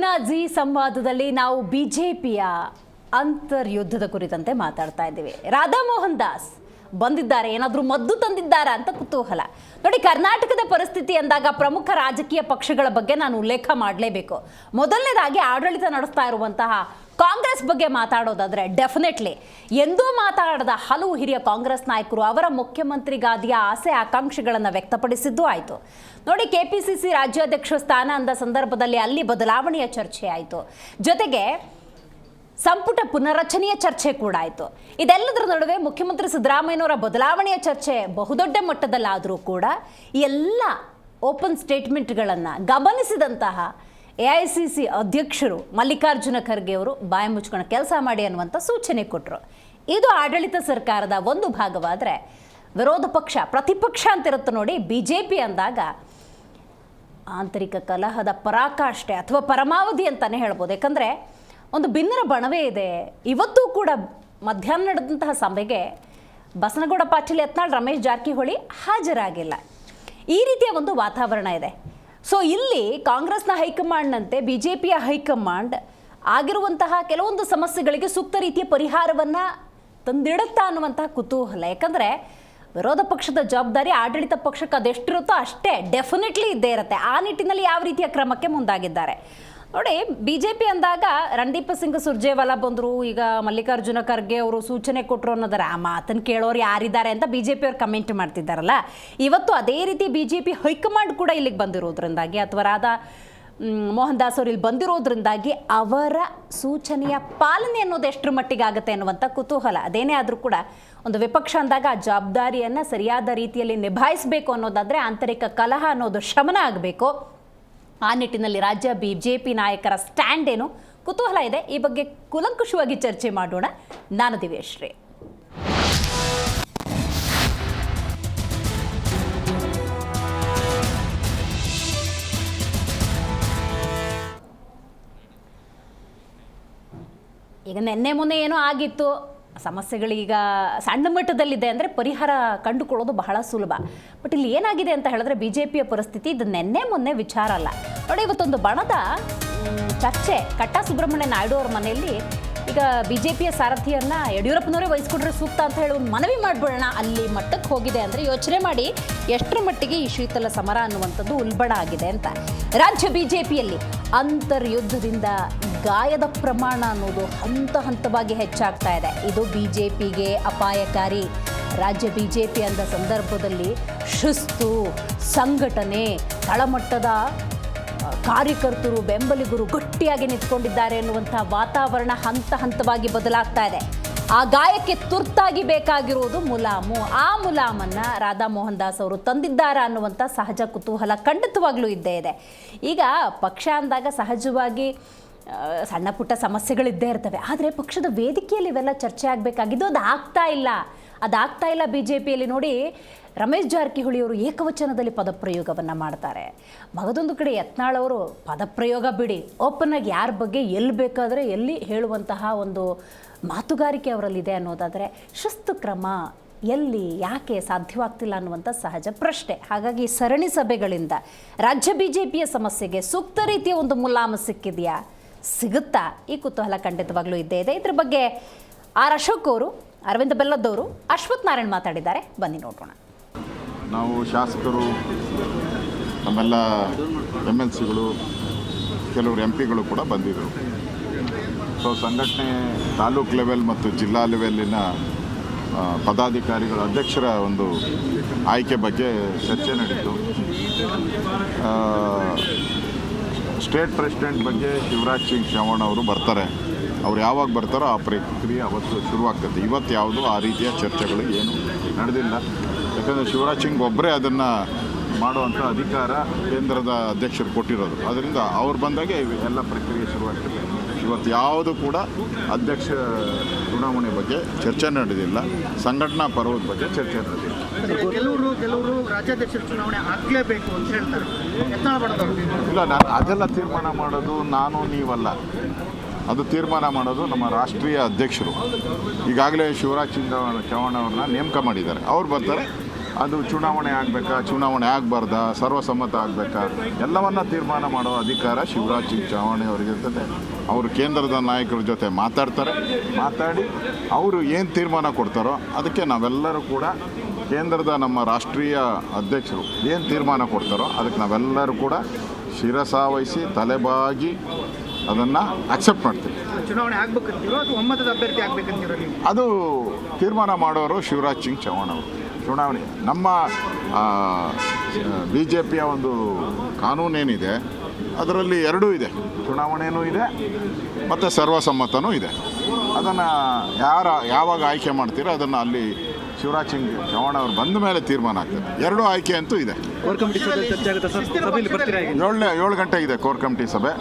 ಇವತ್ತಿನ ಜಿ ಸಂವಾದದಲ್ಲಿ ನಾವು ಬಿಜೆಪಿಯ ಅಂತರ್ಯುದ್ಧದ ಕುರಿತಂತೆ ಮಾತಾಡ್ತಾ ಇದ್ದೀವಿ. ರಾಧಾ ಮೋಹನ್ ದಾಸ್ ಬಂದಿದ್ದಾರೆ, ಏನಾದರೂ ಮದ್ದು ತಂದಿದ್ದಾರಾ ಅಂತ ಕುತೂಹಲ. ನೋಡಿ, ಕರ್ನಾಟಕದ ಪರಿಸ್ಥಿತಿ ಅಂದಾಗ ಪ್ರಮುಖ ರಾಜಕೀಯ ಪಕ್ಷಗಳ ಬಗ್ಗೆ ನಾನು ಉಲ್ಲೇಖ ಮಾಡಲೇಬೇಕು. ಮೊದಲನೇದಾಗಿ ಆಡಳಿತ ನಡೆಸ್ತಾ ಇರುವಂತಹ ಕಾಂಗ್ರೆಸ್ ಬಗ್ಗೆ ಮಾತಾಡೋದಾದ್ರೆ ಡೆಫಿನೆಟ್ಲಿ ಎಂದೂ ಮಾತಾಡದ ಹಲವು ಹಿರಿಯ ಕಾಂಗ್ರೆಸ್ ನಾಯಕರು ಅವರ ಮುಖ್ಯಮಂತ್ರಿ ಗಾದಿಯ ಆಸೆ ಆಕಾಂಕ್ಷೆಗಳನ್ನು ವ್ಯಕ್ತಪಡಿಸಿದ್ದು ಆಯಿತು. ನೋಡಿ, ಕೆಪಿಸಿಸಿ ರಾಜ್ಯಾಧ್ಯಕ್ಷ ಸ್ಥಾನ ಅಂದ ಸಂದರ್ಭದಲ್ಲಿ ಅಲ್ಲಿ ಬದಲಾವಣೆಯ ಚರ್ಚೆ ಆಯಿತು, ಜೊತೆಗೆ ಸಂಪುಟ ಪುನರ್ರಚನೆಯ ಚರ್ಚೆ ಕೂಡ ಆಯಿತು. ಇದೆಲ್ಲದರ ನಡುವೆ ಮುಖ್ಯಮಂತ್ರಿ ಸಿದ್ದರಾಮಯ್ಯನವರ ಬದಲಾವಣೆಯ ಚರ್ಚೆ ಬಹುದೊಡ್ಡ ಮಟ್ಟದಲ್ಲಾದರೂ ಕೂಡ ಎಲ್ಲ ಓಪನ್ ಸ್ಟೇಟ್ಮೆಂಟ್ಗಳನ್ನು ಗಮನಿಸಿದಂತಹ AICC ಅಧ್ಯಕ್ಷರು ಮಲ್ಲಿಕಾರ್ಜುನ ಖರ್ಗೆ ಅವರು ಬಾಯಿ ಮುಚ್ಕೊಂಡು ಕೆಲಸ ಮಾಡಿ ಅನ್ನುವಂಥ ಸೂಚನೆ ಕೊಟ್ಟರು. ಇದು ಆಡಳಿತ ಸರ್ಕಾರದ ಒಂದು ಭಾಗವಾದರೆ, ವಿರೋಧ ಪಕ್ಷ ಪ್ರತಿಪಕ್ಷ ಅಂತಿರುತ್ತೆ ನೋಡಿ, BJP ಅಂದಾಗ ಆಂತರಿಕ ಕಲಹದ ಪರಾಕಾಷ್ಠೆ ಅಥವಾ ಪರಮಾವಧಿ ಅಂತಲೇ ಹೇಳ್ಬೋದು. ಯಾಕಂದರೆ ಒಂದು ಭಿನ್ನರ ಬಣವೇ ಇದೆ. ಇವತ್ತೂ ಕೂಡ ಮಧ್ಯಾಹ್ನ ನಡೆದಂತಹ ಸಭೆಗೆ ಬಸನಗೌಡ ಪಾಟೀಲ್ ಯತ್ನಾಳ್, ರಮೇಶ್ ಜಾರಕಿಹೊಳಿ ಹಾಜರಾಗಿಲ್ಲ. ಈ ರೀತಿಯ ಒಂದು ವಾತಾವರಣ ಇದೆ. ಸೊ ಇಲ್ಲಿ ಕಾಂಗ್ರೆಸ್ನ ಹೈಕಮಾಂಡ್ನಂತೆ BJPಯ ಹೈಕಮಾಂಡ್ ಆಗಿರುವಂತಹ ಕೆಲವೊಂದು ಸಮಸ್ಯೆಗಳಿಗೆ ಸೂಕ್ತ ರೀತಿಯ ಪರಿಹಾರವನ್ನು ತಂದಿಡುತ್ತಾ ಅನ್ನುವಂತಹ ಕುತೂಹಲ. ಯಾಕಂದರೆ ವಿರೋಧ ಪಕ್ಷದ ಜವಾಬ್ದಾರಿ ಆಡಳಿತ ಪಕ್ಷಕ್ಕೆ ಅದೆಷ್ಟಿರುತ್ತೋ ಅಷ್ಟೇ ಡೆಫಿನೆಟ್ಲಿ ಇದ್ದೇ ಇರುತ್ತೆ. ಆ ನಿಟ್ಟಿನಲ್ಲಿ ಯಾವ ರೀತಿಯ ಕ್ರಮಕ್ಕೆ ಮುಂದಾಗಿದ್ದಾರೆ ನೋಡಿ. BJP ಅಂದಾಗ ರಣದೀಪ್ ಸಿಂಗ್ ಸುರ್ಜೇವಾಲಾ ಬಂದರು, ಈಗ ಮಲ್ಲಿಕಾರ್ಜುನ ಖರ್ಗೆ ಅವರು ಸೂಚನೆ ಕೊಟ್ಟರು ಅನ್ನೋದರ ಆ ಮಾತನ್ನು ಕೇಳೋರು ಯಾರಿದ್ದಾರೆ ಅಂತ BJP ಅವ್ರು ಕಮೆಂಟ್ ಮಾಡ್ತಿದ್ದಾರಲ್ಲ. ಇವತ್ತು ಅದೇ ರೀತಿ BJP ಹೈಕಮಾಂಡ್ ಕೂಡ ಇಲ್ಲಿಗೆ ಬಂದಿರೋದ್ರಿಂದಾಗಿ ಅಥವಾ ರಾಧಾ ಮೋಹನ್ ದಾಸ್ ಅವರು ಇಲ್ಲಿ ಬಂದಿರೋದ್ರಿಂದಾಗಿ ಅವರ ಸೂಚನೆಯ ಪಾಲನೆ ಅನ್ನೋದು ಎಷ್ಟರ ಮಟ್ಟಿಗೆ ಆಗುತ್ತೆ ಅನ್ನುವಂಥ ಕುತೂಹಲ. ಅದೇನೇ ಆದರೂ ಕೂಡ ಒಂದು ವಿಪಕ್ಷ ಅಂದಾಗ ಆ ಜವಾಬ್ದಾರಿಯನ್ನು ಸರಿಯಾದ ರೀತಿಯಲ್ಲಿ ನಿಭಾಯಿಸಬೇಕು ಅನ್ನೋದಾದರೆ ಆಂತರಿಕ ಕಲಹ ಅನ್ನೋದು ಶಮನ ಆಗಬೇಕು. ಆ ನಿಟ್ಟಿನಲ್ಲಿ ರಾಜ್ಯ BJP ನಾಯಕರ ಸ್ಟ್ಯಾಂಡ್ ಏನು ಕುತೂಹಲ ಇದೆ. ಈ ಬಗ್ಗೆ ಕೂಲಂಕುಷವಾಗಿ ಚರ್ಚೆ ಮಾಡೋಣ. ನಾನು ದಿವ್ಯಶ್ರೀ. ಈಗ ನಿನ್ನೆ ಮೊನ್ನೆ ಏನೋ ಆಗಿತ್ತು, ಸಮಸ್ಯೆಗಳೀಗ ಸಣ್ಣ ಮಟ್ಟದಲ್ಲಿದೆ ಅಂದರೆ ಪರಿಹಾರ ಕಂಡುಕೊಳ್ಳೋದು ಬಹಳ ಸುಲಭ. ಬಟ್ ಇಲ್ಲಿ ಏನಾಗಿದೆ ಅಂತ ಹೇಳಿದ್ರೆ BJPಯ ಪರಿಸ್ಥಿತಿ ಇದು ನಿನ್ನೆ ಮೊನ್ನೆ ವಿಚಾರ ಅಲ್ಲ ನೋಡಿ. ಇವತ್ತೊಂದು ಬಣದ ಚರ್ಚೆ ಕಟ್ಟಾ ಸುಬ್ರಹ್ಮಣ್ಯ ನಾಯ್ಡು ಅವರ ಮನೆಯಲ್ಲಿ ಈಗ BJPಯ ಸಾರಥಿಯನ್ನು ಯಡಿಯೂರಪ್ಪನವರೇ ವಹಿಸ್ಕೊಂಡ್ರೆ ಸೂಕ್ತ ಅಂತ ಹೇಳಿ ಒಂದು ಮನವಿ ಮಾಡಿಬಿಡೋಣ ಅಲ್ಲಿ ಮಟ್ಟಕ್ಕೆ ಹೋಗಿದೆ ಅಂದರೆ ಯೋಚನೆ ಮಾಡಿ ಎಷ್ಟರ ಮಟ್ಟಿಗೆ ಈ ಶೀತಲ ಸಮರ ಅನ್ನುವಂಥದ್ದು ಉಲ್ಬಣ ಆಗಿದೆ ಅಂತ. ರಾಜ್ಯ BJPಯಲ್ಲಿ ಅಂತರ್ಯುದ್ಧದಿಂದ ಗಾಯದ ಪ್ರಮಾಣ ಅನ್ನೋದು ಹಂತ ಹಂತವಾಗಿ ಹೆಚ್ಚಾಗ್ತಾ ಇದೆ. ಇದು BJPಗೆ ಅಪಾಯಕಾರಿ. ರಾಜ್ಯ BJP ಅಂದ ಸಂದರ್ಭದಲ್ಲಿ ಶಿಸ್ತು, ಸಂಘಟನೆ, ತಳಮಟ್ಟದ ಕಾರ್ಯಕರ್ತರು, ಬೆಂಬಲಿಗರು ಗಟ್ಟಿಯಾಗಿ ನಿಂತ್ಕೊಂಡಿದ್ದಾರೆ ಎನ್ನುವಂಥ ವಾತಾವರಣ ಹಂತ ಹಂತವಾಗಿ ಬದಲಾಗ್ತಾ ಇದೆ. ಆ ಗಾಯಕ್ಕೆ ತುರ್ತಾಗಿ ಬೇಕಾಗಿರುವುದು ಮುಲಾಮು. ಆ ಮುಲಾಮನ್ನು ರಾಧಾ ಮೋಹನ್ ದಾಸ್ ಅವರು ತಂದಿದ್ದಾರಾ ಅನ್ನುವಂಥ ಸಹಜ ಕುತೂಹಲ ಖಂಡಿತವಾಗ್ಲೂ ಇದ್ದೇ ಇದೆ. ಈಗ ಪಕ್ಷ ಅಂದಾಗ ಸಹಜವಾಗಿ ಸಣ್ಣ ಪುಟ್ಟ ಸಮಸ್ಯೆಗಳಿದ್ದೇ ಇರ್ತವೆ, ಆದರೆ ಪಕ್ಷದ ವೇದಿಕೆಯಲ್ಲಿ ಇವೆಲ್ಲ ಚರ್ಚೆ ಆಗಬೇಕಾಗಿದ್ದು ಅದಾಗ್ತಾ ಇಲ್ಲ BJPಯಲ್ಲಿ. ನೋಡಿ, ರಮೇಶ್ ಜಾರಕಿಹೊಳಿ ಅವರು ಏಕವಚನದಲ್ಲಿ ಪದಪ್ರಯೋಗವನ್ನು ಮಾಡ್ತಾರೆ. ಮಗದೊಂದು ಕಡೆ ಯತ್ನಾಳ್ ಅವರು ಪದಪ್ರಯೋಗ ಬಿಡಿ, ಓಪನ್ನಾಗಿ ಯಾರ ಬಗ್ಗೆ ಎಲ್ಲಿ ಬೇಕಾದರೆ ಎಲ್ಲಿ ಹೇಳುವಂತಹ ಒಂದು ಮಾತುಗಾರಿಕೆ ಅವರಲ್ಲಿದೆ ಅನ್ನೋದಾದರೆ ಶಿಸ್ತು ಕ್ರಮ ಎಲ್ಲಿ ಯಾಕೆ ಸಾಧ್ಯವಾಗ್ತಿಲ್ಲ ಅನ್ನುವಂಥ ಸಹಜ ಪ್ರಶ್ನೆ. ಹಾಗಾಗಿ ಸರಣಿ ಸಭೆಗಳಿಂದ ರಾಜ್ಯ BJPಯ ಸಮಸ್ಯೆಗೆ ಸೂಕ್ತ ರೀತಿಯ ಒಂದು ಮುಲಾಮು ಸಿಕ್ಕಿದೆಯಾ, ಸಿಗುತ್ತಾ? ಈ ಕುತೂಹಲ ಖಂಡಿತವಾಗ್ಲೂ ಇದ್ದೇ ಇದೆ. ಇದ್ರ ಬಗ್ಗೆ ಅಶೋಕ್ ಅವರು, ಅರವಿಂದ ಬೆಲ್ಲದವರು, ಅಶ್ವಥ್ ನಾರಾಯಣ್ ಮಾತಾಡಿದ್ದಾರೆ, ಬನ್ನಿ ನೋಡೋಣ. ನಾವು ಶಾಸಕರು, ನಮ್ಮೆಲ್ಲ MLCಗಳು, ಕೆಲವರು MP ಗಳು ಕೂಡ ಬಂದಿದ್ದರು. ಸೊ ಸಂಘಟನೆ ತಾಲೂಕ್ ಲೆವೆಲ್ ಮತ್ತು ಜಿಲ್ಲಾ ಲೆವೆಲ್ಲಿನ ಪದಾಧಿಕಾರಿಗಳ ಅಧ್ಯಕ್ಷರ ಒಂದು ಆಯ್ಕೆ ಬಗ್ಗೆ ಚರ್ಚೆ ನಡೀತು. ಸ್ಟೇಟ್ ಪ್ರೆಸಿಡೆಂಟ್ ಬಗ್ಗೆ ಶಿವರಾಜ್ ಸಿಂಗ್ ಚೌಹಾಣ್ ಅವರು ಬರ್ತಾರೆ. ಅವ್ರು ಯಾವಾಗ ಬರ್ತಾರೋ ಆ ಪ್ರಕ್ರಿಯೆ ಅವತ್ತು ಶುರುವಾಗ್ತದೆ. ಇವತ್ತು ಯಾವುದೂ ಆ ರೀತಿಯ ಚರ್ಚೆಗಳು ಏನು ನಡೆದಿಲ್ಲ. ಯಾಕಂದರೆ ಶಿವರಾಜ್ ಸಿಂಗ್ ಒಬ್ಬರೇ ಅದನ್ನು ಮಾಡುವಂಥ ಅಧಿಕಾರ ಕೇಂದ್ರದ ಅಧ್ಯಕ್ಷರು ಕೊಟ್ಟಿರೋದು. ಅದರಿಂದ ಅವ್ರು ಬಂದಾಗ ಎಲ್ಲ ಪ್ರಕ್ರಿಯೆ ಶುರುವಾಗ್ತದೆ. ಇವತ್ತು ಯಾವುದು ಕೂಡ ಅಧ್ಯಕ್ಷ ಚುನಾವಣೆ ಬಗ್ಗೆ ಚರ್ಚೆ ನಡೆದಿಲ್ಲ, ಸಂಘಟನಾ ಪರ್ವದ ಬಗ್ಗೆ ಚರ್ಚೆ ನಡೆದಿಲ್ಲ. ಕೆಲವರು ರಾಜ್ಯಾಧ್ಯಕ್ಷರ ಚುನಾವಣೆ ಆಗಲೇಬೇಕು ಅಂತ ಹೇಳ್ತಾರೆ. ಇಲ್ಲ, ನಾನು ಅದೆಲ್ಲ ತೀರ್ಮಾನ ಮಾಡೋದು ನಾನು ನೀವಲ್ಲ. ಅದು ತೀರ್ಮಾನ ಮಾಡೋದು ನಮ್ಮ ರಾಷ್ಟ್ರೀಯ ಅಧ್ಯಕ್ಷರು. ಈಗಾಗಲೇ ಶಿವರಾಜ್ ಸಿಂಗ್ ಚೌಹಾಣ್ ಅವ್ರನ್ನ ನೇಮಕ ಮಾಡಿದ್ದಾರೆ. ಅವ್ರು ಬರ್ತಾರೆ, ಅದು ಚುನಾವಣೆ ಆಗಬೇಕಾ, ಚುನಾವಣೆ ಆಗಬಾರ್ದಾ, ಸರ್ವಸಮ್ಮತ ಆಗಬೇಕಾ, ಎಲ್ಲವನ್ನ ತೀರ್ಮಾನ ಮಾಡೋ ಅಧಿಕಾರ ಶಿವರಾಜ್ ಸಿಂಗ್ ಚೌಹಾಣ್ ಅವರಿಗಿರ್ತದೆ. ಅವರು ಕೇಂದ್ರದ ನಾಯಕರ ಜೊತೆ ಮಾತಾಡಿ ಅವರು ಏನು ತೀರ್ಮಾನ ಕೊಡ್ತಾರೋ ಅದಕ್ಕೆ ನಾವೆಲ್ಲರೂ ಕೂಡ ಕೇಂದ್ರದ ನಮ್ಮ ರಾಷ್ಟ್ರೀಯ ಅಧ್ಯಕ್ಷರು ಏನು ತೀರ್ಮಾನ ಕೊಡ್ತಾರೋ ಅದಕ್ಕೆ ನಾವೆಲ್ಲರೂ ಕೂಡ ಶಿರಸಾವಹಿಸಿ ತಲೆಬಾಗಿ ಅದನ್ನು ಅಕ್ಸೆಪ್ಟ್ ಮಾಡ್ತೀವಿ. ಚುನಾವಣೆ ಆಗ್ಬೇಕಂತೀರೋ ಅಥವಾ ಒಮ್ಮತದ ಅಭ್ಯರ್ಥಿ ಆಗ್ಬೇಕಂತೀರೋ ನೀವು? ಅದು ತೀರ್ಮಾನ ಮಾಡೋರು ಶಿವರಾಜ್ ಸಿಂಗ್ ಚೌಹಾಣ್ ಅವರು. ಚುನಾವಣೆ ನಮ್ಮ BJPಯ ಒಂದು ಕಾನೂನೇನಿದೆ ಅದರಲ್ಲಿ ಎರಡೂ ಇದೆ, ಚುನಾವಣೆಯೂ ಇದೆ ಮತ್ತು ಸರ್ವಸಮ್ಮತನೂ ಇದೆ. ಅದನ್ನು ಯಾವಾಗ ಆಯ್ಕೆ ಮಾಡ್ತೀರೋ ಅದನ್ನು ಅಲ್ಲಿ ಶಿವರಾಜ್ ಸಿಂಗ್ ಚೌಹಾಣ್ ಅವರು ಬಂದ ಮೇಲೆ ತೀರ್ಮಾನ ಆಗ್ತದೆ. ಎರಡೂ ಆಯ್ಕೆ ಅಂತೂ ಇದೆ. 7 ಗಂಟೆಗಿದೆ ಕೋರ್ ಕಮಿಟಿ ಸಭೆ.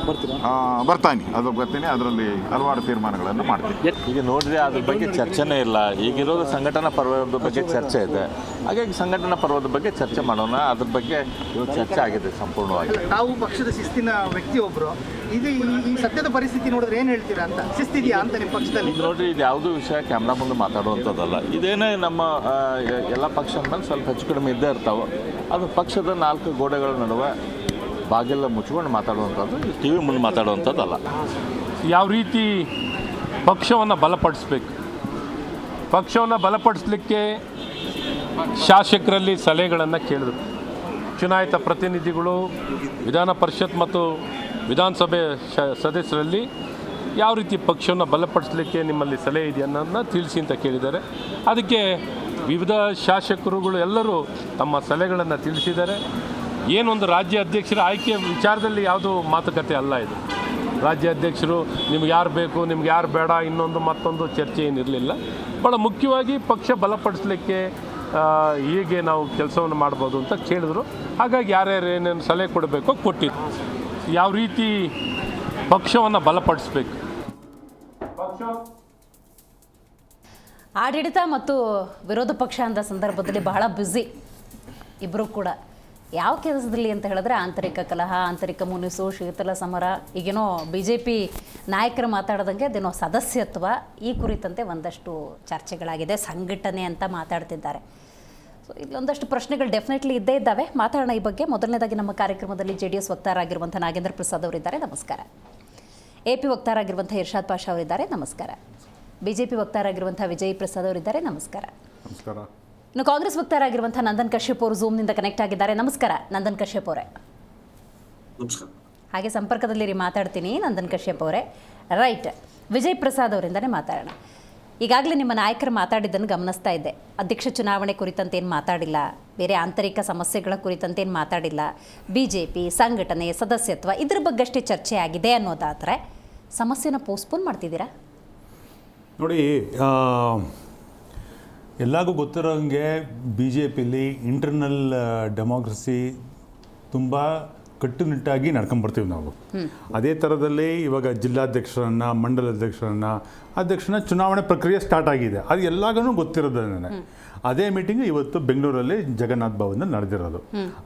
ಬರ್ತೀನಿ, ಅದರಲ್ಲಿ ಹಲವಾರು ತೀರ್ಮಾನಗಳನ್ನು ಮಾಡ್ತೀನಿ. ಈಗ ನೋಡಿದ್ರೆ ಅದ್ರ ಬಗ್ಗೆ ಚರ್ಚೆನೇ ಇಲ್ಲ. ಈಗಿರೋದು ಸಂಘಟನಾ ಪರ್ವದ ಬಗ್ಗೆ ಚರ್ಚೆ ಇದೆ, ಹಾಗಾಗಿ ಸಂಘಟನಾ ಪರ್ವದ ಬಗ್ಗೆ ಚರ್ಚೆ ಮಾಡೋಣ. ಅದ್ರ ಬಗ್ಗೆ ಇವತ್ತು ಚರ್ಚೆ ಆಗಿದೆ ಸಂಪೂರ್ಣವಾಗಿ. ತಾವು ಪಕ್ಷದ ಶಿಸ್ತಿನ ವ್ಯಕ್ತಿಯೊಬ್ಬರು, ಇದು ಈ ಸದ್ಯದ ಪರಿಸ್ಥಿತಿ ನೋಡಿದ್ರೆ ಏನು ಹೇಳ್ತೀರಾ ಅಂತ? ಶಿಸ್ತಿದೆಯಾ ಅಂತ ನಿಮ್ಮ ಪಕ್ಷದಲ್ಲಿ? ಈಗ ನೋಡ್ರಿ, ಇದು ಯಾವುದೂ ವಿಷಯ ಕ್ಯಾಮ್ರಾ ಮುಂದೆ ಮಾತಾಡುವಂಥದ್ದಲ್ಲ. ಇದೇನೇ ನಮ್ಮ ಎಲ್ಲ ಪಕ್ಷದ ಮೇಲೆ ಸ್ವಲ್ಪ ಹೆಚ್ಚು ಕಡಿಮೆ ಇದ್ದೇ ಇರ್ತಾವೆ. ಅದು ಪಕ್ಷದ 4 ಗೋಡೆಗಳ ನಡುವೆ ಬಾಗಿಲ ಮುಚ್ಕೊಂಡು ಮಾತಾಡುವಂಥದ್ದು, TV ಮುಂದೆ ಮಾತಾಡುವಂಥದ್ದಲ್ಲ. ಯಾವ ರೀತಿ ಪಕ್ಷವನ್ನು ಬಲಪಡಿಸ್ಬೇಕು, ಪಕ್ಷವನ್ನು ಬಲಪಡಿಸಲಿಕ್ಕೆ ಶಾಸಕರಲ್ಲಿ ಸಲಹೆಗಳನ್ನು ಕೇಳಿದ್ರು. ಚುನಾಯಿತ ಪ್ರತಿನಿಧಿಗಳು ವಿಧಾನ ಪರಿಷತ್ ಮತ್ತು ವಿಧಾನಸಭೆ ಸದಸ್ಯರಲ್ಲಿ ಯಾವ ರೀತಿ ಪಕ್ಷವನ್ನು ಬಲಪಡಿಸಲಿಕ್ಕೆ ನಿಮ್ಮಲ್ಲಿ ಸಲಹೆ ಇದೆ ಅನ್ನೋದನ್ನ ತಿಳಿಸಿ ಅಂತ ಕೇಳಿದ್ದಾರೆ. ಅದಕ್ಕೆ ವಿವಿಧ ಶಾಸಕರುಗಳು ಎಲ್ಲರೂ ತಮ್ಮ ಸಲಹೆಗಳನ್ನು ತಿಳಿಸಿದ್ದಾರೆ. ಏನೊಂದು ರಾಜ್ಯ ಅಧ್ಯಕ್ಷರ ಆಯ್ಕೆ ವಿಚಾರದಲ್ಲಿ ಯಾವುದೂ ಮಾತುಕತೆ ಅಲ್ಲ ಇದು. ರಾಜ್ಯ ಅಧ್ಯಕ್ಷರು ನಿಮ್ಗೆ ಯಾರು ಬೇಕು, ನಿಮ್ಗೆ ಯಾರು ಬೇಡ, ಇನ್ನೊಂದು ಮತ್ತೊಂದು ಚರ್ಚೆ ಏನಿರಲಿಲ್ಲ. ಭಾಳ ಮುಖ್ಯವಾಗಿ ಪಕ್ಷ ಬಲಪಡಿಸಲಿಕ್ಕೆ ಹೇಗೆ ನಾವು ಕೆಲಸವನ್ನು ಮಾಡ್ಬೋದು ಅಂತ ಕೇಳಿದ್ರು. ಹಾಗಾಗಿ ಯಾರ್ಯಾರು ಏನೇನು ಸಲಹೆ ಕೊಡಬೇಕೋ ಕೊಟ್ಟಿದ್ರು. ಯಾವ ರೀತಿ ಪಕ್ಷವನ್ನು ಬಲಪಡಿಸ್ಬೇಕು, ಆಡಳಿತ ಮತ್ತು ವಿರೋಧ ಪಕ್ಷ ಅಂದ ಸಂದರ್ಭದಲ್ಲಿ ಬಹಳ ಬ್ಯುಸಿ ಇಬ್ಬರು ಕೂಡ. ಯಾವ ಕೆಲಸದಲ್ಲಿ ಅಂತ ಹೇಳಿದ್ರೆ ಆಂತರಿಕ ಕಲಹ, ಆಂತರಿಕ ಮುನಿಸು, ಶೀತಲ ಸಮರ, ಈಗೇನೋ BJP ನಾಯಕರು ಮಾತಾಡೋದಂಗೆ ಅದೇನೋ ಸದಸ್ಯತ್ವ, ಈ ಕುರಿತಂತೆ ಒಂದಷ್ಟು ಚರ್ಚೆಗಳಾಗಿದೆ. ಸಂಘಟನೆ ಅಂತ ಮಾತಾಡ್ತಿದ್ದಾರೆ. ಸೊ ಇಲ್ಲೊಂದಷ್ಟು ಪ್ರಶ್ನೆಗಳು ಡೆಫಿನೆಟ್ಲಿ ಇದ್ದೇ ಇದ್ದಾವೆ. ಮಾತಾಡೋಣ ಈ ಬಗ್ಗೆ. ಮೊದಲನೇದಾಗಿ ನಮ್ಮ ಕಾರ್ಯಕ್ರಮದಲ್ಲಿ JDS ವಕ್ತಾರಾಗಿರುವಂಥ ನಾಗೇಂದ್ರ ಪ್ರಸಾದ್ ಅವರಿದ್ದಾರೆ, ನಮಸ್ಕಾರ. AP ವಕ್ತಾರಾಗಿರುವಂಥ ಇರ್ಷಾದ್ ಪಾಷಾ ಅವರಿದ್ದಾರೆ, ನಮಸ್ಕಾರ. BJP ವಕ್ತಾರಾಗಿರುವಂಥ ವಿಜಯ್ ಪ್ರಸಾದ್ ಅವರಿದ್ದಾರೆ, ನಮಸ್ಕಾರ. ನಮಸ್ಕಾರ. ಇನ್ನು ಕಾಂಗ್ರೆಸ್ ವಕ್ತಾರಾಗಿರುವಂಥ ನಂದನ್ ಕಶ್ಯಪ್ ಅವರು ಝೂಮ್ನಿಂದ ಕನೆಕ್ಟ್ ಆಗಿದ್ದಾರೆ, ನಮಸ್ಕಾರ ನಂದನ್ ಕಶ್ಯಪ್ ಅವರೇ. ನಮಸ್ಕಾರ. ಹಾಗೆ ಸಂಪರ್ಕದಲ್ಲಿ ಮಾತಾಡ್ತೀನಿ ನಂದನ್ ಕಶ್ಯಪ್ ಅವರೇ. ರೈಟ್, ವಿಜಯ್ ಪ್ರಸಾದ್ ಅವರಿಂದನೇ ಮಾತಾಡೋಣ. ಈಗಾಗಲೇ ನಿಮ್ಮ ನಾಯಕರು ಮಾತಾಡಿದ್ದನ್ನು ಗಮನಿಸ್ತಾ ಇದ್ದೆ. ಅಧ್ಯಕ್ಷ ಚುನಾವಣೆ ಕುರಿತಂತೆ ಏನು ಮಾತಾಡಿಲ್ಲ, ಬೇರೆ ಆಂತರಿಕ ಸಮಸ್ಯೆಗಳ ಕುರಿತಂತೆ ಏನು ಮಾತಾಡಿಲ್ಲ. BJP ಸಂಘಟನೆ, ಸದಸ್ಯತ್ವ ಇದ್ರ ಬಗ್ಗಷ್ಟೇ ಚರ್ಚೆ ಆಗಿದೆ ಅನ್ನೋದಾದರೆ ಸಮಸ್ಯೆನ ಪೋಸ್ಟ್ಪೋನ್ ಮಾಡ್ತಿದ್ದೀರಾ? ನೋಡಿ, ಎಲ್ಲರಿಗೂ ಗೊತ್ತಿರೋಂಗೆ BJPಲಿ ಇಂಟರ್ನಲ್ ಡೆಮೋಕ್ರಸಿ ತುಂಬ ಕಟ್ಟುನಿಟ್ಟಾಗಿ ನಡ್ಕೊಂಬರ್ತೀವಿ ನಾವು. ಅದೇ ಥರದಲ್ಲಿ ಇವಾಗ ಜಿಲ್ಲಾಧ್ಯಕ್ಷರನ್ನು, ಅಧ್ಯಕ್ಷರನ್ನ ಚುನಾವಣೆ ಪ್ರಕ್ರಿಯೆ ಸ್ಟಾರ್ಟ್ ಆಗಿದೆ. ಅದು ಎಲ್ಲರಿಗೂ ಗೊತ್ತಿರೋದೇನೆ. ಅದೇ ಮೀಟಿಂಗ್ ಇವತ್ತು ಬೆಂಗಳೂರಲ್ಲಿ ಜಗನ್ನಾಥ್ ಭವನದಲ್ಲಿ ನಡೆದಿರೋದು.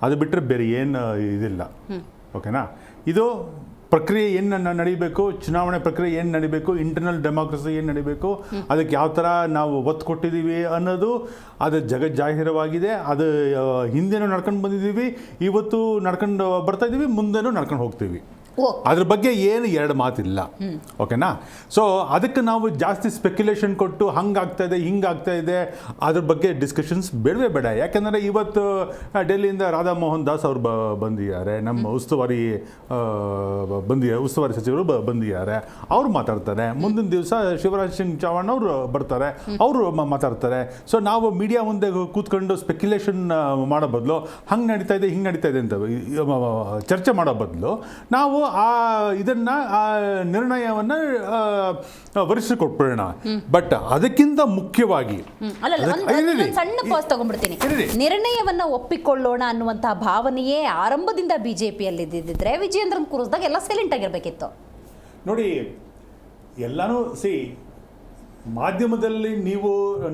ಅದು ಬಿಟ್ಟರೆ ಬೇರೆ ಏನು ಇದಿಲ್ಲ. ಓಕೆನಾ? ಇದು ಪ್ರಕ್ರಿಯೆ ಏನು ನಡೀಬೇಕು, ಚುನಾವಣೆ ಪ್ರಕ್ರಿಯೆ ಏನು ನಡೀಬೇಕು, ಇಂಟರ್ನಲ್ ಡೆಮೋಕ್ರಸಿ ಏನು ನಡೀಬೇಕು, ಅದಕ್ಕೆ ಯಾವ ಥರ ನಾವು ಒತ್ತು ಕೊಟ್ಟಿದ್ದೀವಿ ಅನ್ನೋದು ಅದು ಜಗಜ್ಜಾಹೀರವಾಗಿದೆ. ಅದು ಹಿಂದೆನೂ ನಡ್ಕೊಂಡು ಬಂದಿದ್ದೀವಿ, ಇವತ್ತು ನಡ್ಕೊಂಡು ಬರ್ತಾ ಇದ್ದೀವಿ, ಮುಂದೆನೂ ನಡ್ಕೊಂಡು ಹೋಗ್ತೀವಿ. ಅದ್ರ ಬಗ್ಗೆ ಏನು ಎರಡು ಮಾತಿಲ್ಲ. ಓಕೆನಾ? ಸೊ ಅದಕ್ಕೆ ನಾವು ಜಾಸ್ತಿ ಸ್ಪೆಕ್ಯುಲೇಷನ್ ಕೊಟ್ಟು ಹಂಗಾಗ್ತಾ ಇದೆ, ಹಿಂಗಾಗ್ತಾ ಇದೆ, ಅದ್ರ ಬಗ್ಗೆ ಡಿಸ್ಕಷನ್ಸ್ ಬೇಡವೇ ಬೇಡ. ಯಾಕೆಂದರೆ ಇವತ್ತು ಡೆಲ್ಲಿಯಿಂದ ರಾಧಾ ಮೋಹನ್ ದಾಸ್ ಅವರು ಬಂದಿದ್ದಾರೆ, ನಮ್ಮ ಉಸ್ತುವಾರಿ ಸಚಿವರು ಬಂದಿದ್ದಾರೆ, ಅವರು ಮಾತಾಡ್ತಾರೆ. ಮುಂದಿನ ದಿವಸ ಶಿವರಾಜ್ ಸಿಂಗ್ ಚೌಹಾಣ್ ಅವರು ಬರ್ತಾರೆ, ಅವರು ಮಾತಾಡ್ತಾರೆ. ಸೊ ನಾವು ಮೀಡಿಯಾ ಮುಂದೆ ಕೂತ್ಕೊಂಡು ಸ್ಪೆಕ್ಯುಲೇಷನ್ ಮಾಡೋ ಬದಲು ಹಂಗೆ ನಡೀತಾ ಇದೆ, ಹಿಂಗೆ ನಡೀತಾ ಇದೆ ಅಂತ ಚರ್ಚೆ ಮಾಡೋ ಬದಲು ನಾವು ಇದನ್ನ ನಿರ್ಣಯವನ್ನು ವರಿಷ್ಠ ಕೊಟ್ಬಿಡೋಣ. ಬಟ್ ಅದಕ್ಕಿಂತ ಮುಖ್ಯವಾಗಿ ಸಣ್ಣ ಪಾಸ್ ತಗೊಂಡ್ಬಿಡ್ತೀನಿ. ನಿರ್ಣಯವನ್ನ ಒಪ್ಪಿಕೊಳ್ಳೋಣ ಅನ್ನುವಂತಹ ಭಾವನೆಯೇ ಆರಂಭದಿಂದ BJPಯಲ್ಲಿ ಇದ್ದಿದ್ರೆ ವಿಜಯೇಂದ್ರನ್ ಕೂರಿಸಿದಾಗ ಎಲ್ಲ ಸೈಲೆಂಟ್ ಆಗಿರ್ಬೇಕಿತ್ತು. ನೋಡಿ, ಎಲ್ಲಾನು ಮಾಧ್ಯಮದಲ್ಲಿ ನೀವು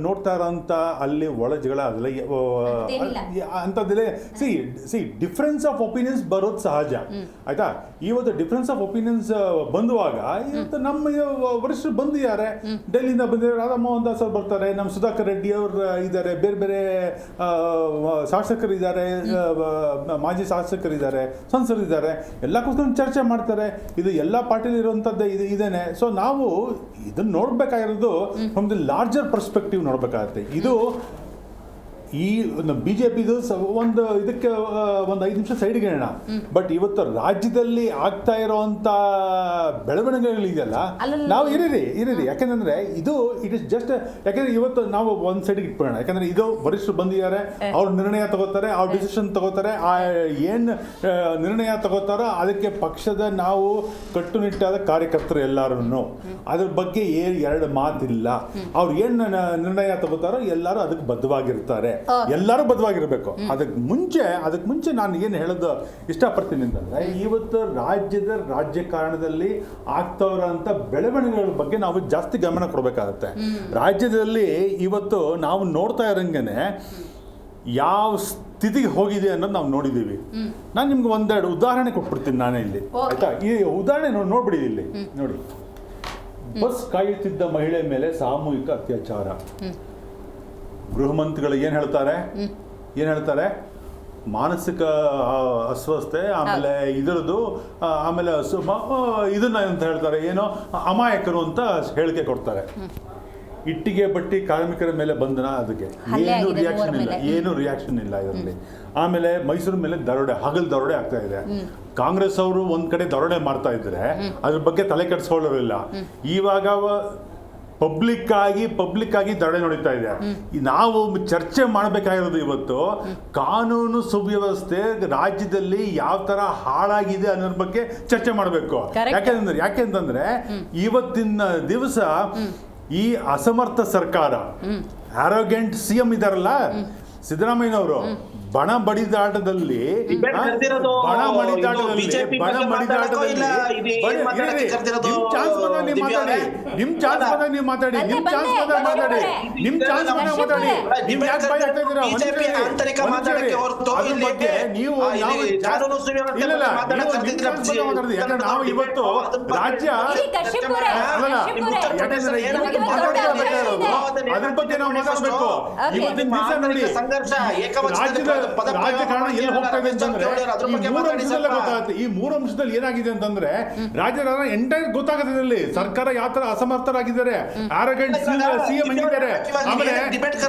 ನೋಡ್ತಾ ಇರೋಂಥ ಅಲ್ಲಿ ಒಳ ಜಗಳ ಅದೆಲ್ಲ ಅಂಥದ್ದಿಲ್ಲ. ಸಿ ಡಿಫ್ರೆನ್ಸ್ ಆಫ್ ಒಪಿನಿಯನ್ಸ್ ಬರೋದು ಸಹಜ, ಆಯ್ತಾ. ಇವತ್ತು ಡಿಫ್ರೆನ್ಸ್ ಆಫ್ ಒಪಿನಿಯನ್ಸ್ ಬಂದುವಾಗ ಇವತ್ತು ನಮ್ಮ ವರಿಷ್ಠರು ಬಂದಿದ್ದಾರೆ, ಡೆಲ್ಲಿಯಿಂದ ಬಂದಿದ್ದಾರೆ, ರಾಧಾ ಮೋಹನ್ ದಾಸ್ ಅವ್ರು ಬರ್ತಾರೆ, ನಮ್ಮ ಸುಧಾಕರ್ ರೆಡ್ಡಿ ಅವರು ಇದ್ದಾರೆ, ಬೇರೆ ಬೇರೆ ಶಾಸಕರಿದ್ದಾರೆ, ಮಾಜಿ ಶಾಸಕರಿದ್ದಾರೆ, ಸಂಸದರಿದ್ದಾರೆ, ಎಲ್ಲ ಕೂತ್ಕೊಂಡು ಚರ್ಚೆ ಮಾಡ್ತಾರೆ. ಇದು ಎಲ್ಲ ಪಾರ್ಟಿಲಿ ಇರುವಂಥದ್ದು ಇದೇನೆ. ಸೊ ನಾವು ಇದನ್ನು ನೋಡ್ಬೇಕಾಗಿರೋದು ಫ್ರಮ್ ದಿ ಲಾರ್ಜರ್ ಪರ್ಸ್ಪೆಕ್ಟಿವ್ ನೋಡ್ಬೇಕಾಗತ್ತೆ. ಇದು ಈ ಬಿಜೆಪಿದು ಒಂದು ಇದಕ್ಕೆ ಒಂದು 5 ನಿಮಿಷ ಸೈಡ್ಗೆ ಹೇಳೋಣ. ಬಟ್ ಇವತ್ತು ರಾಜ್ಯದಲ್ಲಿ ಆಗ್ತಾ ಇರೋವಂಥ ಬೆಳವಣಿಗೆಗಳಿದೆಯಲ್ಲ, ನಾವು ಇರೀರಿ. ಯಾಕೆಂದ್ರೆ ಇದು ಇಟ್ ಇಸ್ ಜಸ್ಟ್, ಯಾಕೆಂದ್ರೆ ಇವತ್ತು ನಾವು ಒಂದು ಸೈಡ್ಗೆ ಇಟ್ಬಿಡೋಣ. ಯಾಕಂದ್ರೆ ಇದು ವರಿಷ್ಠರು ಬಂದಿದ್ದಾರೆ, ಅವ್ರ ನಿರ್ಣಯ ತಗೋತಾರೆ, ಅವ್ರ ಡಿಸಿಷನ್ ತಗೋತಾರೆ. ಏನು ನಿರ್ಣಯ ತಗೋತಾರೋ ಅದಕ್ಕೆ ಪಕ್ಷದ ನಾವು ಕಟ್ಟುನಿಟ್ಟಾದ ಕಾರ್ಯಕರ್ತರು ಎಲ್ಲರೂ ಅದ್ರ ಬಗ್ಗೆ ಎರಡು ಮಾತಿಲ್ಲ. ಅವ್ರು ಏನು ನಿರ್ಣಯ ತಗೋತಾರೋ ಎಲ್ಲರೂ ಅದಕ್ಕೆ ಬದ್ಧವಾಗಿರ್ತಾರೆ, ಎಲ್ಲರೂ ಬದ್ಧವಾಗಿರ್ಬೇಕು. ಅದಕ್ಕೆ ಮುಂಚೆ ನಾನು ಏನು ಹೇಳೋದು ಇಷ್ಟಪಡ್ತೀನಿ ಅಂತಂದ್ರೆ, ಇವತ್ತು ರಾಜ್ಯದ ರಾಜಕಾರಣದಲ್ಲಿ ಆಗ್ತಾ ಇರೋಂಥ ಬೆಳವಣಿಗೆಗಳ ಬಗ್ಗೆ ನಾವು ಜಾಸ್ತಿ ಗಮನ ಕೊಡಬೇಕಾಗತ್ತೆ. ರಾಜ್ಯದಲ್ಲಿ ಇವತ್ತು ನಾವು ನೋಡ್ತಾ ಇರೋಂಗೆನೆ ಯಾವ ಸ್ಥಿತಿಗೆ ಹೋಗಿದೆ ಅನ್ನೋದು ನಾವು ನೋಡಿದ್ದೀವಿ. ನಾನು ನಿಮ್ಗೆ ಒಂದೆರಡು ಉದಾಹರಣೆ ಕೊಟ್ಬಿಡ್ತೀನಿ ನಾನೇ ಇಲ್ಲಿ, ಆಯ್ತಾ. ಈ ಉದಾಹರಣೆ ನೋಡ್ಬಿಡಿ ಇಲ್ಲಿ ನೋಡಿ. ಬಸ್ ಕಾಯುತ್ತಿದ್ದ ಮಹಿಳೆ ಮೇಲೆ ಸಾಮೂಹಿಕ ಅತ್ಯಾಚಾರ. ಗೃಹ ಮಂತ್ರಿಗಳು ಏನು ಹೇಳ್ತಾರೆ? ಮಾನಸಿಕ ಅಸ್ವಸ್ಥತೆ, ಆಮೇಲೆ ಇದರದ್ದು, ಆಮೇಲೆ ಇದನ್ನ ಅಂತ ಹೇಳ್ತಾರೆ, ಏನೋ ಅಮಾಯಕರು ಅಂತ ಹೇಳಿಕೆ ಕೊಡ್ತಾರೆ. ಇಟ್ಟಿಗೆ ಬಟ್ಟಿ ಕಾರ್ಮಿಕರ ಮೇಲೆ ಬಂಧನ, ಅದಕ್ಕೆ ಏನು ರಿಯಾಕ್ಷನ್ ಇಲ್ಲ ಇದರಲ್ಲಿ. ಆಮೇಲೆ ಮೈಸೂರು ಮೇಲೆ ಹಗಲು ದರೋಡೆ ಆಗ್ತಾ ಇದೆ. ಕಾಂಗ್ರೆಸ್ ಅವರು ಒಂದ್ ಕಡೆ ದರೋಡೆ ಮಾಡ್ತಾ ಇದ್ರೆ ಅದ್ರ ಬಗ್ಗೆ ತಲೆ ಕೆಡಿಸ್ಕೊಳ್ಳೋರಿಲ್ಲ. ಇವಾಗ ಪಬ್ಲಿಕ್ ಆಗಿ ದರೋಡೆ ನಡೀತಾ ಇದೆ. ನಾವು ಚರ್ಚೆ ಮಾಡಬೇಕಾಗಿರೋದು ಇವತ್ತು ಕಾನೂನು ಸುವ್ಯವಸ್ಥೆ ರಾಜ್ಯದಲ್ಲಿ ಯಾವ ತರ ಹಾಳಾಗಿದೆ ಅನ್ನೋದ್ರ ಬಗ್ಗೆ ಚರ್ಚೆ ಮಾಡಬೇಕು. ಯಾಕೆಂತಂದ್ರೆ ಇವತ್ತಿನ ದಿವಸ ಈ ಅಸಮರ್ಥ ಸರ್ಕಾರ, ಆರೋಗ್ಯಂಟ್ ಸಿಎಂ ಇದಾರಲ್ಲ ಸಿದ್ದರಾಮಯ್ಯನವರು, ಬಣ ಮಡಿದಾಟದಲ್ಲಿ ನಾವು ಇವತ್ತು ರಾಜ್ಯ ಅದ್ರ ಬಗ್ಗೆ ನಾವು ಮಾತಾಡ್ಬೇಕು. ಇವತ್ತಿನ ದಿವಸ ನೋಡಿ ರಾಜಕಾರಣ ಎಲ್ಲಿ ಹೋಗ್ತಾ ಇದೆ ಅಂತಂದ್ರೆ ಈ 3 ಅಂಶದಲ್ಲಿ ಏನಾಗಿದೆ ಅಂತಂದ್ರೆ ರಾಜ್ಯದ ಎಂಟೈರ್ ಗೊತ್ತಾಗುತ್ತೆ. ಇದರಲ್ಲಿ ಸರ್ಕಾರ ಯಾವ ತರ ಅಸಮರ್ಥರಾಗಿದ್ದಾರೆ, ಆರೋಗ್ಯಂಟ್ ಸಿಎಂ ಆಗಿದ್ದಾರೆ, ಆಮೇಲೆ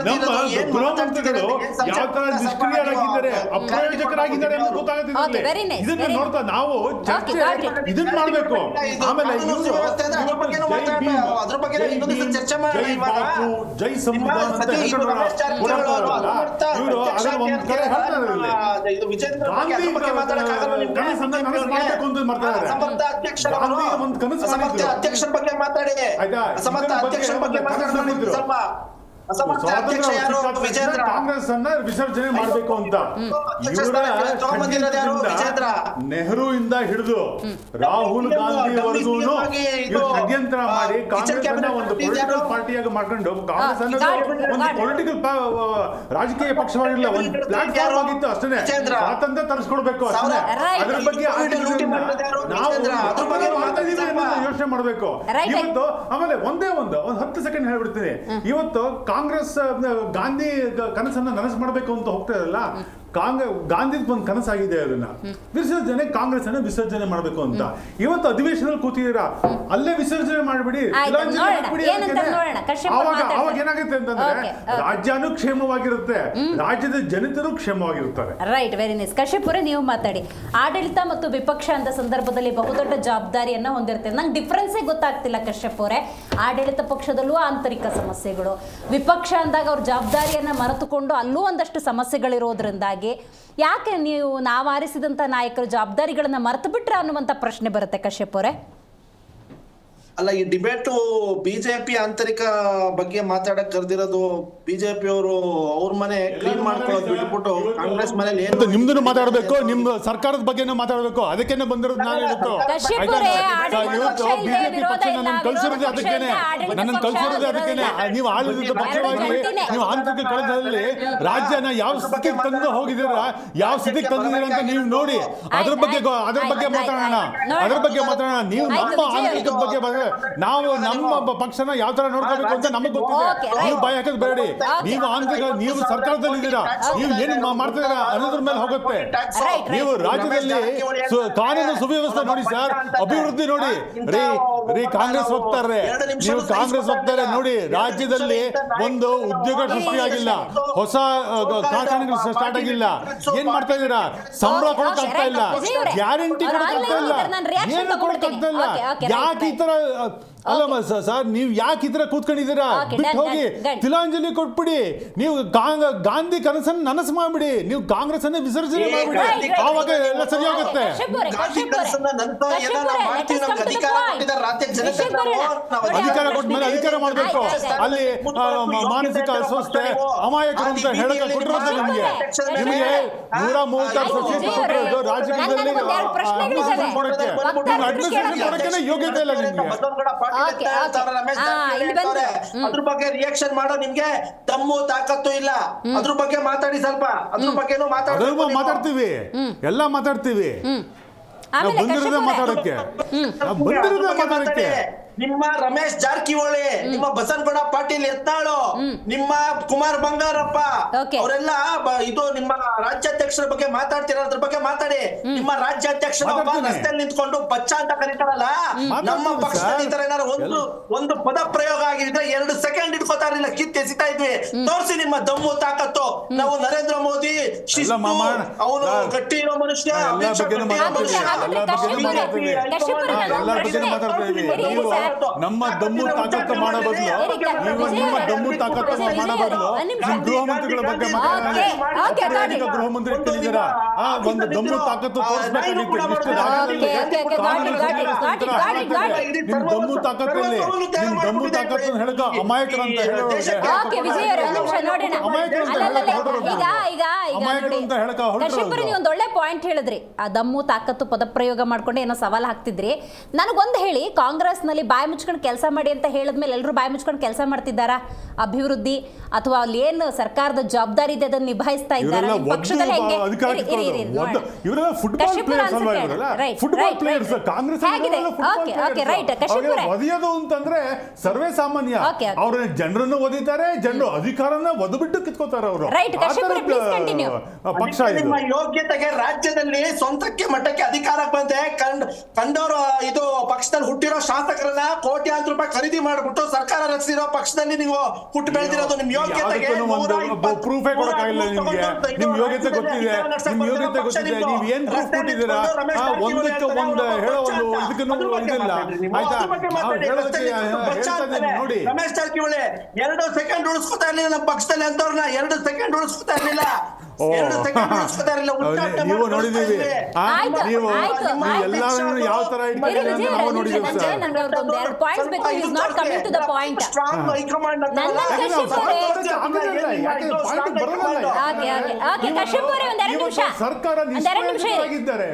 ನಮ್ಮ ಗೃಹ ಮಂತ್ರಿಗಳು ಯಾವ ತರ ನಿಷ್ಕ್ರಿಯರಾಗಿದ್ದಾರೆ, ಅಪ್ರಯೋಜಕರಾಗಿದ್ದಾರೆ ಅಂತ ಗೊತ್ತಾಗುತ್ತೆ. ಇದನ್ನ ನೋಡ್ತಾ ನಾವು ಚರ್ಚೆ ಇದನ್ನ ಮಾಡ್ಬೇಕು. ಆಮೇಲೆ ಜೈ ಸಂವಿಧಾನ ಅಂತ ಇವರು ಅದರ ಒಂದು ಕಡೆ ಅಧ್ಯಕ್ಷರ ಬಗ್ಗೆ ಮಾತಾಡಿ. ಕಾಂಗ್ರೆಸ್ ಅನ್ನ ವಿಸರ್ಜನೆ ಮಾಡಬೇಕು ಅಂತ ನೆಹರು ಇಂದ ಹಿಡಿದು ರಾಹುಲ್ ಗಾಂಧಿವರೆಗೂ ಷಡ್ಯಂತ್ರ ಮಾಡಿ ಕಾಂಗ್ರೆಸ್ ಅನ್ನ ಒಂದು ಪೊಲಿಟಿಕಲ್ ಪಾರ್ಟಿಯಾಗಿ ಮಾಡ್ಕೊಂಡು, ಕಾಂಗ್ರೆಸ್ ಅನ್ನೋದು ಒಂದು ಪೊಲಿಟಿಕಲ್ ರಾಜಕೀಯ ಪಕ್ಷವಾಗಿಲ್ಲ, ಒಂದು ಪ್ಲಾಟ್ಫಾರ್ಮ್ ಆಗಿತ್ತು ಅಷ್ಟೇ. ಸ್ವಾತಂತ್ರ್ಯ ತರಿಸ್ಕೊಡ್ಬೇಕು ಅಷ್ಟೇ. ಅದ್ರ ಬಗ್ಗೆ ನಾವು ಅದ್ರ ಬಗ್ಗೆ ಯೋಚನೆ ಮಾಡಬೇಕು ಇವತ್ತು. ಆಮೇಲೆ ಒಂದೇ ಒಂದು 10 ಸೆಕೆಂಡ್ ಹೇಳ್ಬಿಡ್ತೀನಿ. ಇವತ್ತು ಕಾಂಗ್ರೆಸ್ ಗಾಂಧಿ ಕನಸನ್ನ ನನಸು ಮಾಡಬೇಕು ಅಂತ ಹೋಗ್ತಾ ಇರಲ್ಲ. ಗಾಂಧಿ ಒಂದು ಕನಸಾಗಿದೆ, ಅದನ್ನ ವಿಸರ್ಜನೆ, ಕಾಂಗ್ರೆಸ್ ಅನ್ನ ವಿಸರ್ಜನೆ ಮಾಡಬೇಕು ಅಂತ. ಇವತ್ತು ಅಧಿವೇಶನದಲ್ಲಿ ಕೂತಿದ್ದೀರಾ, ಅಲ್ಲೇ ವಿಸರ್ಜನೆ ಮಾಡಿಬಿಡಿ. ಅವಾಗ ಏನಾಗುತ್ತೆ ಅಂತಂದ್ರೆ ರಾಜ್ಯನೂ ಕ್ಷೇಮವಾಗಿರುತ್ತೆ, ರಾಜ್ಯದ ಜನತೆಯೂ ಕ್ಷೇಮವಾಗಿರ್ತಾರೆ. Right, very nice. ಕಶ್ಯಪ್ ಅವರೇ, ನೀವು ಮಾತಾಡಿ. ಆಡಳಿತ ಮತ್ತು ವಿಪಕ್ಷ ಅಂತ ಸಂದರ್ಭದಲ್ಲಿ ಬಹುದೊಡ್ಡ ಜವಾಬ್ದಾರಿಯನ್ನ ಹೊಂದಿರ್ತೇವೆ. ನಂಗೆ ಡಿಫ್ರೆನ್ಸೇ ಗೊತ್ತಾಗ್ತಿಲ್ಲ ಕಶ್ಯಪ್ ಅವರೇ. ಆಡಳಿತ ಪಕ್ಷದಲ್ಲೂ ಆಂತರಿಕ ಸಮಸ್ಯೆಗಳು, ವಿಪಕ್ಷ ಅಂದಾಗ ಅವ್ರ ಜವಾಬ್ದಾರಿಯನ್ನ ಮರೆತುಕೊಂಡು ಅಲ್ಲೂ ಒಂದಷ್ಟು ಸಮಸ್ಯೆಗಳಿರೋದ್ರಿಂದಾಗಿ ಯಾಕೆ ನಾವು ಆರಿಸಿದಂಥ ನಾಯಕರು ಜವಾಬ್ದಾರಿಗಳನ್ನ ಮರೆತು ಬಿಟ್ರೆ ಅನ್ನುವಂಥ ಪ್ರಶ್ನೆ ಬರುತ್ತೆ ಕಶ್ಯಪ್ ಅವರೇ. ಅಲ್ಲ ಈ ಡಿಬೇಟು ಬಿಜೆಪಿ ಆಂತರಿಕ ಬಗ್ಗೆ ಮಾತಾಡಕ್ ಕರೆದಿರೋದು ಬಿಜೆಪಿ ಅವರು ಅವ್ರ ಮನೆ ಕ್ಲೀನ್ ಮಾಡ್ಕೊಳ್ಳೋದು ಬಿಟ್ಬಿಟ್ಟು ಕಾಂಗ್ರೆಸ್ ಮನೇಲಿ ಏನು ನಿಮ್ದು ಮಾತಾಡಬೇಕು, ನಿಮ್ ಸರ್ಕಾರದ ಬಗ್ಗೆನೂ ಮಾತಾಡಬೇಕು. ಅದಕ್ಕೇನೆ ಬಂದಿರೋದು ನಾನು ಇವತ್ತು. ಕಶ್ಯಪ್ ಆಯ್ತಾ? ಅವರೇ, ಆಡಳಿತ ಇವತ್ತು ಪಕ್ಷ ಇದೆ, ಬಿಜೆಪಿ ವಿರೋಧ ಪಕ್ಷ ಇಲ್ಲ, ನನ್ನನ್ನು ಕಳಿಸಿರೋದು ವಿರೋಧ ಅದಕ್ಕೇನೆ, ಪಕ್ಷ ಇದೆ, ನನ್ನನ್ನು ಕಳಿಸಿರೋದು ಅದಕ್ಕೇನೆ. ನೀವು ಆಡಳಿತ ಪಕ್ಷವಾಗಿ ನೀವು ಆಂತರಿಕ ಕಳದಲ್ಲಿ ರಾಜ್ಯನ ಯಾವ ಸ್ಥಿತಿಗೆ ತಂದು ಹೋಗಿದ್ದೀರಾ, ಯಾವ ಸ್ಥಿತಿಗೆ ತಂದಿದ್ದೀರಾ ಅಂತ ನೀವು ನೋಡಿ. ಅದ್ರ ಬಗ್ಗೆ ಮಾತಾಡೋಣ, ಅದ್ರ ಬಗ್ಗೆ ಮಾತಾಡೋಣ. ನೀವು ನಮ್ಮ ಆಂತರಿಕ ಬಗ್ಗೆ ನಾವು ನಮ್ಮ ಪಕ್ಷನ ಯಾವ ತರ ನೋಡ್ಕೋಬೇಕು ಅಂತ ನಮಗೆ ಗೊತ್ತಿದೆ. ನೀವು ಭಯ ಹಾಕೋದು ಬೇಡಿ. ನೀವು ಆಂತರಿಕ, ನೀವು ಸರ್ಕಾರದಲ್ಲಿ ಇದ್ದೀರಾ, ನೀವು ಏನು ಮಾಡ್ತಿದ್ದೀರಾ ಅನ್ನೋದ್ರ ಮೇಲೆ ಹೋಗುತ್ತೆ. ನೀವು ರಾಜ್ಯದಲ್ಲಿ ಕಾನೂನು ಸುವ್ಯವಸ್ಥೆ ನೋಡಿ ಸರ್, ಅಭಿವೃದ್ಧಿ ನೋಡಿ. ರೀ ಕಾಂಗ್ರೆಸ್ ಹೋಗ್ತಾರೆ, ನೀವು ಕಾಂಗ್ರೆಸ್ ಹೋಗ್ತಾರೆ ನೋಡಿ. ರಾಜ್ಯದಲ್ಲಿ ಒಂದು ಉದ್ಯೋಗ ಸೃಷ್ಟಿಯಾಗಿಲ್ಲ, ಹೊಸ ಕಾರ್ಖಾನೆಗಳು ಸ್ಟಾರ್ಟ್ ಆಗಿಲ್ಲ. ಏನ್ ಮಾಡ್ತಾ ಇದ್ದೀರಾ? ಸಂಬಳ ಕೊಡಕ್ ಆಗ್ತಾ ಇಲ್ಲ, ಗ್ಯಾರಂಟಿ ಕೊಡಕ್ ಆಗ್ತಾ ಇಲ್ಲ, ಏನು ಕೊಡಕ್ ಆಗ್ತಾ ಇಲ್ಲ. ಯಾಕೆ ಈ ತರ ಅಲ್ಲ ಸರ್, ನೀವು ಯಾಕೆ ಈ ತರ ಕೂತ್ಕೊಂಡಿದ್ದೀರಾ? ಬಿಟ್ಟು ಹೋಗಿ ತಿಲಾಂಜಲಿ ಕೊಟ್ಬಿಡಿ. ನೀವು ಗಾಂಧಿ ಕನಸನ್ನು ನನಸು ಮಾಡ್ಬಿಡಿ. ನೀವು ಕಾಂಗ್ರೆಸ್ ಅನ್ನ ವಿಸರ್ಜನೆ ಮಾಡ್ಬಿಡಿ, ಆವಾಗ ಎಲ್ಲ ಸರಿ ಹೋಗುತ್ತೆ. ಅಧಿಕಾರ ಕೊಟ್ಟ ಮೇಲೆ ಅಧಿಕಾರ ಮಾಡಬೇಕು. ಅಲ್ಲಿ ಮಾನಸಿಕ ಅಸ್ವಸ್ಥೆ, ಅಮಾಯಕರು ಅಂತ ಹೇಳಕ ಕೊಟ್ಟಿರೋದು ನಿಮಗೆ 136 ಸೀಟ್ ಕೊಟ್ಟಿರೋದು ರಾಜಕೀಯದಲ್ಲಿ ಅಡ್ಮಿನಿಸ್ಟ್ರೇಷನ್ ಕೊಡಕ್ಕೆ ಯೋಗ್ಯತೆ ಇಲ್ಲ ನಿಮಗೆ. ಅದ್ರ ಬಗ್ಗೆ ರಿಯಾಕ್ಷನ್ ಮಾಡೋ ನಿಮ್ಗೆ ದಮ್ಮು ತಾಕತ್ತು ಇಲ್ಲ. ಅದ್ರ ಬಗ್ಗೆ ಮಾತಾಡಿ ಸ್ವಲ್ಪ. ಅದ್ರ ಬಗ್ಗೆನೂ ಮಾತಾಡ್ತೀವಿ, ಎಲ್ಲ ಮಾತಾಡ್ತೀವಿ. ನಾವು ಬಂದಿರೋದೇ ಮಾತಾಡಕ್ಕೆ. ನಿಮ್ಮ ರಮೇಶ್ ಜಾರಕಿಹೊಳಿ, ನಿಮ್ಮ ಬಸನಗೌಡ ಪಾಟೀಲ್ ಯತ್ನಾಳು, ನಿಮ್ಮ ಕುಮಾರ್ ಬಂಗಾರಪ್ಪ ಅವರೆಲ್ಲ ಇದು ನಿಮ್ಮ ರಾಜ್ಯಾಧ್ಯಕ್ಷರ ಬಗ್ಗೆ ಮಾತಾಡ್ತಿರೋದ್ರ ಬಗ್ಗೆ ಮಾತಾಡಿ. ನಿಮ್ಮ ರಾಜ್ಯಾಧ್ಯಕ್ಷರ ರಸ್ತೆಯಲ್ಲಿ ನಿಂತ್ಕೊಂಡು ಬಚ್ಚ ಅಂತ ಕರೀತಾರಲ್ಲ, ನಮ್ಮ ಪಕ್ಷದಲ್ಲಿ ಏನಾದ್ರು ಒಂದು ಪದ ಪ್ರಯೋಗ ಆಗಿದ್ರೆ 2 ಸೆಕೆಂಡ್ ಇಟ್ಕೋತಾ ಇರಲಿಲ್ಲ, ಕಿತ್ತೆಸಿತಾ ಇದ್ವಿ. ತೋರಿಸಿ ನಿಮ್ಮ ದಮ್ಮು ತಾಕತ್ತು. ನಾವು ನರೇಂದ್ರ ಮೋದಿ ಅವನು ಗಟ್ಟಿ ಇರೋ ಮನುಷ್ಯ. ನಮ್ಮ ದಮ್ಮು ತಾಕತ್ತು ಮಾಡೋ ಬದಲು ನಿಮ್ಮ ದಮ್ಮು ತಾಕತ್ತು ಮಾಡೋ ಬದಲು ಗೃಹ ಮಂತ್ರಿಗಳ ಬಗ್ಗೆ ಮಾತಾಡಿ. ಗೃಹ ಮಂತ್ರಿ ಇಟ್ಟಿದ್ದೀರಾ, ಒಂದು ದಮ್ಮು ತಾಕತ್ತು ತೋರಿಸ್ಬೇಕಾಗಿತ್ತು. ನಿಮ್ ದಮ್ಮು ತಾಕತ್ತಲ್ಲಿ ನಿಮ್ ದಮ್ಮು ತಾಕತ್ತು ಹೇಳಕ ಅಮಾಯಕರು ಅಂತ ಒಂದು ಒಳ್ಳೆ ಪಾಯಿಂಟ್ ಹೇಳಿದ್ರಿ. ಆ ದಮ್ಮು ತಾಕತ್ತು ಪದಪ್ರಯೋಗ ಮಾಡ್ಕೊಂಡು ಏನೋ ಸವಾಲು ಹಾಕ್ತಿದ್ರಿ. ನನಗೊಂದು ಹೇಳಿ, ಕಾಂಗ್ರೆಸ್ನಲ್ಲಿ ಬಾಯಿ ಮುಚ್ಕೊಂಡು ಕೆಲಸ ಮಾಡಿ ಅಂತ ಹೇಳಿದ್ಮೇಲೆ ಎಲ್ಲರೂ ಬಾಯಿ ಮುಚ್ಕೊಂಡು ಕೆಲಸ ಮಾಡ್ತಿದ್ದಾರಾ? ಅಭಿವೃದ್ಧಿ ಅಥವಾ ಅಲ್ಲಿ ಏನು ಸರ್ಕಾರದ ಜವಾಬ್ದಾರಿ ಇದೆ ಅದನ್ನು ನಿಭಾಯಿಸ್ತಾ ಇದ್ದಾರೆ? ಪಕ್ಷದಲ್ಲಿ ಹೆಂಗೆ? ಒದೆಯೋದು ಅಂತಂದ್ರೆ ಸರ್ವೇ ಸಾಮಾನ್ಯ. ಅವ್ರ ಜನರನ್ನು ಒದಿತಾರೆ, ಜನರು ಅಧಿಕಾರನ ಒದಬಿಟ್ಟು ಕಿತ್ಕೋತಾರೆ ಅವರು. ಪಕ್ಷ ನಿಮ್ಮ ಯೋಗ್ಯತೆಗೆ ರಾಜ್ಯದಲ್ಲಿ ಸ್ವಂತಕ್ಕೆ ಮಟ್ಟಕ್ಕೆ ಅಧಿಕಾರಕ್ಕೆ ಬಂದೆ ಕಂಡವರು ಇದು ಪಕ್ಷದಲ್ಲಿ ಹುಟ್ಟಿರೋ ಶಾಸಕರನ್ನ ಕೋಟ್ಯಾಂತರ ರೂಪಾಯಿ ಖರೀದಿ ಮಾಡ್ಬಿಟ್ಟು ಸರ್ಕಾರ ರಚಿಸಿರೋ ಪಕ್ಷದಲ್ಲಿ ನೀವು ಹುಟ್ಟು ಬೆಳೆದಿರೋದು. ನಿಮ್ ಯೋಗ್ಯತೆಗೆ ಪ್ರೂಫೇ ಕೊಡಕ್ಕಾಗಿಲ್ಲ ನಿಮ್ಗೆ. ನಿಮ್ ಯೋಗ್ಯತೆ ಗೊತ್ತಿದೆ, ನಿಮ್ ಯೋಗ್ಯತೆ ಗೊತ್ತಿದೆ. ನೀವ್ ಏನ್ ಪ್ರೂಫ್ ಕೊಟ್ಟಿದ್ದೀರಾ? ಒಂದಕ್ಕೆ ಒಂದು ಹೇಳೋ ಒಂದು ಇದಕ್ಕೂ ಇದಿಲ್ಲ. ಆಯ್ತಾ? ನೋಡಿ, ರಮೇಶ್ ಜಾರಕಿಹೊಳಿ 2 ಸೆಕೆಂಡ್ ಉಳಿಸ್ಕೊತಾ ಇರ್ಲಿಲ್ಲ ನಮ್ಮ ಪಕ್ಷದಲ್ಲಿ ಅಂತವ್ರನ್ನ. 2 ಸೆಕೆಂಡ್ ಉಳಿಸ್ಕೊತಾ ಇರ್ಲಿಲ್ಲ. ನೀವು ನೋಡಿದೀವಿ, ನೀವು ಎಲ್ಲಾನು ಯಾವ ತರ ಇಟ್ಕೊಂಡಿದ್ದೀರಾ ನಾವು ನೋಡಿದೀವಿ ಸರ್. ಸರ್ಕಾರ ನಿಷ್ಪ್ರಯೋಜಕರಾಗಿದ್ದಾರೆ.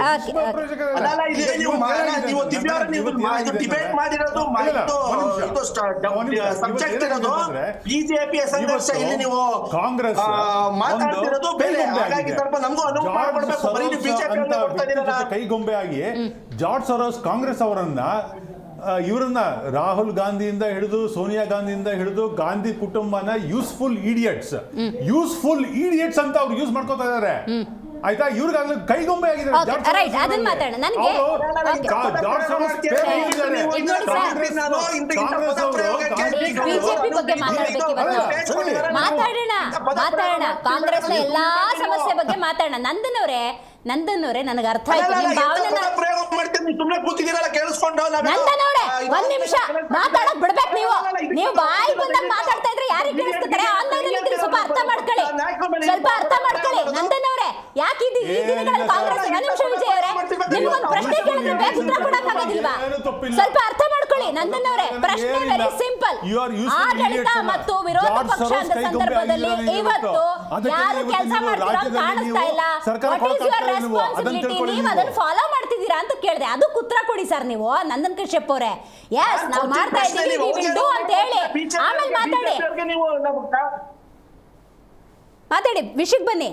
ಡಿಬೇಟ್ ಮಾಡಿರೋದು ಸಬ್ಜೆಕ್ಟ್ ಇರೋದು ಬಿಜೆಪಿ ಸಂಘರ್ಷ. ಇಲ್ಲಿ ನೀವು ಕಾಂಗ್ರೆಸ್ ಮಾತಾಡ್ತಿರೋದು ಕೈಗೊಂಬೆ ಆಗಿ ಜಾರ್ಜ್ ಸೊರೋಸ್ ಕಾಂಗ್ರೆಸ್ ಅವರನ್ನ ಇವರನ್ನ ರಾಹುಲ್ ಗಾಂಧಿಯಿಂದ ಹಿಡಿದು ಸೋನಿಯಾ ಗಾಂಧಿಯಿಂದ ಹಿಡಿದು ಗಾಂಧಿ ಕುಟುಂಬನ ಯೂಸ್ಫುಲ್ ಈಡಿಯಟ್ಸ್ ಅಂತ ಅವ್ರು ಯೂಸ್ ಮಾಡ್ಕೋತಾ ಇದಾರೆ. ಆಯ್ತಾ? ಇವ್ರಿಗೆ ಕೈಗೊಂಬೆ ಆಗಿದೆ. ಮಾತಾಡೋಣ ಕಾಂಗ್ರೆಸ್ನ ಎಲ್ಲಾ ಸಮಸ್ಯೆ ಬಗ್ಗೆ ಮಾತಾಡೋಣ. ನಂದನ್ ಅವರೇ ನನಗೆ ಅರ್ಥ ಆಯ್ತು ನಿಮ್ಮ ಭಾವನೆನ. ನಂದನ್ ಅವರೇ, 1 ನಿಮಿಷ ಮಾತಾಡಕ್ ಬಿಡ್ಬೇಕು. ನೀವು ಬಾಯಿ ಬಂದಾಗ ಮಾತಾಡ್ತಾ ಇದ್ರೆ ಯಾರಿಗೆ ಕೇಳಿಸ್ತಾರೆ? ಆನ್ಲೈನ್ ಅಲ್ಲಿ ಇದ್ರೆ ಸ್ವಲ್ಪ ಅರ್ಥ ಮಾಡ್ಕೊಳ್ಳಿ. ನಂದನ್ ಅವರೇ, ಯಾಕೆ ಈ ದಿನಗಳಲ್ಲಿ ಕಾಂಗ್ರೆಸ್? 1 ನಿಮಿಷ ವಿಜಯ್ ಅವರೇ, ನಿಮ್ಗೊಂದು ಪ್ರಶ್ನೆ ಕೇಳಿದ್ರೆ ಬೇಗ ಉತ್ತರ ಕೊಡಕ್ಕಾಗೋದಿಲ್ವಾ? ಸ್ವಲ್ಪ ಅರ್ಥ ಮಾಡ್ಕೊಳ್ಳಿ. ನಂದನ್ ಅವರೇ, ಪ್ರಶ್ನೆ ವೆರಿ ಸಿಂಪಲ್. ಆಡಳಿತ ಮತ್ತು ವಿರೋಧ ಪಕ್ಷ ಅಂತ ಸಂದರ್ಭದಲ್ಲಿ ಇವತ್ತು ಯಾರು ಕೆಲಸ ಮಾಡ್ತಿರೋ ಕಾಣಿಸ್ತಾ ಇಲ್ಲ. What is your responsibility? ನೀವು ಅದನ್ನ ಫಾಲೋ ಮಾಡ್ತಿದ್ದೀರಾ ಅಂತ ಕೇಳಿದೆ. ಅದು ಉತ್ತರ ಕೊಡಿ ಸರ್ ನೀವು, ನಂದನ್ ಕಶ್ಯಪ್ ಅವರೇ. ಎಸ್, ನಾವು ಮಾಡ್ತಾ ಇದ್ದೀವಿ, ವಿ ವಿಲ್ ಡೂ ಅಂತ ಹೇಳಿ ಆಮೇಲೆ ಮಾತಾಡಿ, ವಿಷಯಕ್ಕೆ ಬನ್ನಿ.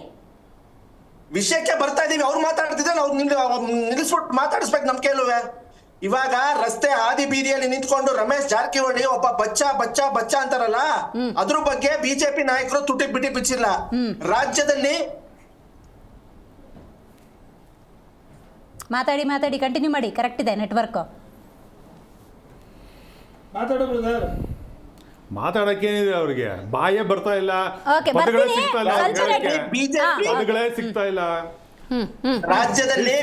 ವಿಷಯಕ್ಕೆ ಬರ್ತಾ ಇದೀವಿ. ಅವ್ರು ಮಾತಾಡ್ತಿದ್ರೆ ನಾವು ನಿಲ್ಲಿಸ್ಬಿಟ್ಟು ಮಾತಾಡಿಸ್ಬೇಕು ನಮ್ ಕೇಳುವೆ. ಇವಾಗ ರಸ್ತೆ ಹಾದಿ ಬೀದಿಯಲ್ಲಿ ನಿಂತ್ಕೊಂಡು ರಮೇಶ್ ಜಾರಕಿಹೊಳಿ ಒಬ್ಬ ಬಚ್ಚ ಅಂತಾರಲ್ಲ, ಅದ್ರ ಬಗ್ಗೆ ಬಿಜೆಪಿ ನಾಯಕರು ತುಟಿ ಬಿಟಿ ಬಿಚ್ಚಿಲ್ಲ. ರಾಜ್ಯದಲ್ಲಿ ಮಾತಾಡಿ ಕಂಟಿನ್ಯೂ ಮಾಡಿ. ಕರೆಕ್ಟ್ ಇದೆ ನೆಟ್ವರ್ಕ್. ಮಾತಾಡಕ್ಕೇನಿದೆ ಅವ್ರಿಗೆ? ಬಾಯೇ ಬರ್ತಾ ಇಲ್ಲ, Okay, ಪದಗಳೇ ಬರ್ತೀನಿ. ಸಿಗ್ತಾ ಇಲ್ಲ, ಸ್ವಲ್ಪ ಹೇಳಕ್ಕೆ. ಬಿಜೆಪಿ ಪದಗಳೇ ಸಿಗ್ತಾ ಇಲ್ಲ. ರಾಜ್ಯದಲ್ಲಿ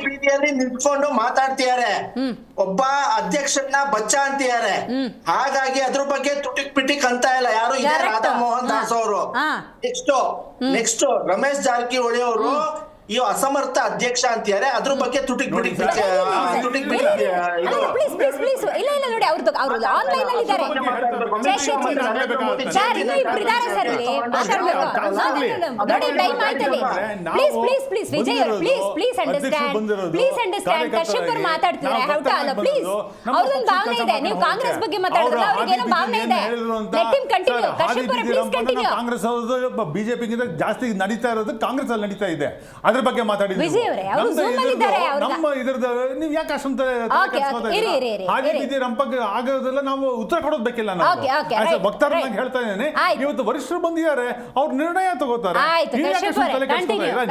ಬೀದಿಯಲ್ಲಿ ನಿಂತ್ಕೊಂಡು ಮಾತಾಡ್ತಿದ್ದಾರೆ. ಒಬ್ಬ ಅಧ್ಯಕ್ಷನ ಬಚ್ಚ ಅಂತಿದ್ದಾರೆ. ಹಾಗಾಗಿ ಅದ್ರ ಬಗ್ಗೆ ತುಟಿಕ್ ಪಿಟಿಕ್ ಅಂತ ಇಲ್ಲ ಯಾರು. ಇದೆ ರಾಧಾ ಮೋಹನ್ ದಾಸ್ ಅವರು. ನೆಕ್ಸ್ಟ್ ರಮೇಶ್ ಜಾರಕಿಹೊಳಿ ಅವರು ಈ ಅಸಮರ್ಥ ಅಧ್ಯಕ್ಷ ಅಂತಿದ್ದಾರೆ. ಅದ್ರ ಬಗ್ಗೆ ತುಟಿಕ್ ಬಿಟಿಕ್ ಪ್ಲೀಸ್ ಇಲ್ಲ ನೋಡಿ, ಅವ್ರು ಆನ್ಲೈನ್ ಅಲ್ಲಿ ಇದ್ದಾರೆ. ಸರ್, ಇನ್ನು ಇಬ್ರು ಇದ್ದಾರೆ ಸರ್ ಇಲ್ಲಿ ಮಾತಾಡ್ಬೇಕು. ನೋಡಿ, ಟೈಮ್ ಆಯ್ತಲ್ಲಿ. ಪ್ಲೀಸ್ ವಿಜಯ್ ಅವರು, ಪ್ಲೀಸ್ ಅಂಡರ್ಸ್ಟ್ಯಾಂಡ್. ಕಶ್ಯಪ್ ಅವರು ಮಾತಾಡ್ತಿದ್ದಾರೆ. ಹೌಟಾ ಅಲ್ಲ, ಪ್ಲೀಸ್. ಅವ್ರದೊಂದು ಭಾವನೆ ಇದೆ. ನೀವು ಕಾಂಗ್ರೆಸ್ ಬಗ್ಗೆ ಮಾತಾಡಿದ್ರೆ ಅವ್ರಿಗೇನೋ ಭಾವನೆ ಇದೆ. Let him continue. ಕಶ್ಯಪ್ ಅವರು ಪ್ಲೀಸ್ ಕಂಟಿನ್ಯೂ. ಕಾಂಗ್ರೆಸ್ ಬಿಜೆಪಿಗಿಂತ ಜಾಸ್ತಿ ನಡೀತಾ ಇರೋದು ಕಾಂಗ್ರೆಸ್ ಅಲ್ಲಿ ನಡೀತಾ ಇದೆ. ಅದ್ರ ಬಗ್ಗೆ ಮಾತಾಡಿದ್ವಿ. ವಿಜಯ್ ಅವರೇ, ಅವರು Zoom ಅಲ್ಲಿ ಇದ್ದಾರೆ. ನಮ್ಮ ಇದ್ರದ್ದು ನೀವು ಯಾಕೆ ಅಷ್ಟೊಂದು ಇರಿ. ಹಾಗೆ ಬಿದ್ದಿ ರಂಪಕ್ಕೆ ಆಗೋದೆಲ್ಲ ನಾವು ಉತ್ತರ ಕೊಡೋದು ಬೇಕಿಲ್ಲ. ನಾವು ವಕ್ತಾರನಾಗಿ ಹೇಳ್ತಾ ಇದ್ದೇನೆ, ಇವತ್ತು ವರಿಷ್ಠರು ಬಂದಿದ್ದಾರೆ, ಅವ್ರು ನಿರ್ಣಯ ತಗೋತಾರೆ.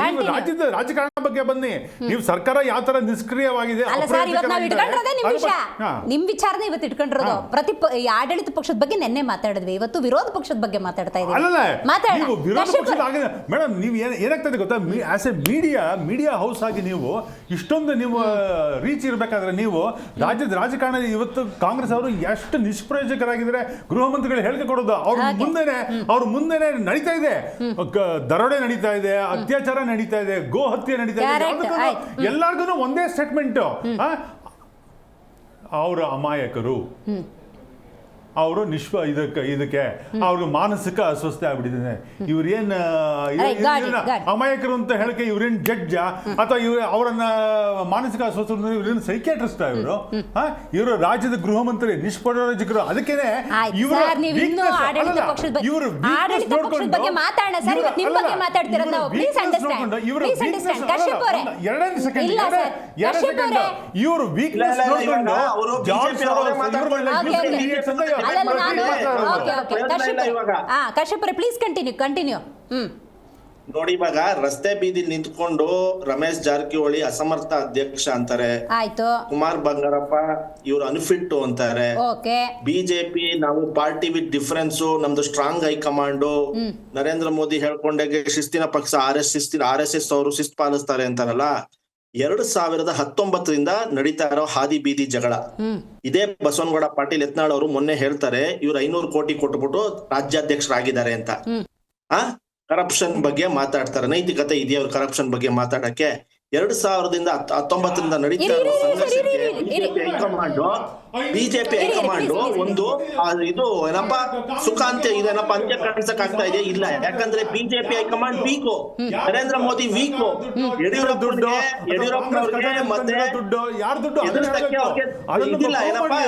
ನೀವು ರಾಜ್ಯದ ರಾಜಕಾರಣ ಬಗ್ಗೆ ಬನ್ನಿ. ನೀವು ಸರ್ಕಾರ ಯಾವ ತರ ನಿಷ್ಕ್ರಿಯವಾಗಿದೆ. ನಿಮ್ ವಿಚಾರನ ಇವತ್ತು ಇಟ್ಕೊಂಡಿರೋದು. ಆಡಳಿತ ಪಕ್ಷದ ಬಗ್ಗೆ ನೆನ್ನೆ ಮಾತಾಡಿದ್ವಿ, ಇವತ್ತು ವಿರೋಧ ಪಕ್ಷದ ಬಗ್ಗೆ ಮಾತಾಡ್ತಾ ಇದ್ದೀವಿ. ವಿರೋಧ ಪಕ್ಷದ ಮೇಡಮ್, ನೀವು ಏನಾಗ್ತದೆ ಗೊತ್ತಾ, ಆಸ್ ಎ ಮೀಡಿಯಾ ಹೌಸ್ ಆಗಿ ನೀವು ಇಷ್ಟೊಂದು ನೀವು ರೀಚ್ ಇರಬೇಕಾದ್ರೆ ನೀವು ರಾಜ್ಯದ ರಾಜಕಾರಣ ಇವತ್ತು ಕಾಂಗ್ರೆಸ್ ಅವರು ಎಷ್ಟು ನಿಷ್ಪ್ರಯೋಜಕರಾಗಿದ್ದಾರೆ. ಗೃಹ ಮಂತ್ರಿಗಳು ಹೇಳಿಕೆ ಕೊಡೋದು ಅವ್ರ ಮುಂದೆನೆ ನಡೀತಾ ಇದೆ. ದರೋಡೆ ನಡೀತಾ ಇದೆ, ಅತ್ಯಾಚಾರ ನಡೀತಾ ಇದೆ, ಗೋ ಹತ್ಯೆ ನಡೀತಾ ಇದೆ. ಎಲ್ಲರಿಗೂ ಒಂದೇ ಸ್ಟೇಟ್ಮೆಂಟ್, ಅವರು ಅಮಾಯಕರು, ಅವರು ಇದಕ್ಕೆ ಅವ್ರಿಗೆ ಮಾನಸಿಕ ಅಸ್ವಸ್ಥತೆ ಆಗ್ಬಿಟ್ಟಿದೆ. ಇವ್ರೇನ್ ಅಮಾಯಕರು ಅಂತ ಹೇಳಕ್ಕೆ ಇವ್ರೇನ್ ಜಡ್ಜ ಅಥವಾ ಅವರನ್ನ ಮಾನಸಿಕ ಅಸ್ವಸ್ಥ ಇವ್ರೇನು ಸೈಕ್ಯಾಟ್ರಿಸ್ಟ್ ಇವರು ರಾಜ್ಯದ ಗೃಹ ಮಂತ್ರಿ, ನಿಷ್ಪ್ರಯೋಜಕರು. ಅದಕ್ಕೇನೆ ಇವರು ವೀಕ್ನೆಸ್ ಕಶ್ಯಪ್ ಪ್ಲೀಸ್ ಕಂಟಿನ್ಯೂ. ನೋಡಿ, ಇವಾಗ ರಸ್ತೆ ಬೀದಿ ನಿಂತ್ಕೊಂಡು ರಮೇಶ್ ಜಾರಕಿಹೊಳಿ ಅಸಮರ್ಥ ಅಧ್ಯಕ್ಷ ಅಂತಾರೆ. ಆಯ್ತು. ಕುಮಾರ್ ಬಂಗಾರಪ್ಪ ಇವರು ಅನ್ಫಿಟ್ ಅಂತಾರೆ. ಬಿಜೆಪಿ ನಾವು ಪಾರ್ಟಿ ವಿತ್ ಡಿಫರೆನ್ಸ್, ನಮ್ದು ಸ್ಟ್ರಾಂಗ್ ಹೈಕಮಾಂಡ್, ನರೇಂದ್ರ ಮೋದಿ ಹೇಳ್ಕೊಂಡಾಗೆ ಶಿಸ್ತಿನ ಪಕ್ಷ RSS ಅವರು ಶಿಸ್ತು ಪಾಲಿಸ್ತಾರೆ ಅಂತಾರಲ್ಲ. 2019ರಿಂದ ನಡೀತಾ ಇರೋ ಹಾದಿ ಬೀದಿ ಜಗಳ. ಇದೇ ಬಸವನಗೌಡ ಪಾಟೀಲ್ ಯತ್ನಾಳ್ ಅವರು ಮೊನ್ನೆ ಹೇಳ್ತಾರೆ, ಇವ್ರು 500 ಕೋಟಿ ಕೊಟ್ಬಿಟ್ಟು ರಾಜ್ಯಾಧ್ಯಕ್ಷರಾಗಿದ್ದಾರೆ ಅಂತ. ಕರಪ್ಷನ್ ಬಗ್ಗೆ ಮಾತಾಡ್ತಾರೆ. ನೈತಿಕತೆ ಇದೆಯಾ ಅವ್ರ ಕರಪ್ಷನ್ ಬಗ್ಗೆ ಮಾತಾಡಕ್ಕೆ? 2019ರಿಂದ ನಡೀತಾ ಇರೋ ಬಿಜೆಪಿ ಹೈಕಮಾಂಡ್ ಒಂದು ಇದು ಏನಪ್ಪಾ ಸುಖ ಅಂತ ಇದೇನಪ್ಪ ಅಂತ್ಯ ಕಾಣಿಸಕ್ ಆಗ್ತಾ ಇದೆ ಇಲ್ಲ. ಯಾಕಂದ್ರೆ BJP high command weak, Narendra Modi weak, ಯಡಿಯೂರಪ್ಪನವ್ರಿಗೆ ಮತ್ತೆ ಇದಿಲ್ಲ ಏನಪ್ಪಾ.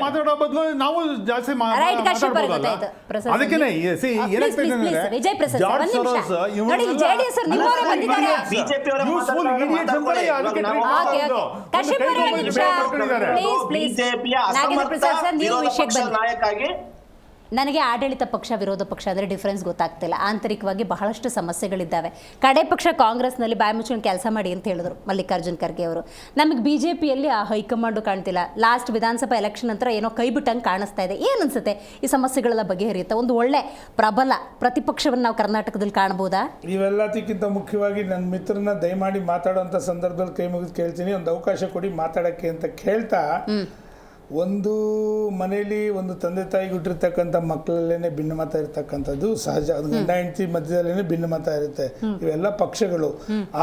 ಮಾತಾಡೋ ಬದಲು ನಾವು ಜಾಸ್ತಿ ಅದಕ್ಕೆ ನನಗೆ ಆಡಳಿತ ಪಕ್ಷ ವಿರೋಧ ಪಕ್ಷ ಅಂದರೆ ಡಿಫ್ರೆನ್ಸ್ ಗೊತ್ತಾಗ್ತಿಲ್ಲ. ಆಂತರಿಕವಾಗಿ ಬಹಳಷ್ಟು ಸಮಸ್ಯೆಗಳಿದ್ದಾವೆ. ಕಡೆ ಪಕ್ಷ ಕಾಂಗ್ರೆಸ್ನಲ್ಲಿ ಬಾಯಿ ಮುಚ್ಕೊಂಡು ಕೆಲಸ ಮಾಡಿ ಅಂತ ಹೇಳಿದ್ರು ಮಲ್ಲಿಕಾರ್ಜುನ್ ಖರ್ಗೆ ಅವರು. ನಮಗೆ ಬಿಜೆಪಿಯಲ್ಲಿ ಆ ಹೈಕಮಾಂಡು ಕಾಣ್ತಿಲ್ಲ. ಲಾಸ್ಟ್ ವಿಧಾನಸಭಾ ಎಲೆಕ್ಷನ್ ನಂತರ ಏನೋ ಕೈ ಬಿಟ್ಟಂಗೆ ಕಾಣಿಸ್ತಾ ಇದೆ. ಏನು ಅನ್ಸುತ್ತೆ ಈ ಸಮಸ್ಯೆಗಳೆಲ್ಲ ಬಗೆಹರಿಯುತ್ತೆ? ಒಂದು ಒಳ್ಳೆ ಪ್ರಬಲ ಪ್ರತಿಪಕ್ಷವನ್ನು ನಾವು ಕರ್ನಾಟಕದಲ್ಲಿ ಕಾಣಬಹುದಾ? ಇವೆಲ್ಲದಕ್ಕಿಂತ ಮುಖ್ಯವಾಗಿ ನನ್ನ ಮಿತ್ರನ ದಯಮಾಡಿ ಮಾತಾಡೋಂಥ ಸಂದರ್ಭದಲ್ಲಿ ಕೈ ಮುಗಿದು ಕೇಳ್ತೀನಿ, ಒಂದು ಅವಕಾಶ ಕೊಡಿ ಮಾತಾಡೋಕ್ಕೆ ಅಂತ ಕೇಳ್ತಾ, ಒಂದು ಮನೆಯಲ್ಲಿ ಒಂದು ತಂದೆ ತಾಯಿಗೆ ಹುಟ್ಟಿರ್ತಕ್ಕಂಥ ಮಕ್ಕಳಲ್ಲೇ ಭಿನ್ನಮತ ಇರ್ತಕ್ಕಂಥದ್ದು ಸಹಜ. ಅದು ಗಂಡ ಹೆಂಡತಿ ಮಧ್ಯದಲ್ಲೇ ಭಿನ್ನಮತ ಇರುತ್ತೆ, ಇವೆಲ್ಲ ಪಕ್ಷಗಳು.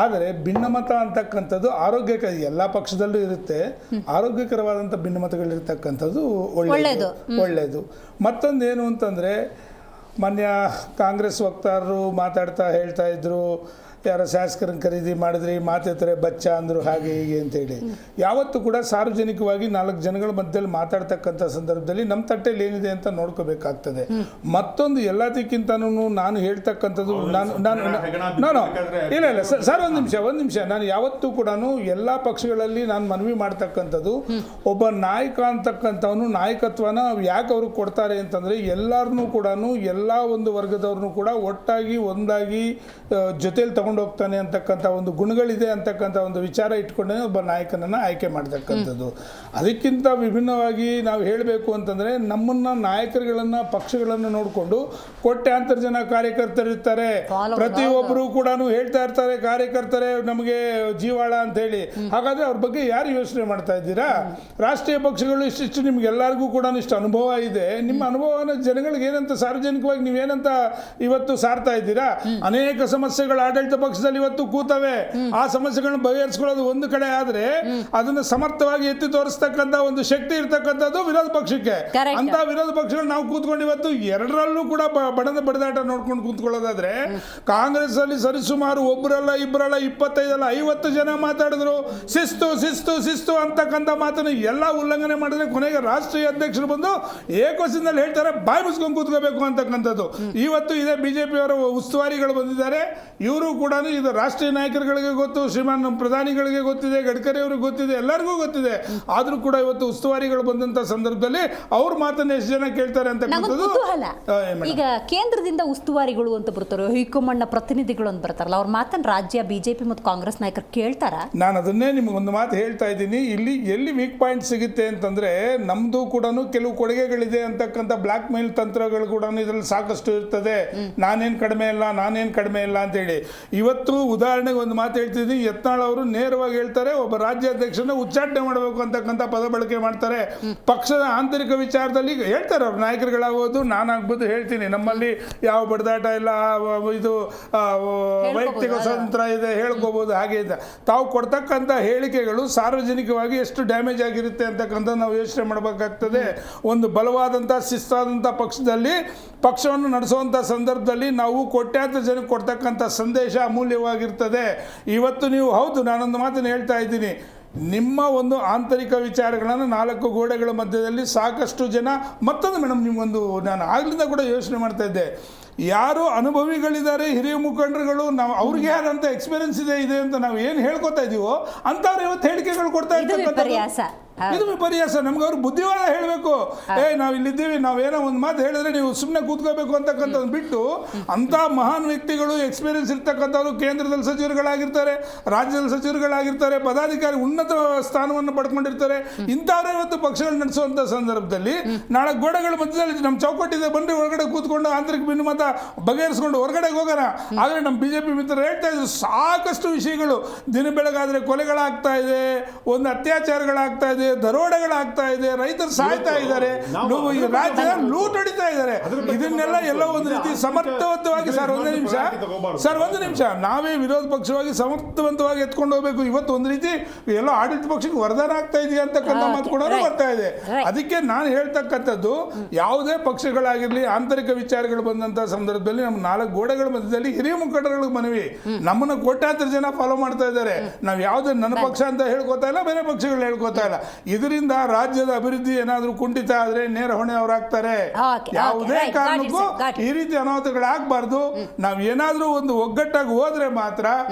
ಆದರೆ ಭಿನ್ನಮತ ಅಂತಕ್ಕಂಥದ್ದು ಆರೋಗ್ಯಕರ, ಎಲ್ಲ ಪಕ್ಷದಲ್ಲೂ ಇರುತ್ತೆ, ಆರೋಗ್ಯಕರವಾದಂಥ ಭಿನ್ನಮತಗಳಿರ್ತಕ್ಕಂಥದ್ದು ಒಳ್ಳೆಯದು. ಮತ್ತೊಂದೇನು ಅಂತಂದರೆ, ಮಾನ್ಯ ಕಾಂಗ್ರೆಸ್ ವಕ್ತಾರರು ಮಾತಾಡ್ತಾ ಹೇಳ್ತಾ ಇದ್ರು, ಯಾರೋ ಶಾಸಕರನ್ನು ಖರೀದಿ ಮಾಡಿದ್ರಿ, ಮಾತೆತ್ತರೆ ಬಚ್ಚ ಅಂದರು, ಹಾಗೆ ಹೀಗೆ ಅಂತೇಳಿ. ಯಾವತ್ತೂ ಕೂಡ ಸಾರ್ವಜನಿಕವಾಗಿ 4 ಜನಗಳ ಮಧ್ಯದಲ್ಲಿ ಮಾತಾಡ್ತಕ್ಕಂಥ ಸಂದರ್ಭದಲ್ಲಿ ನಮ್ಮ ತಟ್ಟೆಯಲ್ಲಿ ಏನಿದೆ ಅಂತ ನೋಡ್ಕೋಬೇಕಾಗ್ತದೆ. ಮತ್ತೊಂದು ಎಲ್ಲದಕ್ಕಿಂತನೂ ನಾನು ಹೇಳ್ತಕ್ಕಂಥದ್ದು, ನಾನು ಇಲ್ಲ ಸರ್, ಒಂದು ನಿಮಿಷ, ನಾನು ಯಾವತ್ತೂ ಕೂಡ ಎಲ್ಲ ಪಕ್ಷಗಳಲ್ಲಿ ನಾನು ಮನವಿ ಮಾಡ್ತಕ್ಕಂಥದ್ದು, ಒಬ್ಬ ನಾಯಕ ಅಂತಕ್ಕಂಥವನು ನಾಯಕತ್ವನ ಯಾಕೆ ಅವ್ರಿಗೆ ಕೊಡ್ತಾರೆ ಅಂತಂದರೆ, ಎಲ್ಲರನ್ನೂ ಕೂಡ ಎಲ್ಲ ಒಂದು ವರ್ಗದವ್ರನ್ನೂ ಕೂಡ ಒಟ್ಟಾಗಿ ಒಂದಾಗಿ ಜೊತೆಯಲ್ಲಿ ತಗೊಂಡು ಹೋಗ್ತಾನೆ ಅಂತಕ್ಕಂಥ ಒಂದು ಗುಣಗಳಿದೆ ಅಂತಕ್ಕಂಥ ಒಂದು ವಿಚಾರ ಇಟ್ಕೊಂಡೇ ಒಬ್ಬ ನಾಯಕನನ್ನು ಆಯ್ಕೆ ಮಾಡ್ತಕ್ಕಂಥದ್ದು. ಅದಕ್ಕಿಂತ ವಿಭಿನ್ನವಾಗಿ ನಾವು ಹೇಳಬೇಕು ಅಂತಂದರೆ, ನಮ್ಮನ್ನು ನಾಯಕರುಗಳನ್ನು ಪಕ್ಷಗಳನ್ನು ನೋಡಿಕೊಂಡು ಕೋಟ್ಯಾಂತರ ಜನ ಕಾರ್ಯಕರ್ತರಿರ್ತಾರೆ. ಪ್ರತಿಯೊಬ್ಬರು ಕೂಡ ಹೇಳ್ತಾ ಇರ್ತಾರೆ, ಕಾರ್ಯಕರ್ತರೇ ನಮಗೆ ಜೀವಾಳ ಅಂತ ಹೇಳಿ. ಹಾಗಾದರೆ ಅವ್ರ ಬಗ್ಗೆ ಯಾರು ಯೋಚನೆ ಮಾಡ್ತಾ ಇದ್ದೀರಾ? ರಾಷ್ಟ್ರೀಯ ಪಕ್ಷಗಳು ಇಷ್ಟಿಷ್ಟು ನಿಮ್ಗೆಲ್ಲರಿಗೂ ಕೂಡ ಇಷ್ಟು ಅನುಭವ ಇದೆ. ನಿಮ್ಮ ಅನುಭವನ ಜನಗಳಿಗೆ ಏನಂತ ಸಾರ್ವಜನಿಕವಾಗಿ ನೀವೇನಂತ ಇವತ್ತು ಸಾರ್ತಾ ಇದ್ದೀರಾ? ಅನೇಕ ಸಮಸ್ಯೆಗಳು ಆಡಳಿತ ಪಕ್ಷದಲ್ಲಿ ಇವತ್ತು ಕೂತವೆ. ಆ ಸಮಸ್ಯೆಗಳನ್ನ ಬಗೆಹರಿಸಿಕೊಳ್ಳೋದು ಒಂದು ಕಡೆ ಆದ್ರೆ, ಅದನ್ನು ಸಮರ್ಥವಾಗಿ ಎತ್ತಿ ತೋರಿಸ್ತಕ್ಕಂಥ ಒಂದು ಶಕ್ತಿ ಇರ್ತಕ್ಕಂಥದ್ದು ವಿರೋಧ ಪಕ್ಷಕ್ಕೆ. ಅಂತ ವಿರೋಧ ಪಕ್ಷಗಳು ನಾವು ಕೂತ್ಕೊಂಡು ಇವತ್ತು ಎರಡರಲ್ಲೂ ಕೂಡ ಬಣದ ಬಡಿದಾಟ ನೋಡ್ಕೊಂಡು ಕೂತ್ಕೊಳ್ಳೋದಾದ್ರೆ, ಕಾಂಗ್ರೆಸ್ ಅಲ್ಲಿ ಸರಿಸುಮಾರು ಒಬ್ಬರಲ್ಲ ಇಬ್ಬರಲ್ಲ 25 ಅಲ್ಲ 50 ಜನ ಮಾತಾಡಿದ್ರು, ಶಿಸ್ತು ಅಂತಕ್ಕಂಥ ಮಾತನ್ನು ಎಲ್ಲ ಉಲ್ಲಂಘನೆ ಮಾಡಿದ್ರೆ ಕೊನೆಗೆ ರಾಷ್ಟ್ರೀಯ ಅಧ್ಯಕ್ಷರು ಬಂದು ಏಕವಚನದಲ್ಲಿ ಹೇಳ್ತಾರೆ, ಬಾಯಿ ಮುಚ್ಕೊಂಡು ಕೂತ್ಕೋಬೇಕು ಅಂತಕ್ಕಂಥದ್ದು. ಇವತ್ತು ಇದೇ ಬಿಜೆಪಿಯವರ ಉಸ್ತುವಾರಿಗಳು ಬಂದಿದ್ದಾರೆ, ಇವರು ಕೂಡ ಇದು ರಾಷ್ಟ್ರೀಯ ನಾಯಕರುಗಳಿಗೆ ಗೊತ್ತು, ಶ್ರೀಮಾನ್ ಪ್ರಧಾನಿಗಳಿಗೆ ಗೊತ್ತಿದೆ, ಗಡ್ಕರಿ ಅವ್ರಿಗೆ ಗೊತ್ತಿದೆ, ಎಲ್ಲರಿಗೂ ಗೊತ್ತಿದೆ. ಆದ್ರೂ ಕೂಡ ಇವತ್ತು ಉಸ್ತುವಾರಿಗಳು ಬಂದಂತ ಸಂದರ್ಭದಲ್ಲಿ ಅವ್ರ ಮಾತನ್ನ ಎಷ್ಟು ಜನ ಕೇಳ್ತಾರೆ ಅಂತಕ್ಕಂಥದ್ದು. ಈಗ ಕೇಂದ್ರದಿಂದ ಉಸ್ತುವಾರಿಗಳು ಅಂತ ಬರ್ತಾರೆ, ಹೈಕಮಾಂಡ್ನ ಪ್ರತಿನಿಧಿಗಳು ಅಂತ ಬರ್ತಾರಲ್ಲ, ಅವ್ರ ಮಾತನ್ನ ರಾಜ್ಯ ಬಿಜೆಪಿ ಮತ್ತು ಕಾಂಗ್ರೆಸ್ ನಾಯಕರು ಕೇಳ್ತಾರ? ನಾನು ಅದನ್ನೇ ನಿಮ್ಗೆ ಒಂದು ಮಾತು ಹೇಳ್ತಾ ಇದ್ದೀನಿ. ಇಲ್ಲಿ ಎಲ್ಲಿ ವೀಕ್ ಪಾಯಿಂಟ್ ಸಿಗುತ್ತೆ ಅಂತಂದ್ರೆ, ನಮ್ದು ಕೂಡ ಕೆಲವು ಕೊಡುಗೆಗಳಿದೆ ಅಂತಕ್ಕಂಥ ಬ್ಲಾಕ್ ಮೇಲ್ ತಂತ್ರಗಳು ಕೂಡ ಇದರಲ್ಲಿ ಸಾಕಷ್ಟು ಇರ್ತದೆ. ನಾನೇನು ಕಡಿಮೆ ಇಲ್ಲ ಅಂತೇಳಿ. ಇವತ್ತು ಉದಾಹರಣೆಗೆ ಒಂದು ಮಾತು ಹೇಳ್ತಿದ್ದೀನಿ, ಯತ್ನಾಳ್ ಅವರು ನೇರವಾಗಿ ಹೇಳ್ತಾರೆ, ಒಬ್ಬ ರಾಜ್ಯಾಧ್ಯಕ್ಷನ ಉಚ್ಚಾಟನೆ ಮಾಡಬೇಕು ಅಂತಕ್ಕಂಥ ಪದ ಬಳಕೆ ಮಾಡ್ತಾರೆ. ಪಕ್ಷದ ಆಂತರಿಕ ವಿಚಾರದಲ್ಲಿ ಹೇಳ್ತಾರೆ, ಅವ್ರ ನಾಯಕರುಗಳಾಗೋದು ನಾನಾಗ್ಬೋದು ಹೇಳ್ತೀನಿ, ನಮ್ಮಲ್ಲಿ ಯಾವ ಬಡದಾಟ ಇಲ್ಲ, ಇದು ವೈಯಕ್ತಿಕ ಸ್ವಾತಂತ್ರ್ಯ ಇದೆ, ಹೇಳ್ಕೋಬಹುದು. ಹಾಗೆ ಇದೆ. ತಾವು ಕೊಡ್ತಕ್ಕಂಥ ಹೇಳಿಕೆಗಳು ಸಾರ್ವಜನಿಕವಾಗಿ ಎಷ್ಟು ಡ್ಯಾಮೇಜ್ ಆಗಿರುತ್ತೆ ಅಂತಕ್ಕಂಥ ನಾವು ಯೋಚನೆ ಮಾಡಬೇಕಾಗ್ತದೆ. ಒಂದು ಬಲವಾದಂಥ ಶಿಸ್ತಾದಂಥ ಪಕ್ಷವನ್ನು ನಡೆಸುವಂಥ ಸಂದರ್ಭದಲ್ಲಿ ನಾವು ಕೋಟ್ಯಾಂತರ ಜನಕ್ಕೆ ಕೊಡ್ತಕ್ಕಂಥ ಸಂದೇಶ ಅಮೂಲ್ಯವಾಗಿರ್ತದೆ. ಇವತ್ತು ನೀವು ಹೌದು, ನಾನೊಂದು ಮಾತನ್ನು ಹೇಳ್ತಾ ಇದ್ದೀನಿ, ನಿಮ್ಮ ಒಂದು ಆಂತರಿಕ ವಿಚಾರಗಳನ್ನು 4 ಗೋಡೆಗಳ ಮಧ್ಯದಲ್ಲಿ ಸಾಕಷ್ಟು ಜನ. ಮತ್ತೊಂದು ಮೇಡಮ್, ನಿಮಗೊಂದು ನಾನು ಆಗ್ಲಿಂದ ಕೂಡ ಯೋಚನೆ ಮಾಡ್ತಾ ಇದ್ದೆ, ಯಾರು ಅನುಭವಿಗಳಿದ್ದಾರೆ, ಹಿರಿಯ ಮುಖಂಡರುಗಳು, ನಾವು ಅವ್ರಿಗೆ ಯಾರಂತ ಎಕ್ಸ್ಪೀರಿಯನ್ಸ್ ಇದೆ ಅಂತ ನಾವು ಏನು ಹೇಳ್ಕೊತಾ ಇದೀವೋ ಅಂಥವ್ರು ಇವತ್ತು ಹೇಳಿಕೆಗಳು ಕೊಡ್ತಾ ಇರ್ತಕ್ಕಂಥ ಇದು ವಿಪರ್ಯಾಸ. ನಮ್ಗೆ ಅವ್ರು ಬುದ್ಧಿವಾದ ಹೇಳಬೇಕು, ನಾವು ಇಲ್ಲಿದ್ದೀವಿ, ನಾವೇನೋ ಒಂದು ಮಾತು ಹೇಳಿದ್ರೆ ನೀವು ಸುಮ್ಮನೆ ಕೂತ್ಕೋಬೇಕು ಅಂತಕ್ಕಂಥದ್ದು ಬಿಟ್ಟು, ಅಂಥ ಮಹಾನ್ ವ್ಯಕ್ತಿಗಳು, ಎಕ್ಸ್ಪೀರಿಯನ್ಸ್ ಇರ್ತಕ್ಕಂಥವ್ರು ಕೇಂದ್ರದಲ್ಲಿ ಸಚಿವರುಗಳಾಗಿರ್ತಾರೆ, ರಾಜ್ಯದಲ್ಲಿ ಸಚಿವರುಗಳಾಗಿರ್ತಾರೆ, ಪದಾಧಿಕಾರಿ ಉನ್ನತ ಸ್ಥಾನವನ್ನು ಪಡ್ಕೊಂಡಿರ್ತಾರೆ. ಇಂಥವ್ರು ಇವತ್ತು ಪಕ್ಷಗಳು ನಡೆಸುವಂಥ ಸಂದರ್ಭದಲ್ಲಿ 4 ಗೋಡೆಗಳ ಮಧ್ಯದಲ್ಲಿ ನಮ್ಮ ಚೌಕಟ್ಟಿದೆ, ಬನ್ನಿ ಒಳಗಡೆ ಕೂತ್ಕೊಂಡು ಆಂತರಿಕ ಭಿನ್ನಮತ ಬಗೆಹರಿಸ್ಕೊಂಡು ಹೊರಗಡೆಗೆ ಹೋಗೋಣ. ಆದರೆ ನಮ್ಮ ಬಿಜೆಪಿ ಮಿತ್ರರು ಹೇಳ್ತಾ ಇದ್ರು, ಸಾಕಷ್ಟು ವಿಷಯಗಳು ದಿನ ಬೆಳಗಾದ್ರೆ ಕೊಲೆಗಳಾಗ್ತಾ ಇದೆ, ಒಂದು ಅತ್ಯಾಚಾರಗಳಾಗ್ತಾ ಇದೆ, ದರೋಡೆಗಳಾಗ್ತಾ ಇದೆ, ರೈತರು ಸಾಯ್ತಾ ಇದ್ದಾರೆ, ರಾಜ್ಯ ಲೂಟ್ ಹೊಡಿತಾ ಇದ್ದಾರೆ. ಇದನ್ನೆಲ್ಲ ಎಲ್ಲೋ ಒಂದು ರೀತಿ ಸಮರ್ಥವಂತವಾಗಿ ಒಂದು ನಿಮಿಷ ನಾವೇ ವಿರೋಧ ಪಕ್ಷವಾಗಿ ಸಮರ್ಥವಂತವಾಗಿ ಎತ್ಕೊಂಡು ಹೋಗ್ಬೇಕು. ಇವತ್ತು ಒಂದು ರೀತಿ ಎಲ್ಲ ಆಡಳಿತ ಪಕ್ಷಕ್ಕೆ ವರದಾನ ಆಗ್ತಾ ಇದೆಯಾ ಅಂತಕ್ಕಂಥ ಮಾತು ಕೂಡ ಬರ್ತಾ ಇದೆ. ಅದಕ್ಕೆ ನಾನು ಹೇಳ್ತಕ್ಕಂಥದ್ದು, ಯಾವುದೇ ಪಕ್ಷಗಳಾಗಿರ್ಲಿ, ಆಂತರಿಕ ವಿಚಾರಗಳು ಬಂದಂತ ಸಂದರ್ಭದಲ್ಲಿ ನಮ್ಮ 4 ಗೋಡೆಗಳ ಮಧ್ಯದಲ್ಲಿ ಹಿರಿಯ ಮುಖಂಡರುಗಳಿಗೆ ಮನವಿ, ನಮ್ಮನ್ನ ಕೋಟ್ಯಾಂತರ ಜನ ಫಾಲೋ ಮಾಡ್ತಾ ಇದ್ದಾರೆ. ನಾವು ಯಾವುದೇ ನನ್ನ ಪಕ್ಷ ಅಂತ ಹೇಳ್ಕೊತಾ ಇಲ್ಲ, ಬೇರೆ ಪಕ್ಷಗಳು ಹೇಳ್ಕೊತಾ ಇಲ್ಲ. ಇದರಿಂದ ರಾಜ್ಯದ ಅಭಿವೃದ್ಧಿ ಏನಾದರೂ ಕುಂಠಿತ ಆದ್ರೆ ನೇರ ಹೊಣೆ ಅವರಾಗ್ತಾರೆ. ಯಾವುದೇ ಕಾರಣಕ್ಕೂ ಈ ರೀತಿ ಅನಾಹುತಗಳಾಗಬಾರ್ದು. ನಾವು ಏನಾದರೂ ಒಂದು ಒಗ್ಗಟ್ಟಾಗಿ ಹೋದ್ರೆ ಮಾತ್ರ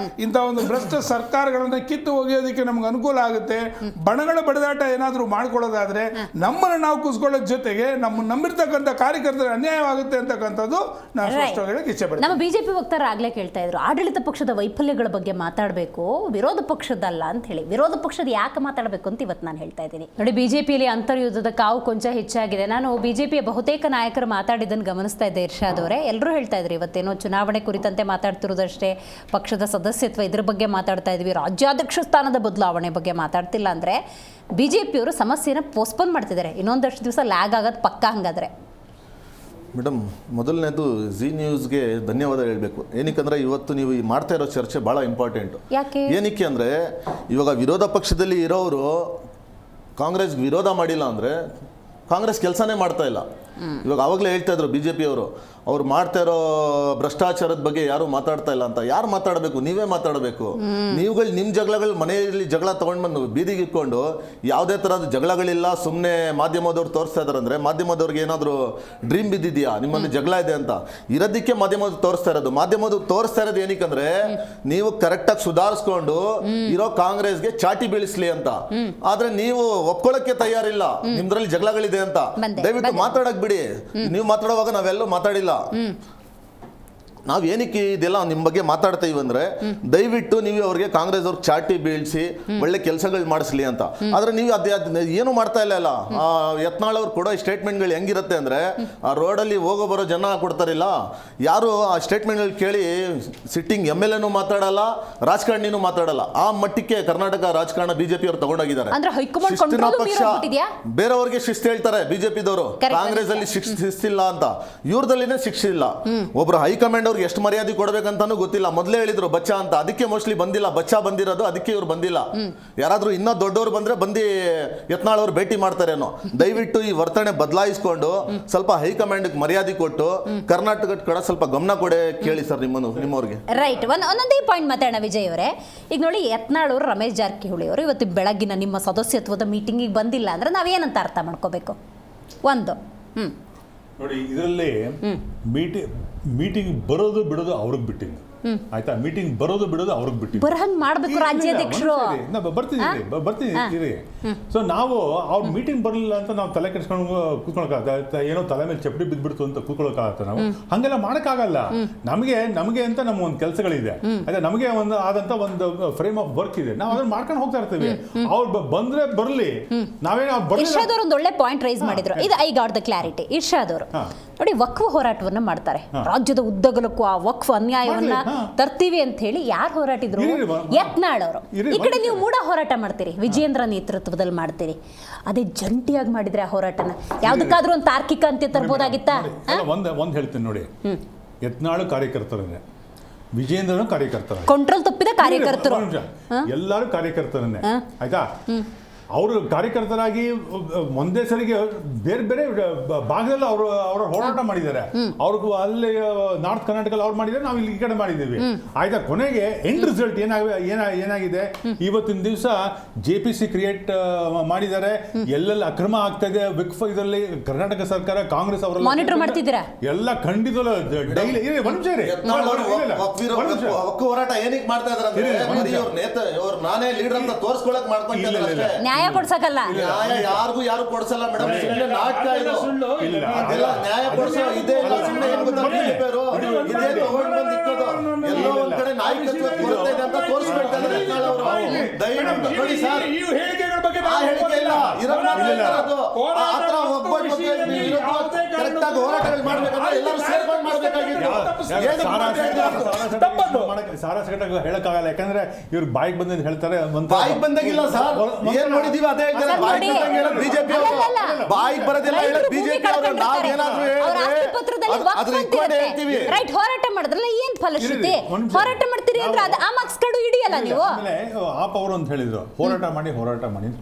ಇಂಥ ಒಂದು ಭ್ರಷ್ಟ ಸರ್ಕಾರಗಳನ್ನ ಕಿತ್ತು ಒಗೆಯೋದಕ್ಕೆ ನಮ್ಗೆ ಅನುಕೂಲ ಆಗುತ್ತೆ. ಬಣಗಳ ಬಡಿದಾಟ ಏನಾದರೂ ಮಾಡ್ಕೊಳ್ಳೋದಾದ್ರೆ ನಮ್ಮನ್ನು ನಾವು ಕುಸ್ಕೊಳ್ಳೋದ್ ಜೊತೆಗೆ ನಮ್ಮ ನಂಬಿರ್ತಕ್ಕಂಥ ಕಾರ್ಯಕರ್ತರ ಅನ್ಯಾಯವಾಗುತ್ತೆ ಅಂತಕ್ಕಂಥದ್ದು ನಾನು ಸ್ಪಷ್ಟವಾಗಿ ಹೇಳಕ್ಕೆ ಇಚ್ಛೆಪಡ್ತೀನಿ. ನಮ್ಮ ಬಿಜೆಪಿ ವಕ್ತಾರ ಆಗ್ಲೇ ಕೇಳ್ತಾ ಇದ್ರು, ಆಡಳಿತ ಪಕ್ಷದ ವೈಫಲ್ಯಗಳ ಬಗ್ಗೆ ಮಾತಾಡಬೇಕು, ವಿರೋಧ ಪಕ್ಷದಲ್ಲ ಅಂತ ಹೇಳಿ. ವಿರೋಧ ಪಕ್ಷದ ಯಾಕೆ ಮಾತಾಡಬೇಕು ಅಂತ ಇವತ್ತು ನಾನು ಹೇಳ್ತೀನಿ. ಹೇಳ್ತಾ ಇದ್ದೀನಿ. ನೋಡಿ, ಬಿಜೆಪಿಯಲ್ಲಿ ಅಂತರ್ಯುದ್ಧದ ಕಾವು ಕೊಂಚ ಹೆಚ್ಚಾಗಿದೆ. ನಾನು ಬಿಜೆಪಿಯ ಬಹುತೇಕ ನಾಯಕರು ಮಾತಾಡಿದ್ದನ್ನು ಗಮನಿಸ್ತಾ ಇದ್ದೆ. ಇರ್ಷಾದ್ ಅವರೇ, ಎಲ್ಲರೂ ಹೇಳ್ತಾ ಇದ್ರು ಇವತ್ತೇನೋ ಚುನಾವಣೆ ಕುರಿತಂತೆ ಮಾತಾಡ್ತಿರೋದಷ್ಟೇ, ಪಕ್ಷದ ಸದಸ್ಯತ್ವ ಇದ್ರ ಬಗ್ಗೆ ಮಾತಾಡ್ತಾ ಇದ್ವಿ, ರಾಜ್ಯಾಧ್ಯಕ್ಷ ಸ್ಥಾನದ ಬದಲಾವಣೆ ಬಗ್ಗೆ ಮಾತಾಡ್ತಿಲ್ಲ ಅಂದರೆ ಬಿಜೆಪಿಯವರು ಸಮಸ್ಯೆನ ಪೋಸ್ಟ್ಪೋನ್ ಮಾಡ್ತಿದ್ದಾರೆ. ಇನ್ನೊಂದಷ್ಟು ದಿವಸ ಲ್ಯಾಗ್ ಆಗೋದು ಪಕ್ಕ. ಹಂಗಾದ್ರೆ ಮೇಡಮ್, ಮೊದಲನೇದು ಜಿ ನ್ಯೂಸ್ಗೆ ಧನ್ಯವಾದ ಹೇಳಬೇಕು. ಏನಕ್ಕೆ ಇವತ್ತು ನೀವು ಮಾಡ್ತಾ ಇರೋ ಚರ್ಚೆ ಭಾಳ ಇಂಪಾರ್ಟೆಂಟು. ಯಾಕೆ? ಏನಕ್ಕೆ ಅಂದರೆ ಇವಾಗ ವಿರೋಧ ಪಕ್ಷದಲ್ಲಿ ಇರೋರು ಕಾಂಗ್ರೆಸ್ಗೆ ವಿರೋಧ ಮಾಡಿಲ್ಲ ಅಂದರೆ ಕಾಂಗ್ರೆಸ್ ಕೆಲಸನೇ ಮಾಡ್ತಾ ಇಲ್ಲ. ಇವಾಗ ಆವಾಗಲೇ ಹೇಳ್ತಾ ಇದ್ರು ಬಿ ಜೆ ಪಿಯವರು, ಅವ್ರು ಮಾಡ್ತಾ ಇರೋ ಭ್ರಷ್ಟಾಚಾರದ ಬಗ್ಗೆ ಯಾರು ಮಾತಾಡ್ತಾ ಇಲ್ಲ ಅಂತ. ಯಾರು ಮಾತಾಡಬೇಕು? ನೀವೇ ಮಾತಾಡಬೇಕು. ನೀವುಗಳು ನಿಮ್ಮ ಜಗಳಗಳು ಮನೆಯಲ್ಲಿ ಜಗಳ ತೊಗೊಂಡು ಬಂದು ಬೀದಿಗೆ ಇಟ್ಕೊಂಡು ಯಾವುದೇ ಥರದ ಜಗಳಗಳಿಲ್ಲ, ಸುಮ್ಮನೆ ಮಾಧ್ಯಮದವ್ರು ತೋರಿಸ್ತಾ ಇದ್ದಾರೆ ಅಂದರೆ ಮಾಧ್ಯಮದವ್ರಿಗೆ ಏನಾದರೂ ಡ್ರೀಮ್ ಬಿದ್ದಿದೆಯಾ ನಿಮ್ಮಲ್ಲಿ ಜಗಳ ಇದೆ ಅಂತ? ಇರೋದಕ್ಕೆ ಮಾಧ್ಯಮದವ್ರು ತೋರಿಸ್ತಾ ಇರೋದು. ಮಾಧ್ಯಮದವ್ರು ತೋರಿಸ್ತಾ ಇರೋದು ಏನಕ್ಕಂದ್ರೆ ನೀವು ಕರೆಕ್ಟಾಗಿ ಸುಧಾರಿಸ್ಕೊಂಡು ಇರೋ ಕಾಂಗ್ರೆಸ್ಗೆ ಚಾಟಿ ಬೀಳಿಸ್ಲಿ ಅಂತ. ಆದ್ರೆ ನೀವು ಒಪ್ಕೊಳ್ಳೋಕ್ಕೆ ತಯಾರಿಲ್ಲ ನಿಮ್ದ್ರಲ್ಲಿ ಜಗಳಗಳಿದೆ ಅಂತ. ದಯವಿಟ್ಟು ಮಾತಾಡಕ್ ಬಿಡಿ. ನೀವು ಮಾತಾಡುವಾಗ ನಾವೆಲ್ಲೂ ಮಾತಾಡಿಲ್ಲ. ನಾವು ಏನಕ್ಕೆ ಇದೆಲ್ಲ ನಿಮ್ಮ ಬಗ್ಗೆ ಮಾತಾಡ್ತಾ ಇವಂದ್ರೆ ದಯವಿಟ್ಟು ನೀವು ಅವ್ರಿಗೆ ಕಾಂಗ್ರೆಸ್ ಅವ್ರಿಗೆ ಚಾಟಿ ಬೀಳ್ಸಿ ಒಳ್ಳೆ ಕೆಲಸಗಳು ಮಾಡಿಸ್ಲಿ ಅಂತ. ಆದ್ರೆ ನೀವು ಏನು ಮಾಡ್ತಾ ಇಲ್ಲ. ಯತ್ನಾಳ್ ಅವ್ರು ಕೊಡೋ ಸ್ಟೇಟ್ಮೆಂಟ್ಗಳು ಹೆಂಗಿರುತ್ತೆ ಅಂದ್ರೆ ಆ ರೋಡಲ್ಲಿ ಹೋಗೋ ಬರೋ ಜನ ಕೊಡ್ತಾರಿಲ್ಲ, ಯಾರು ಆ ಸ್ಟೇಟ್ಮೆಂಟ್ಗಳು ಕೇಳಿ ಸಿಟ್ಟಿಂಗ್ MLA ಮಾತಾಡಲ್ಲ, ರಾಜಕಾರಣಿನೂ ಮಾತಾಡಲ್ಲ. ಆ ಮಟ್ಟಕ್ಕೆ ಕರ್ನಾಟಕ ರಾಜಕಾರಣ ಬಿಜೆಪಿ ಅವ್ರು ತಗೊಂಡೋಗಿದ್ದಾರೆ. ಬೇರೆಯವ್ರಿಗೆ ಶಿಸ್ತು ಹೇಳ್ತಾರೆ ಬಿಜೆಪಿದವರು, ಕಾಂಗ್ರೆಸ್ ಅಲ್ಲಿ ಶಿಸ್ತಿಲ್ಲ ಅಂತ. ಇವ್ರದಲ್ಲಿನೇ ಶಿಕ್ಷಿಲ್ಲ. ಒಬ್ರು ಹೈಕಮಾಂಡ್ ಎಷ್ಟು ಮರ್ಯಾದೆ ಕೊಡ್ಬೇಕಂತಾನು ಗೊತ್ತಿಲ್ಲ. ಮೊದಲೇ ಹೇಳಿದ್ರು ಬಚ್ಚಾ ಅಂತ, ಅದಕ್ಕೆ ಮೋಸ್ಟ್ಲಿ ಬಂದಿಲ್ಲ. ಬಚ್ಚಾ ಬಂದಿರೋದು ಅದಕ್ಕೆ ಇವ್ರು ಬಂದಿಲ್ಲ. ಯಾರಾದ್ರೂ ಇನ್ನೂ ದೊಡ್ಡವ್ರು ಬಂದ್ರೆ ಬಂದು ಯತ್ನಾಳ್ ಅವ್ರು ಭೇಟಿ ಮಾಡ್ತಾರೇನೋ. ದಯವಿಟ್ಟು ಈ ವರ್ತನೆ ಬದಲಾಯಿಸ್ಕೊಂಡು ಸ್ವಲ್ಪ ಹೈಕಮಾಂಡ್ ಮರ್ಯಾದೆ ಕೊಟ್ಟು ಕರ್ನಾಟಕದ ಕಡೆ ಸ್ವಲ್ಪ ಗಮನ ಕೊಡೆ ಕೇಳಿ ಸರ್ ನಿಮ್ಮವ್ರಿಗೆ. ರೈಟ್, ಒಂದೊಂದೇ ಪಾಯಿಂಟ್ ಮಾತಾಡೋಣ ವಿಜಯ್ ಅವರೇ. ಈಗ ನೋಡಿ, ಯತ್ನಾಳ್ ಅವರು, ರಮೇಶ್ ಜಾರಕಿಹೊಳಿ ಅವರು ಇವತ್ತು ಬೆಳಗ್ಗಿನ ನಿಮ್ಮ ಸದಸ್ಯತ್ವದ ಮೀಟಿಂಗಿಗೆ ಬಂದಿಲ್ಲ ಅಂದ್ರೆ ನಾವೇನಂತ ಅರ್ಥ ಮಾಡ್ಕೋಬೇಕು? ಒಂದು ನೋಡಿ, ಇದರಲ್ಲಿ ಮೀಟಿಂಗ್ ಬರೋದು ಬಿಡೋದು ಅವ್ರಿಗೆ ಬಿಟ್ಟಿದ್ದು. ಆಯ್ತಾ? ಮೀಟಿಂಗ್ ಬರೋದು ಬಿಡೋದು ಅವ್ರಿಗೆ ಬಿಟ್ಟಿದ್ದು. ಬರಹಂಗ್ ಮಾಡ್ಬೇಕು ರಾಜ್ಯಾಧ್ಯಕ್ಷರು. ಬರ್ತೀನಿ. ಸೊ ನಾವು ಅವ್ರ ಮೀಟಿಂಗ್ ಬರಲಿಲ್ಲ ಅಂತ ನಾವು ತಲೆ ಕೆಡ್ಸ್ಕೊಂಡು ಕೂತ್ಕೊಳಕ್ಕಾಗತ್ತ? ಏನೋ ತಲೆ ಮೇಲೆ ಚಪ್ಪಡಿ ಬಿದ್ಬಿಡ್ತು ಅಂತ ಕೂತ್ಕೊಳಕ್ಕಾಗತ್ತ? ನಾವು ಹಂಗೆಲ್ಲ ಮಾಡಕ್ಕಾಗಲ್ಲ. ನಮಗೆ ಅಂತ ನಮ್ಮ ಒಂದು ಕೆಲಸಗಳಿದೆ. ಅದೇ ನಮಗೆ ಒಂದು ಆದಂತ ಒಂದು ಫ್ರೇಮ್ ಆಫ್ ವರ್ಕ್ ಇದೆ. ನಾವು ಅದನ್ನ ಮಾಡ್ಕೊಂಡು ಹೋಗ್ತಾ ಇರ್ತೀವಿ. ಅವ್ರು ಬಂದ್ರೆ ಬರ್ಲಿ, ನಾವೇನೋ. ಇರ್ಷಾದ್ ಅವರು ಒಂದು ಒಳ್ಳೆ ಪಾಯಿಂಟ್ ರೈಸ್ ಮಾಡಿದ್ರು. ಇದು I got the clarity. Irshad ಅವರು ನೋಡಿ, ವಕ್ಫ್ ಹೋರಾಟವನ್ನ ಮಾಡ್ತಾರೆ. ರಾಜ್ಯದ ಉದ್ದಗಲಕ್ಕೂ ಆ ವಕ್ಫ್ ಅನ್ಯಾಯವನ್ನ ತರ್ತೀವಿ ಅಂತ ಹೇಳಿ ಯಾರು ಹೋರಾಟಿದ್ರು? ಯತ್ನಾಳ್ ಅವರು. ಈ ಕಡೆ ನೀವು ಮೂಡ ಹೋರಾಟ ಮಾಡ್ತೀರಿ, ವಿಜಯೇಂದ್ರ ನೇತೃತ್ವದಲ್ಲಿ ಮಾಡ್ತೀರಿ. ಅದೇ ಜಂಟಿಯಾಗಿ ಮಾಡಿದ್ರೆ ಆ ಹೋರಾಟನ ಯಾವ್ದಕ್ಕಾದ್ರೂ ಒಂದು ತಾರ್ಕಿಕ ಅಂತ್ಯ ತರಬಹುದಾಗಿತ್ತಾ? ಒಂದ್ ಹೇಳ್ತೀನಿ ನೋಡಿ, ಯತ್ನಾಳು ಕಾರ್ಯಕರ್ತರನ್ನೇ, ವಿಜಯೇಂದ್ರನು ಕಾರ್ಯಕರ್ತರ, ಕಂಟ್ರೋಲ್ ತಪ್ಪಿದ ಕಾರ್ಯಕರ್ತರು, ಎಲ್ಲರೂ ಕಾರ್ಯಕರ್ತರನ್ನೇ. ಆಯ್ತಾ? ಅವರು ಕಾರ್ಯಕರ್ತರಾಗಿ ಒಂದೇ ಸರಿಗೆ ಬೇರೆ ಬೇರೆ ಭಾಗದಲ್ಲಿ ಅವರು ಹೋರಾಟ ಮಾಡಿದ್ದಾರೆ. ಅವ್ರಿಗೂ ಅಲ್ಲಿ ನಾರ್ತ್ ಕರ್ನಾಟಕ ಅವ್ರು ಮಾಡಿದ್ದಾರೆ, ನಾವು ಇಲ್ಲಿ ಈ ಕಡೆ ಮಾಡಿದ್ದೀವಿ. ಆಯ್ತಾ? ಕೊನೆಗೆ ಎಂಡ್ ರಿಸಲ್ಟ್ ಏನಾಗಿದೆ? ಇವತ್ತಿನ ದಿವಸ JPC ಕ್ರಿಯೇಟ್ ಮಾಡಿದ್ದಾರೆ. ಎಲ್ಲೆಲ್ಲ ಅಕ್ರಮ ಆಗ್ತಾ ಇದೆ ವಿಕ್ಫ್ ಇದರಲ್ಲಿ ಕರ್ನಾಟಕ ಸರ್ಕಾರ ಕಾಂಗ್ರೆಸ್ ಅವರೆಲ್ಲ ಮಾನಿಟರ್ ಮಾಡ್ತಿದ್ದೀರಾ? ಎಲ್ಲ ಖಂಡಿತ ಡೈಲಿ ಹೋರಾಟ ಏನಕ್ಕೆ ಮಾಡ್ತಾ ಇದ್ದಾರೆ? ನಾನೇ ಲೀಡರ್ ಅಂತ ತೋರಿಸ್ಕೊಳಕ್ ಮಾಡ್ಕೊಂಡು ನ್ಯಾಯ ಕೊಡ್ಸಕಲ್ಲ. ಯಾರಿಗೂ ಯಾರು ಕೊಡ್ಸಲ್ಲ ಮೇಡಮ್. ಸುಮ್ಮನೆ ನಾಟಕ ಇದು. ಅದೆಲ್ಲ ನ್ಯಾಯ ಕೊಡ್ಸೋ ಇದೇ ಇಲ್ಲ. ಸುಮ್ಮನೆ ಏನ್ ಗೊತ್ತಾ, ಇದೇ ತಗೊಂಡ್ ಬಂದ್ ಇಕ್ಕೋದು. ಎಲ್ಲೋ ಒಂದ್ ಕಡೆ ನಾಯಕತ್ವ ಕೊರತೆ ಇದೆ ಅಂತ ತೋರಿಸ್ಬೇಕಾದ್ರೆ ಯತ್ನಾಳ್ ಅವರು ದಯವಿಟ್ಟು ನೋಡಿ ಸರ್, ಆ ಹೇಳಿಕೆ ಇಲ್ಲ. ಆತರ ಒಬ್ಬಟ್ಟು ಕರೆಕ್ಟಾಗಿ ಹೋರಾಟಗಳು ಮಾಡ್ಬೇಕಂದ್ರೆ ಎಲ್ಲರೂ ಸೇರ್ಕೊಂಡು ಮಾಡ್ಬೇಕಾಗಿತ್ತು. ಹೇಳಕ್ಕಾಗಲ್ಲ, ಯಾಕಂದ್ರೆ ಇವ್ರು ಬಾಯಿಗೆ ಬಂದಿದ್ದು ಹೇಳ್ತಾರೆ. ಬಾಯಿಗೆ ಬಂದಾಗಿಲ್ಲ ಸರ್, ಏನ್ ನೋಡಿದೀವಿ ಅದೇ ಹೇಳ್ತಾರೆ. ಬಿಜೆಪಿ ಅವರು ಬಾಯಿಗೆ ಬರೋದಿಲ್ಲ, ಬಿಜೆಪಿ ಅವರು ನಾವೇನಾದ್ರೂ ಹೇಳ್ತೀವಿ. ರೈಟ್, ಹೋರಾಟ ಮಾಡಿದ್ರಲ್ಲ, ಏನ್ ಫಲಶ್ರುತಿ? ಹೋರಾಟ ಮಾಡ್ತೀರಿ ಅಂದ್ರೆ ಆ ಮಾರ್ಕ್ಸ್ ಕಾರ್ಡು ಹಿಡಿಯಲ್ಲ ನೀವು. ಆಪ್ ಅವರು ಅಂತ ಹೇಳಿದ್ರು, ಹೋರಾಟ ಮಾಡಿ ಅಂತ.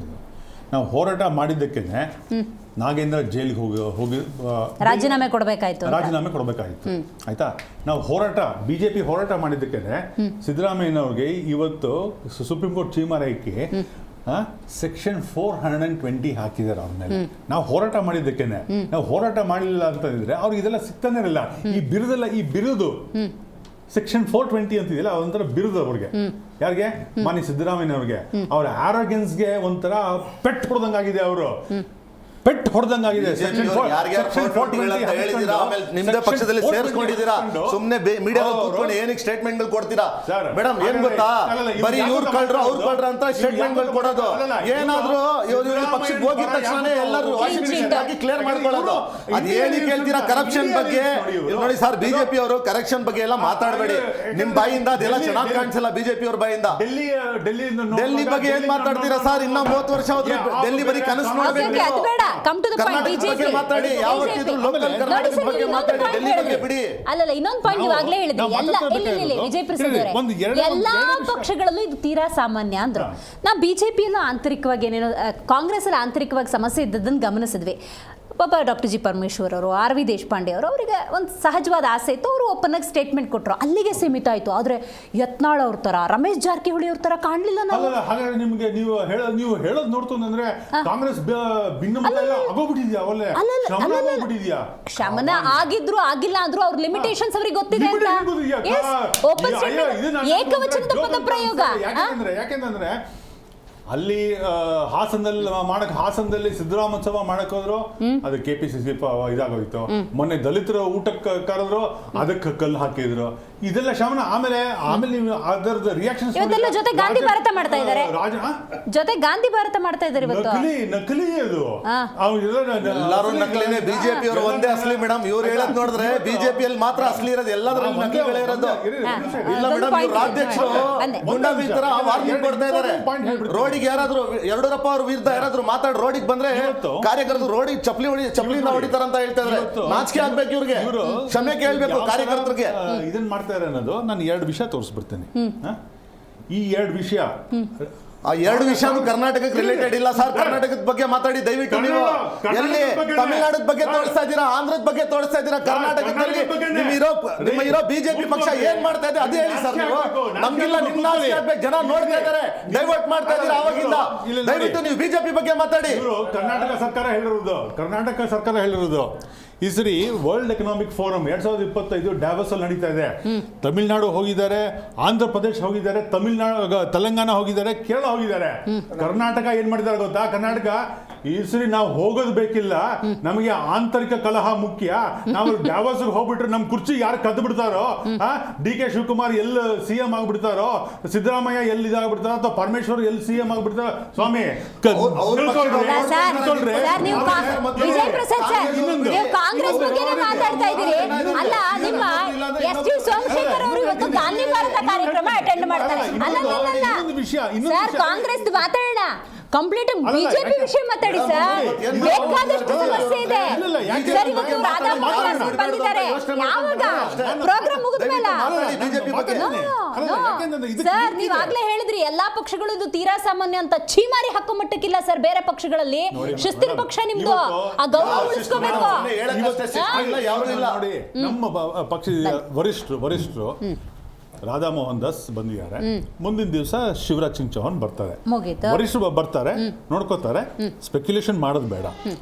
ನಾವು ಹೋರಾಟ ಮಾಡಿದ್ದಕ್ಕೇನೆ ನಾಗೇಂದ್ರ ಜೈಲಿಗೆ ಹೋಗಿ ರಾಜೀನಾಮೆ ಕೊಡಬೇಕಾಯ್ತು. ಆಯ್ತಾ? ನಾವು ಬಿಜೆಪಿ ಹೋರಾಟ ಮಾಡಿದ್ದಕ್ಕೇನೆ ಸಿದ್ದರಾಮಯ್ಯನವ್ರಿಗೆ ಇವತ್ತು ಸುಪ್ರೀಂ ಕೋರ್ಟ್ ಚೀಮಾರಕ್ಕೆ ಸೆಕ್ಷನ್ 420 ಹಾಕಿದ್ದಾರೆ ಅವ್ರ ಮೇಲೆ. ನಾವು ಹೋರಾಟ ಮಾಡಿದ್ದಕ್ಕೇನೆ. ನಾವು ಹೋರಾಟ ಮಾಡಲಿಲ್ಲ ಅಂತಂದ್ರೆ ಅವ್ರಿಗೆ ಇದೆಲ್ಲ ಸಿಗ್ತಾನೆ ಇರಲಿಲ್ಲ. ಈ ಬಿರುದು ಸೆಕ್ಷನ್ 420 ಅಂತಿದೆಯಲ್ಲ, ಅದೊಂಥರ ಬಿರುದು ಅವ್ರಿಗೆ. ಯಾರಿಗೆ? ಮಾನ್ಯ ಸಿದ್ದರಾಮಯ್ಯನವ್ರಿಗೆ. ಅವ್ರ ಆರೋಗ್ಯನ್ಸ್ಗೆ ಒಂಥರ ಪೆಟ್ಟು ಹೊಡೆದಂಗಾಗಿದೆ. ಅವರು ಪೆಟ್ಟು ಹೊಡೆದಂಗಾಗಿದೆ. ನಿಮ್ದೇ ಪಕ್ಷದಲ್ಲಿ ಸೇರಿಸ್ಕೊಂಡಿದ್ದೀರಾ, ಸುಮ್ಮನೆ ಮೀಡಿಯಾದಲ್ಲಿ ಕೂತ್ಕೊಂಡು ಏನಕ್ಕೆ ಸ್ಟೇಟ್ಮೆಂಟ್ಗಳು ಕೊಡ್ತೀರಾ ಮೇಡಮ್? ಏನ್ ಗೊತ್ತಾ, ಬರೀ ಇವ್ರು ಕಳ್ರ ಅವ್ರು ಕಳ್ರ ಅಂತ ಸ್ಟೇಟ್ಮೆಂಟ್ಗಳು ಕೊಡೋದು. ಏನಾದ್ರೂ ಇವ್ರು ಪಕ್ಷಕ್ಕೆ ಹೋಗಿದ ತಕ್ಷಣ ಎಲ್ಲರೂ ವಾಷಿಂಗ್ ಮಿಷಿನ್ ಹಾಕಿ ಕ್ಲಿಯರ್ ಮಾಡ್ಕೊಳ್ಳೋದು. ಅದ್ ಹೇಳಿ ಕೇಳ್ತೀರಾ ಕರಪ್ಷನ್ ಬಗ್ಗೆ? ನೋಡಿ ಸರ್, ಬಿಜೆಪಿ ಅವರು ಕರಪ್ಷನ್ ಬಗ್ಗೆ ಎಲ್ಲ ಮಾತಾಡಬೇಡಿ. ನಿಮ್ ಬಾಯಿಂದ ಅದೆಲ್ಲ ಚೆನ್ನಾಗಿ ಕಾಣಿಸಲ್ಲ. ಬಿಜೆಪಿ ಅವ್ರ ಬಾಯಿಂದ ಡೆಲ್ಲಿ ಬಗ್ಗೆ ಏನ್ ಮಾತಾಡ್ತೀರಾ ಸರ್? ಇನ್ನ 30 ವರ್ಷ ಹೋದ್ರೆ ಡೆಲ್ಲಿ ಬರೀ ಕನಸು ನೋಡ್ಬೇಕು. ಕರ್ನಾಟಕದ ಬಗ್ಗೆ ಮಾತಾಡಿ, ಯಾವತ್ತಿದ್ರು ಲೋಕಲ್ ಕರ್ನಾಟಕದ ಬಗ್ಗೆ ಮಾತಾಡಿ, ಡೆಲ್ಲಿ ಬಗ್ಗೆ ಬಿಡಿ. ಅಲ್ಲಲ್ಲ, ಇನ್ನೊಂದು ಪಾಯಿಂಟ್ ನೀವು ಆಗ್ಲೇ ಹೇಳಿದ್ರಿ. ಎಲ್ಲ ವಿಜಯ್ ಪ್ರಸಾದ್ ಅವರೇ, ಎಲ್ಲಾ ಪಕ್ಷಗಳಲ್ಲೂ ಇದು ತೀರಾ ಸಾಮಾನ್ಯ ಅಂದ್ರು. ನಾವು ಬಿಜೆಪಿಯಲ್ಲೂ ಆಂತರಿಕವಾಗಿ ಏನೇನೋ, ಕಾಂಗ್ರೆಸ್ ಅಲ್ಲಿ ಆಂತರಿಕವಾಗಿ ಸಮಸ್ಯೆ ಇದ್ದದನ್ನು ಗಮನಿಸಿದ್ವಿ. ಪಾಪ ಡಾಕ್ಟರ್ ಜಿ ಪರಮೇಶ್ವರ್ ಅವರು, ಆರ್ ವಿ ದೇಶಪಾಂಡೆ ಅವರು, ಅವರಿಗೆ ಒಂದು ಸಹಜವಾದ ಆಸೆ ಇತ್ತು, ಅವರು ಓಪನ್ ಆಗಿ ಸ್ಟೇಟ್ಮೆಂಟ್ ಕೊಟ್ಟರು, ಅಲ್ಲಿಗೆ ಸೀಮಿತ ಆಯಿತು. ಆದರೆ ಯತ್ನಾಳ್ ಅವ್ರ ಥರ, ರಮೇಶ್ ಜಾರಕಿಹೊಳಿ ಅವ್ರ ಥರ ಕಾಣಲಿಲ್ಲ ನಾವು. ಹಾಗಾದ್ರೆ ನಿಮಗೆ ನೀವು ಹೇಳೋದು ನೋಡ್ತಂದ್ರೆ ಕಾಂಗ್ರೆಸ್ ಭಿನ್ನಮತ ಎಲ್ಲ ಆಗೋಗ್ಬಿಟ್ಟಿದ್ಯಾ? ಒಳ್ಳೆ ಶಮನ ಆಗಿದ್ರು ಆಗಿಲ್ಲ ಅಂದ್ರು ಅವ್ರ ಲಿಮಿಟೇಷನ್ಸ್ ಅವ್ರಿಗೆ ಗೊತ್ತಿದೆ ಅಂತ. ಓಪನ್ ಸ್ಟೇಟ್ಮೆಂಟ್, ಏಕವಚನದ ಪದ ಪ್ರಯೋಗ. ಯಾಕೆಂದ್ರೆ ಅಲ್ಲಿ ಹಾಸನದಲ್ಲಿ ಸಿದ್ದರಾಮೋತ್ಸವ ಮಾಡಕ್ ಹೋದ್ರು, ಅದು KPCC ಇದಾಗೋಯ್ತು. ಮೊನ್ನೆ ದಲಿತರ ಊಟಕ್ಕೆ ಕರೆದ್ರು, ಅದಕ್ಕೆ ಕಲ್ಲು ಹಾಕಿದ್ರು. ಇದೆಲ್ಲ ಶಮನ. ಆಮೇಲೆ ನೀವು ಅದರದ ರಿಯಾಕ್ಷನ್ಸ್ ಇವತ್ತೆಲ್ಲ ಜೊತೆ ಗಾಂಧಿ ಭಾರತ ಮಾಡ್ತಾ ಇದ್ದಾರೆ, ಜೊತೆ ಗಾಂಧಿ ಭಾರತ ಮಾಡ್ತಾ ಇದ್ದಾರೆ ಇವತ್ತು. ನಕಲಿ ಅದು. ಎಲ್ಲರೂ ನಕಲಿನೇ. ಬಿಜೆಪಿ ಅವರು ಒಂದೇ ಅಸಲಿ ಮೇಡಮ್. ಇವ್ರು ಹೇಳೋದ್ ನೋಡಿದ್ರೆ ಬಿಜೆಪಿಯಲ್ಲಿ ಮಾತ್ರ ಅಸಲಿ ಇರೋದು, ಎಲ್ಲದ್ರಲ್ಲಿ ನಕಲಿಗಳೇ ಇರೋದು. ಇಲ್ಲ ಮೇಡಮ್, ಇವ್ರು ರಾಜ್ಯಾಧ್ಯಕ್ಷರು ಗುಂಡಾಬಿ ತರ ವಾರ್ನಿಂಗ್ ಕೊಡ್ತಾ ಇದ್ದಾರೆ. ರೋಡಿಗೆ ಯಾರಾದ್ರೂ ಯಡಿಯೂರಪ್ಪ ಅವ್ರ ವಿರುದ್ಧ ಯಾರಾದ್ರೂ ಮಾತಾಡಿ ರೋಡಿಗೆ ಬಂದ್ರೆ ಕಾರ್ಯಕರ್ತರು ರೋಡಿಗೆ ಚಪ್ಪಲಿಯಿಂದ ಹೊಡಿತಾರಂತ ಹೇಳ್ತಾ ಇದ್ದಾರೆ. ನಾಚಿಕೆ ಆಗ್ಬೇಕು ಇವ್ರಿಗೆ, ಕ್ಷಮೆ ಕೇಳ್ಬೇಕು ಕಾರ್ಯಕರ್ತರಿಗೆ. ಇದನ್ನ ಮಾಡ್ತಾ ಇದ್ದಾರೆ ಅನ್ನೋದು ನಾನು 2 ವಿಷಯ ತೋರಿಸ್ಬಿಡ್ತೇನೆ. ಈ 2 ವಿಷಯ, ಆ 2 ವಿಷಯನೂ ಕರ್ನಾಟಕಕ್ಕೆ ರಿಲೇಟೆಡ್ ಇಲ್ಲ ಸರ್. ಕರ್ನಾಟಕದ ಬಗ್ಗೆ ಮಾತಾಡಿ ದಯವಿಟ್ಟು. ನೀವು ಎಲ್ಲಿ ತಮಿಳುನಾಡದ ಬಗ್ಗೆ ತೋರಿಸ್ತಾ ಇದ್ದೀರಾ, ಆಂಧ್ರದ ಬಗ್ಗೆ ತೋರಿಸ್ತಾ ಇದ್ದೀರಾ? ಕರ್ನಾಟಕದಲ್ಲಿ ನಿಮ್ಮ ಇರೋ ಬಿಜೆಪಿ ಪಕ್ಷ ಏನ್ ಮಾಡ್ತಾ ಇದೆ ಅದು ಹೇಳಿ ಸರ್. ನೀವು ನಮ್ಗೆಲ್ಲ ನಿಮ್ಮ ಜನ ನೋಡ್ತಾ ಇದ್ದಾರೆ, ಡೈವರ್ಟ್ ಮಾಡ್ತಾ ಇದ್ದೀರಾ ಅವಾಗಿಂದ. ದಯವಿಟ್ಟು ನೀವು ಬಿಜೆಪಿ ಬಗ್ಗೆ ಮಾತಾಡಿ. ಕರ್ನಾಟಕ ಸರ್ಕಾರ ಹೇಳಿರೋದು ಈ ಸರಿ ವರ್ಲ್ಡ್ ಎಕನಾಮಿಕ್ ಫೋರಮ್ 2025 ಡ್ಯಾವಸ್ ಅಲ್ಲಿ ನಡೀತಾ ಇದೆ. ತಮಿಳುನಾಡು ಹೋಗಿದ್ದಾರೆ, ಆಂಧ್ರ ಪ್ರದೇಶ ಹೋಗಿದ್ದಾರೆ, ತೆಲಂಗಾಣ ಹೋಗಿದ್ದಾರೆ, ಕೇರಳ ಹೋಗಿದ್ದಾರೆ. ಕರ್ನಾಟಕ ಏನ್ ಮಾಡಿದ್ದಾರೆ ಗೊತ್ತಾ? ಕರ್ನಾಟಕ ಈ ಸರಿ ನಾವು ಹೋಗೋದು ಬೇಕಿಲ್ಲ, ನಮಗೆ ಆಂತರಿಕ ಕಲಹ ಮುಖ್ಯ. ನಾವು ಡ್ಯಾವಸ್ ಹೋಗ್ಬಿಟ್ರೆ ನಮ್ ಕುರ್ಚಿ ಯಾರು ಕದ್ದು ಬಿಡ್ತಾರೋ, DK ಶಿವಕುಮಾರ್ ಎಲ್ಲಿ CM ಆಗ್ಬಿಡ್ತಾರೋ, ಸಿದ್ದರಾಮಯ್ಯ ಎಲ್ಲಿ ಇದಾಗ್ಬಿಡ್ತಾರೋ, ಅಥವಾ ಪರಮೇಶ್ವರ್ ಎಲ್ಲಿ CM ಆಗ್ಬಿಡ್ತಾರೋ, ಸ್ವಾಮಿ ಕಾಂಗ್ರೆಸ್ ಬಗ್ಗೆನೇ ಮಾತಾಡ್ತಾ ಇದ್ದೀರಿ. ಅಲ್ಲ, ನಿಮ್ಮ SD ಸೋಮಶೇಖರ್ ಅವರು ಇವತ್ತು ಗಾಂಧಿ ಭಾರತ ಕಾರ್ಯಕ್ರಮ ಅಟೆಂಡ್ ಮಾಡ್ತಾರೆ. ಸರ್, ಕಾಂಗ್ರೆಸ್ ಮಾತಾಡೋಣ, ಕಂಪ್ಲೀಟ್ ಬಿಜೆಪಿ ವಿಷಯ ಮಾತಾಡಿ ಸರ್. ಬೇಕಾದಷ್ಟು ಸಮಸ್ಯೆ ಇದೆ ಸರ್. ಇವತ್ತು ರಾಧಾ ಮೋಹನ್ ದಾಸ್ ಬಂದಿದ್ದಾರೆ. ಯಾವಾಗ ಪ್ರೋಗ್ರಾಮ್ ಮುಗಿದ್ಮೇಲೆ ಸರ್, ನೀವು ಆಗ್ಲೇ ಹೇಳಿದ್ರಿ ಎಲ್ಲಾ ಪಕ್ಷಗಳು ಇದು ತೀರಾ ಸಾಮಾನ್ಯ ಅಂತ. ಛೀಮಾರಿ ಹಾಕೋ ಮಟ್ಟಕ್ಕಿಲ್ಲ ಸರ್. ಬೇರೆ ಪಕ್ಷಗಳಲ್ಲಿ ಶಿಸ್ತಿನ ಪಕ್ಷ ನಿಮ್ದು, ಆ ಗೌರವ ಉಳಿಸ್ಕೋಬೇಕು. ನಮ್ಮ ಪಕ್ಷದ ವರಿಷ್ಠರು ರಾಧಾ ಮೋಹನ್ ದಾಸ್ ಬಂದಿದ್ದಾರೆ. ಮುಂದಿನ ದಿವಸ ಶಿವರಾಜ್ ಸಿಂಗ್ ಚೌಹಾಣ್ ಬರ್ತಾರೆ. ವರಿಷ್ಠರು ಬರ್ತಾರೆ, ನೋಡ್ಕೋತಾರೆ. ಸ್ಪೆಕ್ಯುಲೇಷನ್ ಮಾಡೋದು ಬೇಡ.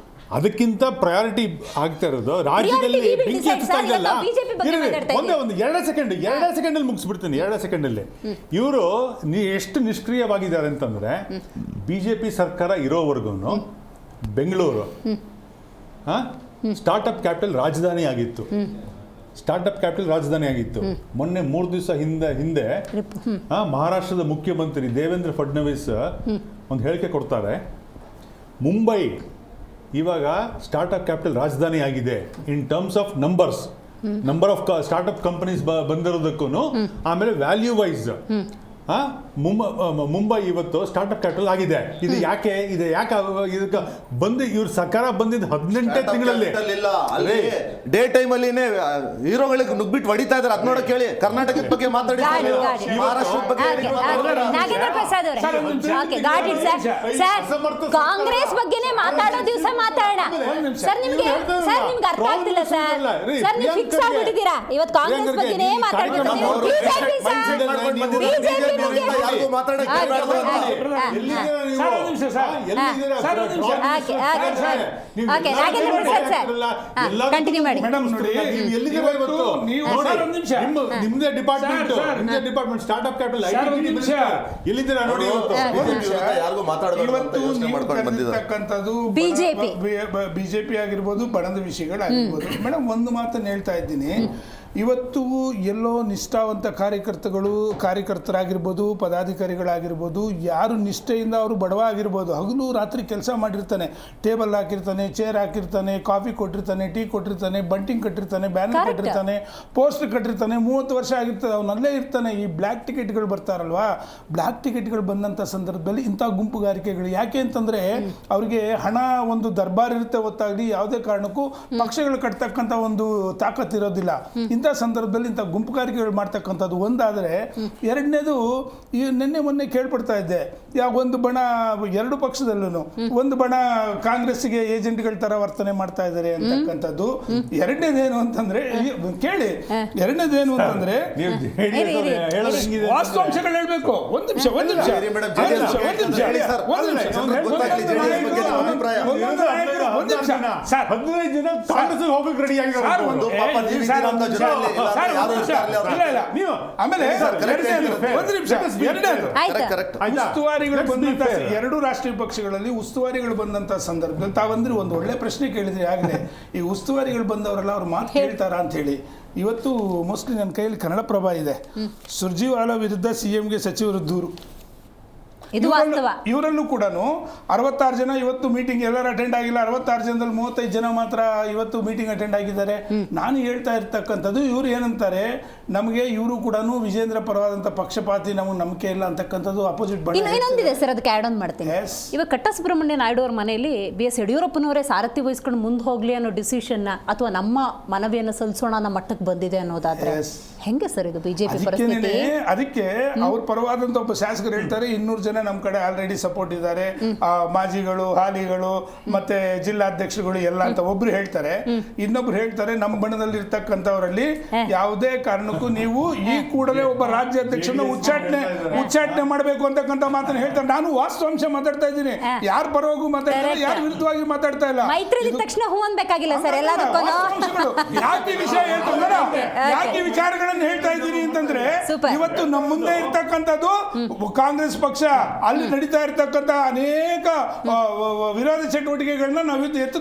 ಅದಕ್ಕಿಂತ ಪ್ರಯಾರಿಟಿ ಆಗ್ತಾ ಇರೋದು ರಾಜ್ಯದಲ್ಲಿ ಬೆಂಕಿ ಹಚ್ತಾ ಇದೆಯಲ್ಲ. ಒಂದು 2 ಸೆಕೆಂಡ್ ಅಲ್ಲಿ ಮುಗಿಸ್ಬಿಡ್ತೀನಿ. 2 ಸೆಕೆಂಡ್ ಅಲ್ಲಿ ಇವರು ಎಷ್ಟು ನಿಷ್ಕ್ರಿಯವಾಗಿದ್ದಾರೆ ಅಂತಂದ್ರೆ, ಬಿಜೆಪಿ ಸರ್ಕಾರ ಇರೋವರೆಗೂ ಬೆಂಗಳೂರು ಸ್ಟಾರ್ಟ್ಅಪ್ ಕ್ಯಾಪಿಟಲ್ ರಾಜಧಾನಿ ಆಗಿತ್ತು. ಮೊನ್ನೆ 3 ದಿವಸ ಹಿಂದೆ ಮಹಾರಾಷ್ಟ್ರದ ಮುಖ್ಯಮಂತ್ರಿ ದೇವೇಂದ್ರ ಫಡ್ನವೀಸ್ ಒಂದು ಹೇಳಿಕೆ ಕೊಡ್ತಾರೆ, ಮುಂಬೈ ಇವಾಗ ಸ್ಟಾರ್ಟ್ಅಪ್ ಕ್ಯಾಪಿಟಲ್ ರಾಜಧಾನಿ ಆಗಿದೆ in terms of number of startup companies ಬಂದಿರೋದಕ್ಕೂ, ಆಮೇಲೆ ವ್ಯಾಲ್ಯೂ ವೈಸ್ ಮುಂಬೈ ಇವತ್ತು ಸ್ಟಾರ್ಟ್ಅಪ್ ಕ್ಯಾಪಿಟಲ್ ಆಗಿದೆ. ಇದು ಯಾಕೆ ಇದಕ್ಕೆ ಬಂದು ಇವ್ರ ಸರ್ಕಾರ ಬಂದಿದ್ದು 18 ತಿಂಗಳಲ್ಲಿ ಡೇ ಟೈಮ್ ಅಲ್ಲಿ ಹೀರೋಗಳಿಗೆ ನುಗ್ಬಿಟ್ಟು ಹೊಡಿತಾ ಇದಾರೆ. ಅದ್ ನೋಡಕ್ ಹೇಳಿ. ಕರ್ನಾಟಕದ ಬಗ್ಗೆ ಮಾತಾಡಿ, ಮಹಾರಾಷ್ಟ್ರದ ಬಗ್ಗೆ. ಕಾಂಗ್ರೆಸ್ ಬಗ್ಗೆನೇ ಮಾತಾಡೋ ದಿವಸ ಮಾತಾಡೋಣ ಸರ್. ನಿಮ್ಗೆ ಅರ್ಥ ಆಗ್ತಿಲ್ಲ ಸರ್. ನೀವು ಫಿಕ್ಸ್ ಆಗ್ಬಿಟ್ಟಿದ್ದೀರಾ ಇವತ್ತು ಕಾಂಗ್ರೆಸ್ ಬಗ್ಗೆನೇ ಮಾತಾಡ್ಬೇಕು. ಕಂಟಿನ್ಯೂ ಮಾಡಿ. ನಿಮ್ದೇ ಡಿಪಾರ್ಟ್ಮೆಂಟ್ ಸ್ಟಾರ್ಟ್ಅಪ್ ಕ್ಯಾಪಿಟಲ್ ಎಲ್ಲಿದ್ದೀರಾ ನೋಡಿ. ಬಂದಿರತಕ್ಕಂಥದ್ದು ಬಿಜೆಪಿ ಆಗಿರ್ಬೋದು, ಬಣದ ವಿಷಯಗಳಾಗಿರ್ಬೋದು. ಮೇಡಮ್, ಒಂದು ಮಾತನ್ನು ಹೇಳ್ತಾ ಇದ್ದೀನಿ. ಇವತ್ತು ಎಲ್ಲೋ ನಿಷ್ಠಾವಂತ ಕಾರ್ಯಕರ್ತರಾಗಿರ್ಬೋದು, ಪದಾಧಿಕಾರಿಗಳಾಗಿರ್ಬೋದು, ಯಾರು ನಿಷ್ಠೆಯಿಂದ ಅವರು ಬಡವ ಆಗಿರ್ಬೋದು, ಹಗಲು ರಾತ್ರಿ ಕೆಲಸ ಮಾಡಿರ್ತಾನೆ, ಟೇಬಲ್ ಹಾಕಿರ್ತಾನೆ, ಚೇರ್ ಹಾಕಿರ್ತಾನೆ, ಕಾಫಿ ಕೊಟ್ಟಿರ್ತಾನೆ, ಟೀ ಕೊಟ್ಟಿರ್ತಾನೆ, ಬಂಟಿಂಗ್ ಕಟ್ಟಿರ್ತಾನೆ, ಬ್ಯಾನರ್ ಕಟ್ಟಿರ್ತಾನೆ, ಪೋಸ್ಟರ್ ಕಟ್ಟಿರ್ತಾನೆ, 30 ವರ್ಷ ಆಗಿರ್ತದೆ, ಅವನಲ್ಲೇ ಇರ್ತಾನೆ. ಈ ಬ್ಲ್ಯಾಕ್ ಟಿಕೆಟ್ಗಳು ಬರ್ತಾರಲ್ವಾ, ಬ್ಲ್ಯಾಕ್ ಟಿಕೆಟ್ಗಳು ಬಂದಂಥ ಸಂದರ್ಭದಲ್ಲಿ ಇಂಥ ಗುಂಪುಗಾರಿಕೆಗಳು ಯಾಕೆ ಅಂತಂದರೆ ಅವರಿಗೆ ಹಣ ಒಂದು ದರ್ಬಾರ್ ಇರುತ್ತೆ ಹೊತ್ತಾಗಲಿ, ಯಾವುದೇ ಕಾರಣಕ್ಕೂ ಪಕ್ಷಗಳು ಕಟ್ತಕ್ಕಂಥ ಒಂದು ತಾಕತ್ ಇರೋದಿಲ್ಲ. ಇಂಥ ಸಂದರ್ಭದಲ್ಲಿ ಇಂಥ ಗುಂಪುಗಾರಿಕೆಗಳು ಮಾಡ್ತಕ್ಕಂಥದ್ದು ಒಂದಾದರೆ, ಎರಡನೇದು ಈ ಮೊನ್ನೆ ಕೇಳ್ಪಡ್ತಾ ಇದ್ದೆ, ಯಾವ ಒಂದು ಬಣ ಎರಡು ಪಕ್ಷದಲ್ಲೂ ಒಂದು ಬಣ ಕಾಂಗ್ರೆಸ್ಸಿಗೆ ಏಜೆಂಟ್ಗಳ ತರ ವರ್ತನೆ ಮಾಡ್ತಾ ಇದ್ದಾರೆ ಅಂತಕ್ಕಂಥದ್ದು. ಎರಡನೇದೇನು ಅಂತಂದ್ರೆ ಕೇಳಿ, ಎರಡನೇದೇನು ಅಂತಂದ್ರೆ ವಾಸ್ತವಾಂಶಗಳು ಹೇಳ್ಬೇಕು. ಒಂದು ನಿಮಿಷ 15 ಜನ ಕಾಂಗ್ರೆಸ್ ಹೋಗಕ್ಕೆ ರೆಡಿ ಉಸ್ತುವಾರಿಗಳು ಬಂದಂತ ಎರಡು ರಾಷ್ಟ್ರೀಯ ಪಕ್ಷಗಳಲ್ಲಿ ಉಸ್ತುವಾರಿಗಳು ಬಂದಂತ ಸಂದರ್ಭದಲ್ಲಿ ತಾವಂದ್ರೆ ಒಂದು ಒಳ್ಳೆ ಪ್ರಶ್ನೆ ಕೇಳಿದ್ರಿ ಆಗಲೇ. ಈ ಉಸ್ತುವಾರಿಗಳು ಬಂದವರೆಲ್ಲ ಅವ್ರ ಮಾತು ಕೇಳ್ತಾರ ಅಂತ ಹೇಳಿ ಇವತ್ತು ಮೋಸ್ಟ್ಲಿ ನನ್ನ ಕೈಯಲ್ಲಿ ಕನ್ನಡಪ್ರಭ ಇದೆ. ಸುರ್ಜಿವಾಲಾ ವಿರುದ್ಧ CMಗೆ ಸಚಿವರು ದೂರು. ಇವರಲ್ಲೂ ಕೂಡ 66 ಜನ ಇವತ್ತು ಮೀಟಿಂಗ್ ಎಲ್ಲರೂ ಅಟೆಂಡ್ ಆಗಿಲ್ಲ. 66 ಜನದಲ್ಲಿ 35 ಜನ ಮಾತ್ರ ಇವತ್ತು ಮೀಟಿಂಗ್ ಅಟೆಂಡ್ ಆಗಿದ್ದಾರೆ. ನಾನು ಹೇಳ್ತಾ ಇರ್ತಕ್ಕಂಥದ್ದು, ಇವರು ಏನಂತಾರೆ, ನಮಗೆ ಇವರು ಕೂಡ ವಿಜೇಂದ್ರ ಪರವಾದಂಥ ಪಕ್ಷಪಾತಿ, ನಮಗೆ ನಂಬಿಕೆ ಇಲ್ಲ ಅಂತಕ್ಕಂಥದ್ದು ಅಪೋಸಿಟ್ ಬಣ. ಇನ್ನೊಂದಿದೆ ಸರ್, ಅದಕ್ಕೆ ಆ್ಯಡ್ ಆನ್ ಮಾಡ್ತೀನಿ. ಇವಾಗ ಕಟ್ಟ ಸುಬ್ರಹ್ಮಣ್ಯ ನಾಯ್ಡು ಅವ್ರ ಮನೆಯಲ್ಲಿ BS ಯಡಿಯೂರಪ್ಪನವರೇ ಸಾರಥಿ ವಹಿಸ್ಕೊಂಡು ಮುಂದೆ ಹೋಗ್ಲಿ ಅನ್ನೋ ಡಿಸಿಷನ್ ಅಥವಾ ನಮ್ಮ ಮನವಿಯನ್ನು ಸಲ್ಲಿಸೋಣ ಅನ್ನೋ ಮಟ್ಟಕ್ಕೆ ಬಂದಿದೆ ಅನ್ನೋದಾದ್ರೆ ಹೆಂಗೆ ಸರ್ ಇದು ಬಿಜೆಪಿ ಪರಿಸ್ಥಿತಿ? ಅದಕ್ಕೆ ಅವ್ರ ಪರವಾದಂಥ ಒಬ್ಬ ಶಾಸಕರು ಹೇಳ್ತಾರೆ, 200 ಜನ ನಮ್ಮ ಕಡೆ ಆಲ್ರೆಡಿ ಸಪೋರ್ಟ್ ಇದ್ದಾರೆ, ಮಾಜಿಗಳು, ಹಾಲಿಗಳು, ಮತ್ತೆ ಜಿಲ್ಲಾಧ್ಯಕ್ಷರುಗಳು ಎಲ್ಲ ಅಂತ ಒಬ್ರು ಹೇಳ್ತಾರೆ. ಇನ್ನೊಬ್ರು ಹೇಳ್ತಾರೆ, ನಮ್ಮ ಬಣದಲ್ಲಿ ಇರ್ತಕ್ಕಂಥವರಲ್ಲಿ ಯಾವುದೇ ಕಾರಣಕ್ಕೂ ನೀವು ಈ ಕೂಡಲೇ ಒಬ್ಬ ರಾಜ್ಯಾಧ್ಯಕ್ಷರನ್ನ ಉಚ್ಚಾಟನೆ ಮಾಡಬೇಕು ಅಂತಕ್ಕಂಥ ಮಾತನ್ನ ಹೇಳ್ತಾರೆ. ನಾನು ವಾಸ್ತವಾಂಶ ಮಾತಾಡ್ತಾ ಇದ್ದೀನಿ, ಯಾರ ಪರವಾಗೂ ಮಾತಾಡ್ತಾ ಇಲ್ಲ, ಯಾರ ವಿರುದ್ಧವಾಗಿ ಮಾತಾಡ್ತಾ ಇಲ್ಲ. ತಕ್ಷಣ ಹೂ ಅನ್ಬೇಕಾಗಿಲ್ಲ ಸರ್, ಎಲ್ಲದಕ್ಕೂ ಯಾಕೆ ವಿಷಯ ಹೇಳ್ತಂದ್ರೆ, ಯಾಕೆ ವಿಚಾರಗಳನ್ನ ಹೇಳ್ತಾ ಇದ್ದೀನಿ ಅಂತಂದ್ರೆ, ಇವತ್ತು ನಮ್ಮ ಮುಂದೆ ಇರ್ತಕ್ಕಂಥದ್ದು ಕಾಂಗ್ರೆಸ್ ಪಕ್ಷ, ಅಲ್ಲಿ ನಡೀತಾ ಇರ್ತಕ್ಕಂಥ ಅನೇಕ ವಿರೋಧ ಚಟುವಟಿಕೆಗಳನ್ನ ನಾವು ಎತ್ತು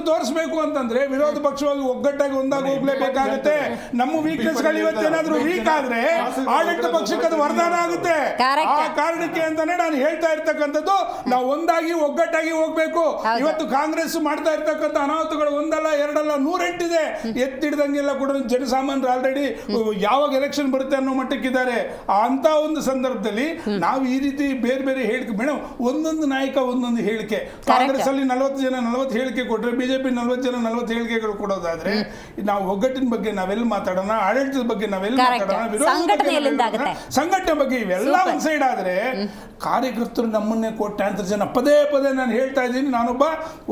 ತೋರಿಸಬೇಕು ಅಂತಂದ್ರೆ ವಿರೋಧ ಪಕ್ಷವಾಗಿ ಒಗ್ಗಟ್ಟಾಗಿ ಒಂದಾಗಿ ಹೋಗ್ಲೇಬೇಕಾಗುತ್ತೆ. ನಮ್ಮ ವೀಕ್ನೆಸ್ ಗಳು ಇವತ್ತೇನಾದ್ರೂ ವೀಕ್ ಆದ್ರೆ ಆಡಳಿತ ಪಕ್ಷಕ್ಕೆ ಅದು ವರದಾನ ಆಗುತ್ತೆ. ಆ ಕಾರಣಕ್ಕೆ ಅಂತಾನೆ ನಾನು ಹೇಳ್ತಾ ಇರ್ತಕ್ಕಂಥದ್ದು, ನಾವು ಒಂದಾಗಿ ಒಗ್ಗಟ್ಟಾಗಿ ಹೋಗ್ಬೇಕು. ಇವತ್ತು ಕಾಂಗ್ರೆಸ್ ಮಾಡ್ತಾ ಇರ್ತಕ್ಕಂಥ ಅನಾಹುತಗಳು ಒಂದಲ್ಲ ಎರಡಲ್ಲ 108 ಇದೆ. ಎತ್ತಿಡ್ದಂಗೆಲ್ಲ ಕೂಡ ಜನಸಾಮಾನ್ಯರು ಆಲ್ರೆಡಿ ಯಾವಾಗ ಎಲೆಕ್ಷನ್ ಬರುತ್ತೆ ಅನ್ನೋ ಮಟ್ಟಕ್ಕಿದ್ದಾರೆ. ಅಂತ ಒಂದು ಸಂದರ್ಭದಲ್ಲಿ ನಾವು ಈ ರೀತಿ ಬೇರೆ ಬೇರೆ ಹೇಳಿಕೆ, ಮೇಡಮ್ ಒಂದೊಂದು ನಾಯಕ ಒಂದೊಂದು ಹೇಳಿಕೆ, ಕಾಂಗ್ರೆಸ್ ಅಲ್ಲಿ 40 ಜನ 40 ಹೇಳಿಕೆ ಕೊಟ್ಟರೆ, ಬಿಜೆಪಿ 40 ಜನ 40 ಹೇಳಿಕೆಗಳು ಕೊಡೋದಾದ್ರೆ ನಾವು ಒಗ್ಗಟ್ಟಿನ ಬಗ್ಗೆ ನಾವೆಲ್ಲ ಮಾತಾಡೋಣ, ಆಡಳಿತದ ಬಗ್ಗೆ ನಾವೆಲ್ಲ ಮಾತಾಡೋಣ, ಸಂಘಟನೆ ಬಗ್ಗೆ ಇವೆಲ್ಲ ಒಂದ್ ಸೈಡ್ ಆದ್ರೆ, ಕಾರ್ಯಕರ್ತರು ನಮ್ಮನ್ನೇ ಕೋಟ್ಯಾಂತರ ಜನ ಪದೇ ನಾನು ಹೇಳ್ತಾ ಇದ್ದೀನಿ, ನಾನೊಬ್ಬ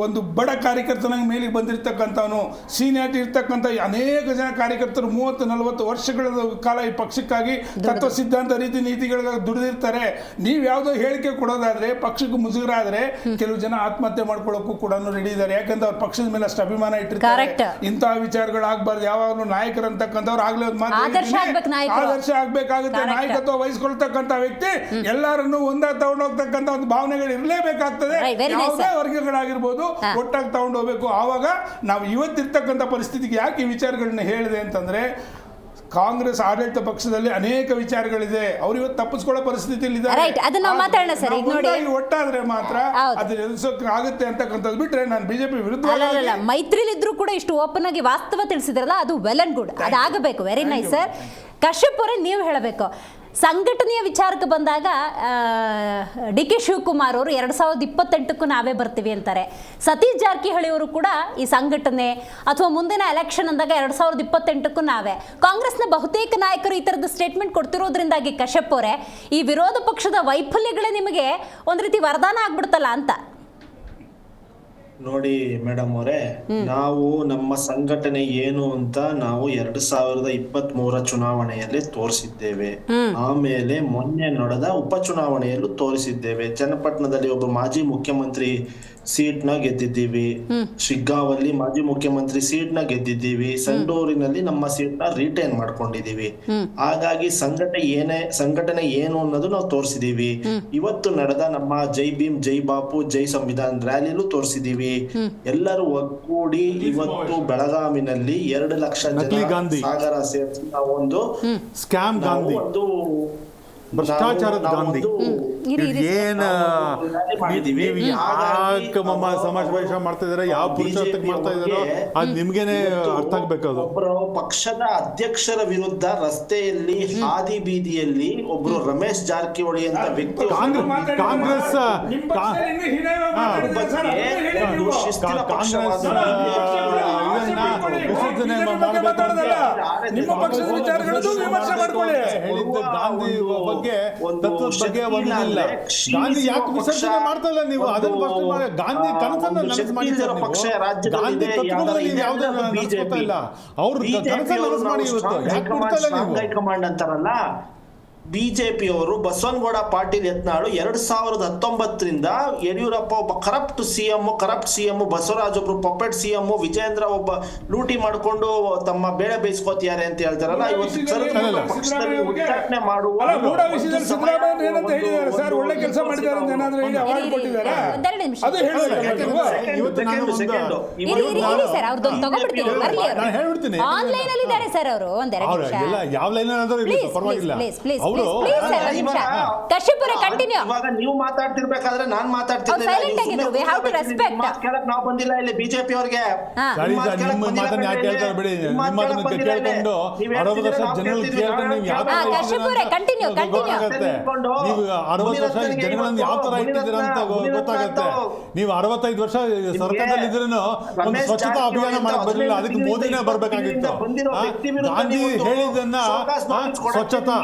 ಒಂದು ಬಡ ಕಾರ್ಯಕರ್ತನಾಗಿ ಮೇಲಿಗೆ ಬಂದಿರ್ತಕ್ಕಂಥವನು, ಸೀನಿಯಾರಿಟಿ ಇರ್ತಕ್ಕಂಥ ಅನೇಕ ಜನ ಕಾರ್ಯಕರ್ತರು 30-40 ವರ್ಷಗಳ ಕಾಲ ಈ ಪಕ್ಷಕ್ಕಾಗಿ ತತ್ವ ಸಿದ್ಧಾಂತ ರೀತಿ ನೀತಿಗಳಿಗಾಗಿ ದುಡಿದಿರ್ತಾರೆ. ನೀವು ಯಾವುದೋ ಹೇಳಿಕೆ ಕೊಡೋದಾದ್ರೆ, ಪಕ್ಷಕ್ಕೆ ಮುಜುಗರ ಆದ್ರೆ ಕೆಲವು ಜನ ಆತ್ಮಹತ್ಯೆ ಮಾಡ್ಕೊಳ್ಳೋಕ್ಕೂ ಕೂಡ ರೆಡಿ ಇದ್ದಾರೆ. ಯಾಕಂದ್ರೆ ಅವ್ರ ಪಕ್ಷದ ಮೇಲೆ ಅಷ್ಟು ಅಭಿಮಾನ ಇಟ್ಟಿರ್ತಾರೆ. ಇಂತಹ ವಿಚಾರಗಳು ಆಗ್ಬಾರ್ದು. ಯಾವಾಗಲೂ ನಾಯಕರು ಅಂತಕ್ಕಂಥವ್ರು ಆಗ್ಲೇ ಒಂದು ಮಾತು, ಆದರ್ಶ ಆಗ್ಬೇಕಾಗುತ್ತೆ. ನಾಯಕತ್ವ ವಹಿಸ್ಕೊಳ್ತಕ್ಕಂಥ ವ್ಯಕ್ತಿ ಎಲ್ಲರನ್ನು ಒಂದಾಗಿ ತಗೊಂಡು ಹೋಗ್ತಕ್ಕಂಥ ಒಂದು ಭಾವನೆಗಳು ಇರಲೇಬೇಕಾಗ್ತದೆ. ಯಾವುದೇ ವರ್ಗಗಳಾಗಿರ್ಬೋದು, ಒಟ್ಟಾಗಿ ತಗೊಂಡು ಹೋಗ್ಬೇಕು. ಆವಾಗ ನಾವು ಇವತ್ತಿರ್ತಕ್ಕಂಥ ಪರಿಸ್ಥಿತಿಗೆ ಯಾಕೆ ಈ ವಿಚಾರಗಳನ್ನ ಹೇಳಿದೆ ಅಂತಂದ್ರೆ, ಕಾಂಗ್ರೆಸ್ ಆಡಳಿತ ಪಕ್ಷದಲ್ಲಿ ಅನೇಕ ವಿಚಾರಗಳಿದೆ, ಅವ್ರು ಇವತ್ತು ತಪ್ಪಿಸ್ಕೊಳ್ಳೋ ಪರಿಸ್ಥಿತಿಯಲ್ಲಿ ಇದ್ದಾರೆ. ಒಟ್ಟಾದ್ರೆ ಮಾತ್ರ ಅದನ್ನ ಎದುರಿಸೋಕೆ ಆಗುತ್ತೆ ಅಂತಕ್ಕಂಥದ್ದು ಬಿಟ್ರೆ, ನಾನು ಬಿಜೆಪಿ ವಿರುದ್ಧ ಮೈತ್ರಿಲಿದ್ರು ಕೂಡ ಇಷ್ಟು ಓಪನ್ ಆಗಿ ವಾಸ್ತವ ತಿಳಿಸಿದ್ರಲ್ಲ, ಅದು ವೆಲ್ ಅಂಡ್ ಗುಡ್, ಅದಾಗಬೇಕು. Very nice sir. ಕಶ್ಯಪ್ ಅವರೇ, ನೀವು ಹೇಳಬೇಕು, ಸಂಘಟನೆಯ ವಿಚಾರಕ್ಕೆ ಬಂದಾಗ DK ಶಿವಕುಮಾರ್ ಅವರು 2028ಕ್ಕೂ ನಾವೇ ಬರ್ತೀವಿ ಅಂತಾರೆ. ಸತೀಶ್ ಜಾರಕಿಹೊಳಿ ಅವರು ಕೂಡ ಈ ಸಂಘಟನೆ ಅಥವಾ ಮುಂದಿನ ಎಲೆಕ್ಷನ್ ಅಂದಾಗ 2028ಕ್ಕೂ ನಾವೇ. ಕಾಂಗ್ರೆಸ್ನ ಬಹುತೇಕ ನಾಯಕರು ಈ ಥರದ ಸ್ಟೇಟ್ಮೆಂಟ್ ಕೊಡ್ತಿರೋದ್ರಿಂದಾಗಿ ಕಶ್ಯಪ್ ಅವರೇ, ಈ ವಿರೋಧ ಪಕ್ಷದ ವೈಫಲ್ಯಗಳೇ ನಿಮಗೆ ಒಂದು ರೀತಿ ವರದಾನ ಆಗ್ಬಿಡ್ತಲ್ಲ ಅಂತ. ನೋಡಿ ಮೇಡಮ್ ಅವರೇ, ನಾವು ನಮ್ಮ ಸಂಘಟನೆ ಏನು ಅಂತ ನಾವು 2023 ಚುನಾವಣೆಯಲ್ಲಿ ತೋರಿಸಿದ್ದೇವೆ. ಆಮೇಲೆ ಮೊನ್ನೆ ನಡೆದ ಉಪಚುನಾವಣೆಯಲ್ಲೂ ತೋರಿಸಿದ್ದೇವೆ. ಚನ್ನಪಟ್ಟಣದಲ್ಲಿ ಒಬ್ಬ ಮಾಜಿ ಮುಖ್ಯಮಂತ್ರಿ ಸೀಟ್ ನ ಗೆದ್ದಿದ್ದೀವಿ, ಶಿಗ್ಗಾವಲ್ಲಿ ಮಾಜಿ ಮುಖ್ಯಮಂತ್ರಿ ಸೀಟ್ ನ ಗೆದ್ದಿದ್ದೀವಿ, ಸಂಡೂರಿನಲ್ಲಿ ನಮ್ಮ ಸೀಟ್ ನ ರಿಟೈನ್ ಮಾಡ್ಕೊಂಡಿದೀವಿ. ಹಾಗಾಗಿ ಸಂಘಟನೆ ಏನು ಅನ್ನೋದು ನಾವು ತೋರಿಸಿದೀವಿ. ಇವತ್ತು ನಡೆದ ನಮ್ಮ ಜೈ ಭೀಮ್ ಜೈ ಬಾಪು ಜೈ ಸಂವಿಧಾನ್ ರ್ಯಾಲಿಲೂ ತೋರಿಸಿದೀವಿ. ಎಲ್ಲರೂ ಒಗ್ಗೂಡಿ ಇವತ್ತು ಬೆಳಗಾವಿನಲ್ಲಿ 2 ಲಕ್ಷ ನಕಲಿ ಜನ ಗಾಂಧಿ. ಸಾಗರ ಸೇರಿಸಿ ನಾವೊಂದು ಸ್ಕ್ಯಾಮ್ ಗಾಂಧಿ, ಒಂದು ಭ್ರಷ್ಟಾಚಾರದ ಗಾಂಧಿ. ಏನ್ ನೀವು ಯಾಕೆ ಸಮಾವೇಶ ಮಾಡ್ತಾ ಇದಾರೆ, ಯಾವ ಪುರುಷಾರ್ಥಕ್ಕೆ ಮಾಡ್ತಾ ಇದಾರೋ ಅದು ನಿಮ್ಗೇನೆ ಅರ್ಥ ಆಗ್ಬೇಕು. ಅದು ಒಬ್ಬರು ಪಕ್ಷದ ಅಧ್ಯಕ್ಷರ ವಿರುದ್ಧ ರಸ್ತೆಯಲ್ಲಿ ಹಾದಿ ಬೀದಿಯಲ್ಲಿ ಒಬ್ರು ರಮೇಶ್ ಜಾರಕಿಹೊಳಿ ಅಂತ ವ್ಯಕ್ತಿ ಕಾಂಗ್ರೆಸ್ ಶಿಸ್ತಿನ ಪಕ್ಷವಾದ ವಿಸರ್ಜನೆ ನಿಮ್ಮ ಪಕ್ಷದ ವಿಚಾರಗಳದ್ದು ವಿಮರ್ಶೆ ಮಾಡ್ಕೊಳ್ಳಿ. ಹೇಳಿದ್ದ ಗಾಂಧಿ ಬಗ್ಗೆ ತತ್ವದ ಬಗ್ಗೆ ಒಂದಿಲ್ಲ. ಗಾಂಧಿ ಯಾಕೆ ವಿಸರ್ಜನೆ ಮಾಡ್ತಾ ಇಲ್ಲ ನೀವು? ಅದನ್ನು ಫಸ್ಟ್ ಮಾಡಿ. ಗಾಂಧಿ ಕನಸನ್ನು ನನಸು ಮಾಡಿದ್ದಾರೆ ನೀವು. ಗಾಂಧಿ ತತ್ವದಲ್ಲಿ ನೀವು ಯಾವುದನ್ನು ನಡೆಸ್ಕೊತಾ ಇಲ್ಲ. ಅವ್ರ ಕನಸನ್ನು ನನಸು ಮಾಡಿ ಇವತ್ತು ಯಾಕೆ ಬಿಡ್ತಾ ಇಲ್ಲ ನೀವು? ಹೈಕಮಾಂಡ್ ಅಂತಾರಲ್ಲ, ಬಿಜೆಪಿ ಅವರು ಬಸವನಗೌಡ ಪಾಟೀಲ್ ಯತ್ನಾಳು 2019ರಿಂದ ಯಡಿಯೂರಪ್ಪ ಒಬ್ಬ ಕರಪ್ಟ್ ಸಿಎಂ, ಬಸವರಾಜ್ ಒಬ್ರು ಪಪೆಟ್ ಸಿಎಂ, ವಿಜೇಂದ್ರ ಒಬ್ಬ ಲೂಟಿ ಮಾಡ್ಕೊಂಡು ತಮ್ಮ ಬೇಳೆ ಬೇಯಿಸ್ಕೋತಿದ್ದಾರೆ ಅಂತ ಹೇಳ್ತಾರಲ್ಲ. ಇವತ್ತು ಪಕ್ಷದಲ್ಲಿ ಉದ್ಘಾಟನೆ ಮಾಡುವ ಸಿದ್ದರಾಮಯ್ಯ ಏನಂತ ಹೇಳಿದ್ದಾರೆ ಸರ್, ಒಳ್ಳೆ ಕೆಲಸ ಮಾಡಿದ್ದಾರೆ ಅಂತ ಏನಾದ್ರೂ ಹೇಳಿ ಅವಾರ್ಡ್ ಕೊಟ್ಟಿದ್ದಾರೆ, ಅದು ಹೇಳ್ಬಿಡ್ತೀನಿ. ಯಾವ ಲೈನ್ ಪರವಾಗಿಲ್ಲ. ಇವಾಗ ನೀವು ಮಾತಾಡ್ತಿರ್ಬೇಕಾದ್ರೆ ನಾನ್ ಮಾತಾಡ್ತಿರ್ಲಿಲ್ಲ. ನಾವು ಬಂದಿಲ್ಲ ಇಲ್ಲಿ ಬಿಜೆಪಿ ಅವ್ರಿಗೆ. ನಿಮ್ಮ ಮಾತನ್ನ ಯಾಕೆ ಹೇಳ್ತಾರೆ ಬಿಡಿ. ನಿಮ್ಮ ಮಾತನ್ನ ಕೇಳ್ಕೊಂಡು 60 ವರ್ಷ ಜನಗಳು ಕೇಳ್ಕೊಂಡು ನೀವು ಯಾವ ಗೊತ್ತಾಗತ್ತೆ. ನೀವು 60 ವರ್ಷ ಜನಗಳನ್ನ ಯಾವ ತರ ಇಟ್ಟಿದ್ದೀರಾ ಅಂತ ಗೊತ್ತಾಗತ್ತೆ. ನೀವು 65 ವರ್ಷ ಸರ್ಕಾರದಲ್ಲಿ ಇದ್ರೂ ಒಂದು ಸ್ವಚ್ಛತಾ ಅಭಿಯಾನ ಮಾಡಕ್ ಬರಲಿಲ್ಲ. ಅದಕ್ಕೆ ಮೋದಿನೇ ಬರ್ಬೇಕಾಗಿತ್ತು. ಗಾಂಧಿ ಹೇಳಿದ್ದನ್ನ ಸ್ವಚ್ಛತಾ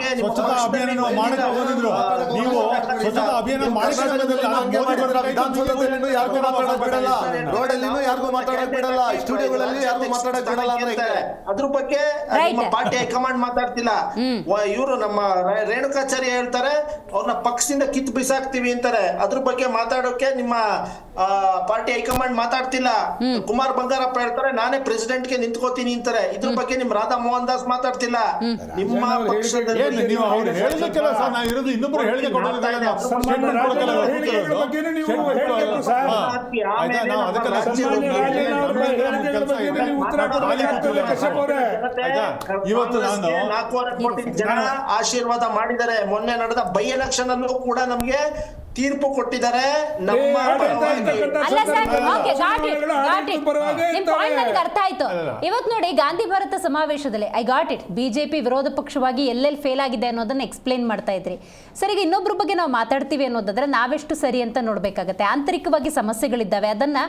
ಅಭಿಯಾನ ಮಾಡಕ್ಕೆ ಹೋಗಿದ್ರು. ನೀವು ಸ್ವಚ್ಛತಾ ಅಭಿಯಾನ ಅದ್ರ ಬಗ್ಗೆ ಪಾರ್ಟಿ ಹೈಕಮಾಂಡ್ ಮಾತಾಡ್ತಿಲ್ಲ. ಇವರು ನಮ್ಮ ರೇಣುಕಾಚಾರ್ಯ ಹೇಳ್ತಾರೆ ಅವ್ರನ್ನ ಪಕ್ಷದಿಂದ ಕಿತ್ತು ಬಿಸಾಕ್ತಿವಿ ಅಂತಾರೆ. ಅದ್ರ ಬಗ್ಗೆ ಮಾತಾಡೋಕೆ ನಿಮ್ಮ ಪಾರ್ಟಿ ಹೈಕಮಾಂಡ್ ಮಾತಾಡ್ತಿಲ್ಲ. ಕುಮಾರ್ ಬಂಗಾರಪ್ಪ ಹೇಳ್ತಾರೆ ನಾನೇ ಪ್ರೆಸಿಡೆಂಟ್ ಗೆ ನಿಂತ್ಕೋತೀನಿ ಅಂತಾರೆ. ಇದ್ರ ಬಗ್ಗೆ ನಿಮ್ ರಾಧಾ ಮೋಹನ್ ದಾಸ್ ಮಾತಾಡ್ತಿಲ್ಲ. ನಿಮ್ಮ ಪಕ್ಷದಲ್ಲಿ ನೀವು ಅವ್ರು ಹೇಳಿದಕ್ಕೆಲ್ಲ ಸರ್ ನಾವು ಇರೋದು ಇನ್ನೊಬ್ರು ಹೇಳಿಕೆ ಕೊಡೋದಿಲ್ಲ. ಇವತ್ತು ನಾನು 4 ಕೋಟಿ ಜನ ಆಶೀರ್ವಾದ ಮಾಡಿದ್ದಾರೆ. ಮೊನ್ನೆ ನಡೆದ ಬೈ ಎಲೆಕ್ಷನ್ ಅಲ್ಲೂ ಕೂಡ ನಮ್ಗೆ ತೀರ್ಪು ಕೊಟ್ಟಿದ್ದಾರೆ. ನಮ್ಮ ಅರ್ಥ ಆಯ್ತು. ಇವತ್ತು ನೋಡಿ ಗಾಂಧಿ ಭಾರತ ಸಮಾವೇಶದಲ್ಲಿ ಐ ಗಾಟ್ ಇಟ್, ಬಿಜೆಪಿ ವಿರೋಧ ಪಕ್ಷವಾಗಿ ಎಲ್ಲೆಲ್ಲಿ ಫೇಲ್ ಆಗಿದೆ ಅನ್ನೋದನ್ನ ಎಕ್ಸ್ಪ್ಲೇನ್ ಮಾಡ್ತಾ ಇದ್ರಿ. ಸರಿಗೆ ಇನ್ನೊಬ್ರ ಬಗ್ಗೆ ನಾವು ಮಾತಾಡ್ತೀವಿ ಅನ್ನೋದಾದ್ರೆ ನಾವೆಷ್ಟು ಸರಿ ಅಂತ ನೋಡ್ಬೇಕಾಗತ್ತೆ. ಆಂತರಿಕವಾಗಿ ಸಮಸ್ಯೆಗಳಿದ್ದಾವೆ, ಅದನ್ನ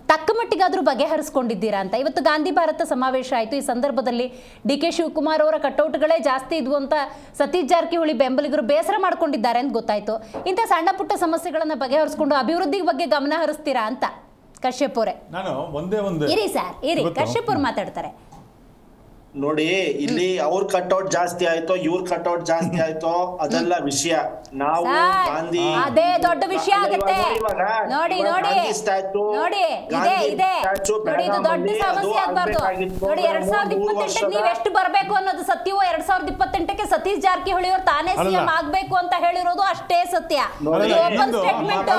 ತಕ್ಕ ಮಟ್ಟಿಗಾದ್ರೂ ಬಗೆಹರಿಸ್ಕೊಂಡಿದ್ದೀರಾ ಅಂತ. ಇವತ್ತು ಗಾಂಧಿ ಭಾರತ ಸಮಾವೇಶ ಆಯಿತು. ಈ ಸಂದರ್ಭದಲ್ಲಿ DK ಶಿವಕುಮಾರ್ ಅವರ ಕಟೌಟ್ಗಳೇ ಜಾಸ್ತಿ ಇದ್ವು ಅಂತ ಸತೀಶ್ ಜಾರಕಿಹೊಳಿ ಬೆಂಬಲಿಗರು ಬೇಸರ ಮಾಡ್ಕೊಂಡಿದ್ದಾರೆ ಅಂತ ಗೊತ್ತಾಯ್ತು. ಇಂಥ ಸಣ್ಣ ಪುಟ್ಟ ಸಮಸ್ಯೆಗಳನ್ನ ಬಗೆಹರಿಸ್ಕೊಂಡು ಅಭಿವೃದ್ಧಿ ಬಗ್ಗೆ ಗಮನ ಹರಿಸ್ತೀರಾ ಅಂತ ಕಶ್ಯಪ್ ಅವರೇ. ನಾನು ಒಂದೇ ಇರಿ ಸರ್, ಇರಿ, ಕಶ್ಯಪ್ ಅವ್ರು ಮಾತಾಡ್ತಾರೆ. ನೋಡಿ, ಇಲ್ಲಿ ಅವ್ರ ಕಟ್ಔಟ್ ಜಾಸ್ತಿ ಆಯ್ತೋ ಇವ್ರ ಕಟ್ಔಟ್ ಜಾಸ್ತಿ ಆಯ್ತೋ ಅದೆಲ್ಲ ವಿಷಯ. ನಾವು ಗಾಂಧಿ ಅದೇ ದೊಡ್ಡ ವಿಷಯ ಆಗುತ್ತೆ. ನೋಡಿ ನೋಡಿ ನೋಡಿ ಇದೆ ಇದೆ ನೋಡಿ, ಇದು ದೊಡ್ಡ ಸಮಸ್ಯೆ ಆಗ್ಬಾರ್ದು. ನೋಡಿ 2028ಕ್ಕೆ ನೀವ್ ಎಷ್ಟು ಬರ್ಬೇಕು ಅನ್ನೋದು ಸತ್ಯವೋ, 2028ಕ್ಕೆ ಸತೀಶ್ ಜಾರಕಿಹೊಳಿ ಅವ್ರು ತಾನೇ ಸಿಎಂ ಆಗ್ಬೇಕು ಅಂತ ಹೇಳಿರೋದು ಅಷ್ಟೇ ಸತ್ಯ. Open statement.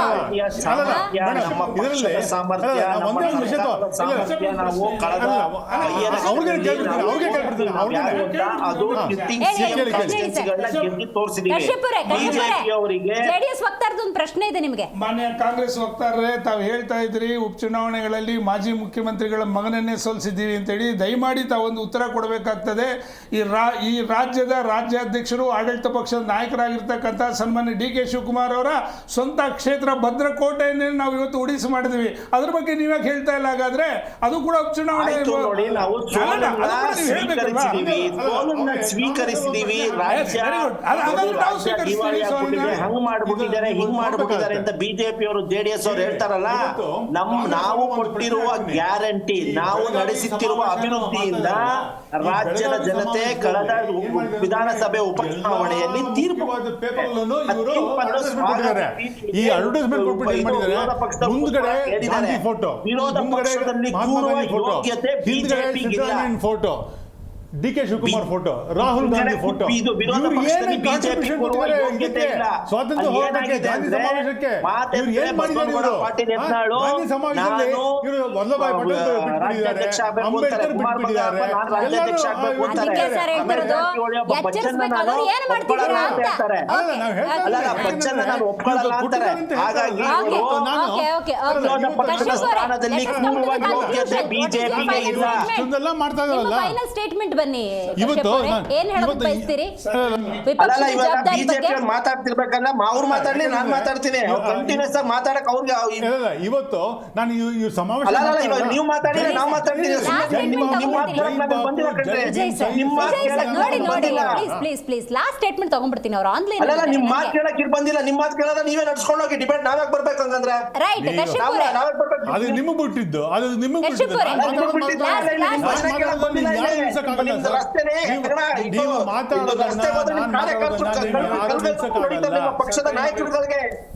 ಜೆಡಿಎಸ್ ವಕ್ತಾರದ್ದು ಒಂದು ಪ್ರಶ್ನೆ ಇದೆ ನಿಮಗೆ. ಮಾನ್ಯ ಕಾಂಗ್ರೆಸ್ ವಕ್ತಾರರೇ, ತಾವು ಹೇಳ್ತಾ ಇದ್ರಿ ಉಪಚುನಾವಣೆಗಳಲ್ಲಿ ಮಾಜಿ ಮುಖ್ಯಮಂತ್ರಿಗಳ ಮಗನನ್ನೇ ಸೋಲಿಸಿದ್ದೀವಿ ಅಂತೇಳಿ. ದಯಮಾಡಿ ತಾವೊಂದು ಉತ್ತರ ಕೊಡಬೇಕಾಗ್ತದೆ. ಈ ರಾಜ್ಯದ ರಾಜ್ಯಾಧ್ಯಕ್ಷರು ಆಡಳಿತ ಪಕ್ಷದ ನಾಯಕರಾಗಿರ್ತಕ್ಕಂಥ ಸನ್ಮಾನ್ಯ DK ಶಿವಕುಮಾರ್ ಅವರ ಸ್ವಂತ ಕ್ಷೇತ್ರ ಭದ್ರಕೋಟೆಯನ್ನೇ ನಾವು ಇವತ್ತು ಉಳಿಸಿ ಮಾಡಿದ್ವಿ. ಅದ್ರ ಬಗ್ಗೆ ನೀವ್ಯಾಕೆ ಹೇಳ್ತಾ ಇಲ್ಲ? ಹಾಗಾದ್ರೆ ಅದು ಕೂಡ ಉಪಚುನಾವಣೆ ಸ್ವೀಕರಿಸಿದೀವಿ. ರಾಜ್ಯ ಹಂಗ್ ಮಾಡ್ಬಿಟ್ಟಿದ್ದಾರೆ ಹಿಂಗ್ ಮಾಡ್ಬಿಟ್ಟಿದ್ದಾರೆ ಅಂತ ಬಿಜೆಪಿ ಅವರು JDS ಅವರು ಹೇಳ್ತಾರಲ್ಲ. ನಾವು ಕೊಟ್ಟಿರುವ ಗ್ಯಾರಂಟಿ, ನಾವು ನಡೆಸುತ್ತಿರುವ ಅಭಿವೃದ್ಧಿಯಿಂದ ರಾಜ್ಯದ ಜನತೆ ಕಳೆದ ವಿಧಾನಸಭೆ ಉಪಚುನಾವಣೆಯಲ್ಲಿ ತೀರ್ಪು ಈ ಅಡ್ವರ್ಟೈಸ್ಮೆಂಟ್ ವಿರೋಧ ಪಕ್ಷದಲ್ಲಿ ಕೂರುವ ಯೋಗ್ಯತೆ ಬಿಜೆಪಿಗಿಲ್ಲ. Photo D K Shivakumar photo, Rahul Gandhi photo, ಇದು ವಿರೋಧ ಇವ್ರು ಪಕ್ಷದಲ್ಲಿ ಏನ್ ಬಿಜೆಪಿ contribution ಕೊಡುವ ಕೊಟ್ಟಿದ್ದಾರೆ ಯೋಗ್ಯತೆ ಇದಕ್ಕೆ? ಇಲ್ಲ. ಸ್ವಾತಂತ್ರ್ಯ ಅಲ್ಲಿ ಹೋರಾಟಕ್ಕೆ, ಏನಾಗಿದೆ ಗಾಂಧಿ ಅಂದ್ರೆ ಸಮಾವೇಶಕ್ಕೆ ಮಾತೆ ಇವ್ರು ಏನ್ ಮಾಡಿದ್ದಾರೆ ಬಸವನಗೌಡ ಇವರು? ಪಾಟೀಲ್ ಯತ್ನಾಳು, ಗಾಂಧಿ ಸಮಾವೇಶದಲ್ಲಿ ನಾನು ಇವರು ವಲ್ಲಭಾಯ್ ಪಟೇಲ್ ಬಿಟ್ಬಿಟ್ಟಿದ್ದಾರೆ, ರಾಜ್ಯಾಧ್ಯಕ್ಷ ಆಗ್ಬೇಕು ಅಂಬೇಡ್ಕರ್ ಅಂತಾರೆ, ಕುಮಾರ್ ಬಿಟ್ಬಿಟ್ಟಿದ್ದಾರೆ, ಬಂಗಾರಪ್ಪ ನಾನು ರಾಜ್ಯಾಧ್ಯಕ್ಷ ಆಗ್ಬೇಕು ಅಂತಾರೆ. ಅದಕ್ಕೆ ಸರ್ ಹೇಳ್ತಿರೋದು, ಎಚ್ಚರಿಸ್ಬೇಕಾದ್ರೆ ಏನ್ ಮಾಡ್ತಿದ್ದೀರಾ ಅಂತ. ಅಲ್ಲ, ನಾವು ಹೇಳ್ತಾ ಅಲ್ಲ, ಇದ್ದೀವಿ. ಬಚ್ಚನ್ನ ನಾನು ಒಪ್ಕೊಳ್ಳಲ್ಲ ಅಂತಾರೆ. ಹಾಗಾಗಿ ಓಕೆ ಇವರು ಓಕೆ ಪಕ್ಷದ ಸ್ಥಾನದಲ್ಲಿ ಕೂರುವ ಯೋಗ್ಯತೆ ಬಿಜೆಪಿಗೆ ಇಲ್ಲ. ಇಷ್ಟೊಂದೆಲ್ಲ ಮಾಡ್ತಾ ಇದಾರಲ್ಲ. ಫೈನಲ್ ಸ್ಟೇಟ್ಮೆಂಟ್ ಬನ್ನಿ. ಇವತ್ತು ಕಶ್ಯಪ್ ಅವರೇ, ನಾನು- ಏನ್ ಹೇಳೋದಕ್ಕೆ ಇವತ್ತು- ಬಯಸ್ತೀರಿ ಅಲ್ಲಲ್ಲ, ವಿಪಕ್ಷದ ಇವಾಗ ಜವಾಬ್ದಾರಿ ಬಿಜೆಪಿ ಬಗ್ಗೆ? ಅವ್ರು ಮಾತಾಡ್ತಿರ್ಬೇಕಲ್ಲ, ಅವ್ರು ಮಾತಾಡ್ಲಿ, ನಾನ್ ಮಾತಾಡ್ತೀನಿ. ಕಂಟಿನ್ಯೂಸ್ ಆಗಿ ಮಾತಾಡಕ್ ಅವ್ರಿಗೆ ಇಲ್ಲ, ಇವತ್ತು ನಾನು ಈ ಸಮಾವೇಶ ಅಲ್ಲ ಇವಾಗ ನೀವು ಮಾತಾಡಿ, ನಾವು ಮಾತಾಡ್ತೀನಿ. Last statement ನಿಮ್ಮ ಮಾತು ತಗೊಂಡ್ಬಿಡ್ತೀನಿ. ಕೇಳಕ್ ನನಗೆ ಬಂದಿಲ್ಲ ಕಣ್ರೀ. ವಿಜಯ್ ಸರ್, ನಿಮ್ಮ ಮಾತು ವಿಜಯ್ ಸರ್, ಕೇಳಕ್ ನೋಡಿ ನನಗೆ ನೋಡಿ ಬಂದಿಲ್ಲ. ಪ್ಲೀಸ್ ಲಾಸ್ಟ್ ಸ್ಟೇಟ್ಮೆಂಟ್ ತಗೊಂಡ್ಬಿಡ್ತೀನಿ. ಅವ್ರು ಆನ್ಲೈನ್ ಅಲ್ಲಲ್ಲ, ನಿಮ್ ಮಾತು ಕೇಳಕ್ ಇಲ್ಲಿ ಬಂದಿಲ್ಲ. ನಿಮ್ ಮಾತು ಕೇಳೋದ ನೀವೇ ನಡ್ಸ್ಕೊಂಡು ಹೋಗಿ ಡಿಬೇಟ್ ನಾವ್ಯಾಕ್ ಬರ್ಬೇಕು ಹಂಗಂದ್ರೆ? ರೈಟ್ ಕಶ್ಯಪ್ ಅವರೇ, ನಾವ್ಯಾಕ್ ಬರ್ಬೇಕು? ಅದು ನಿಮಗೆ ಬಿಟ್ಟಿದ್ದು, ಅದು ನಿಮಗೆ ಕಶ್ಯಪ್ ಬಿಟ್ಟಿದ್ದು. ಅವರೇ, ನಾನು ಮಾತಾಡೋದು ಬಿಟ್ಟಿದ್ದು last- ಇಲ್ಲ, last- ನಿಮ್ಮ ಭಾಷಣ ಕೇಳಕ್ ಬಂದಿಲ್ಲ ಇಲ್ಲಿ. ನಿಮ್ದು ರಸ್ತೆನೇ ಹೆಗಣ, ಇದು ರಸ್ತೆ ಹೋದ್ರೆ ನಿಮ್ ಕಾರ್ಯಕರ್ತರು ಕಲ್ಬೇಕು ನಡೀತದೆ ನಿಮ್ಮ ಪಕ್ಷದ ನಾಯಕರುಗಳಿಗೆ.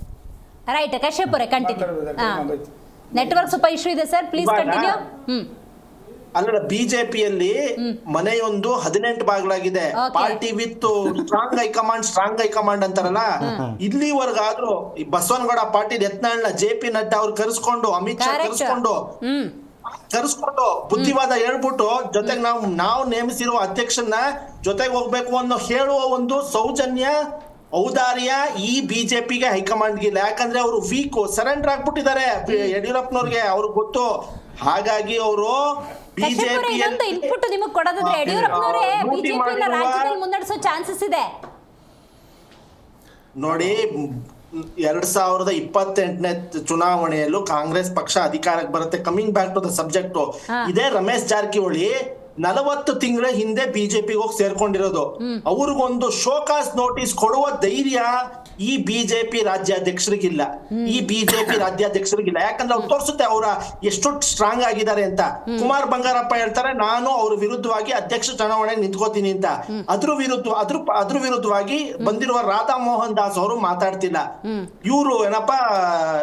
ರೈಟ್ ಕಶ್ಯಪ್ ಅವರೇ, ಕಂಟಿನ್ಯೂ. ನೆಟ್ವರ್ಕ್ ಸ್ವಲ್ಪ ಇಶ್ಯೂ ಇದೆ ಸರ್, ಪ್ಲೀಸ್ ಇವಾಗ- ಕಂಟಿನ್ಯೂ. ಅಲ್ಲ, ಬಿಜೆಪಿಯಲ್ಲಿ ಮನೆಯೊಂದು 18 ಬಾಗಿಲಾಗಿದೆ. Okay. Party with strong high command ಅಂತಾರಲ್ಲ, ಇಲ್ಲಿವರೆಗಾದ್ರೂ ಈ ಬಸವನಗೌಡ ಪಾಟೀಲ್ ಯತ್ನಾಳ್ನ JP ನಡ್ಡಾ ಅವ್ರು ಕರೆಸ್ಕೊಂಡು, ಅಮಿತ್ ಶಾ Correct. ಕರೆಸ್ಕೊಂಡು ಬುದ್ಧಿವಾದ ಹೇಳ್ಬಿಟ್ಟು ಜೊತೆಗೆ ನಾವು ನೇಮಿಸಿರುವ ಅಧ್ಯಕ್ಷನ್ನ ಜೊತೆಗೆ ಹೋಗ್ಬೇಕು ಅನ್ನೋ ಹೇಳುವ ಒಂದು ಸೌಜನ್ಯ ಔದಾರ್ಯ ಈ ಬಿಜೆಪಿಗೆ ಹೈಕಮಾಂಡ್ಗಿಲ್ಲ. ಯಾಕಂದ್ರೆ ಅವರು ವೀಕ್ ಸರೆಂಡರ್ ಆಗ್ಬಿಟ್ಟಿದ್ದಾರೆ ಯಡಿಯೂರಪ್ಪನವ್ರಿಗೆ, ಅವ್ರಿಗೆ ಗೊತ್ತು. ಹಾಗಾಗಿ ಅವರು ಕಶ್ಯಪ್ ಅವರೇ, ಇನ್ನೊಂದು ಇನ್ಪುಟ್ ನಿಮಗೆ ಕೊಡೋದಾದ್ರೆ, ಯಡಿಯೂರಪ್ಪನವರೇ ಬಿಜೆಪಿಯನ್ನ ರಾಜ್ಯದಲ್ಲಿ ಮುನ್ನಡೆಸೋ ಚಾನ್ಸಸ್ ಇದೆ ನೋಡಿ. 2028ನೇ ಚುನಾವಣೆಯಲ್ಲೂ ಕಾಂಗ್ರೆಸ್ ಪಕ್ಷ ಅಧಿಕಾರಕ್ಕೆ ಬರುತ್ತೆ. Coming back to the subject, ಇದೇ ರಮೇಶ್ ಜಾರಕಿಹೊಳಿ 40 ತಿಂಗಳ ಹಿಂದೆ ಬಿಜೆಪಿಗೆ ಹೋಗಿ ಸೇರ್ಕೊಂಡಿರೋದು. ಅವ್ರಿಗೊಂದು ಶೋಕಾಸ್ ನೋಟಿಸ್ ಕೊಡುವ ಧೈರ್ಯ ಈ ಬಿಜೆಪಿ ರಾಜ್ಯಾಧ್ಯಕ್ಷರಿಗಿಲ್ಲ. ಯಾಕಂದ್ರೆ ಅವ್ರು ತೋರಿಸುತ್ತೆ ಅವರ ಎಷ್ಟು ಸ್ಟ್ರಾಂಗ್ ಆಗಿದ್ದಾರೆ ಅಂತ. ಕುಮಾರ್ ಬಂಗಾರಪ್ಪ ಹೇಳ್ತಾರೆ, ನಾನು ಅವ್ರ ವಿರುದ್ಧವಾಗಿ ಅಧ್ಯಕ್ಷ ಚುನಾವಣೆ ನಿಂತ್ಕೋತೀನಿ ಅಂತ. ಅದ್ರ ವಿರುದ್ಧವಾಗಿ ಬಂದಿರುವ ರಾಧಾ ಮೋಹನ್ ದಾಸ್ ಅವರು ಮಾತಾಡ್ತಿಲ್ಲ. ಇವರು ಏನಪ್ಪಾ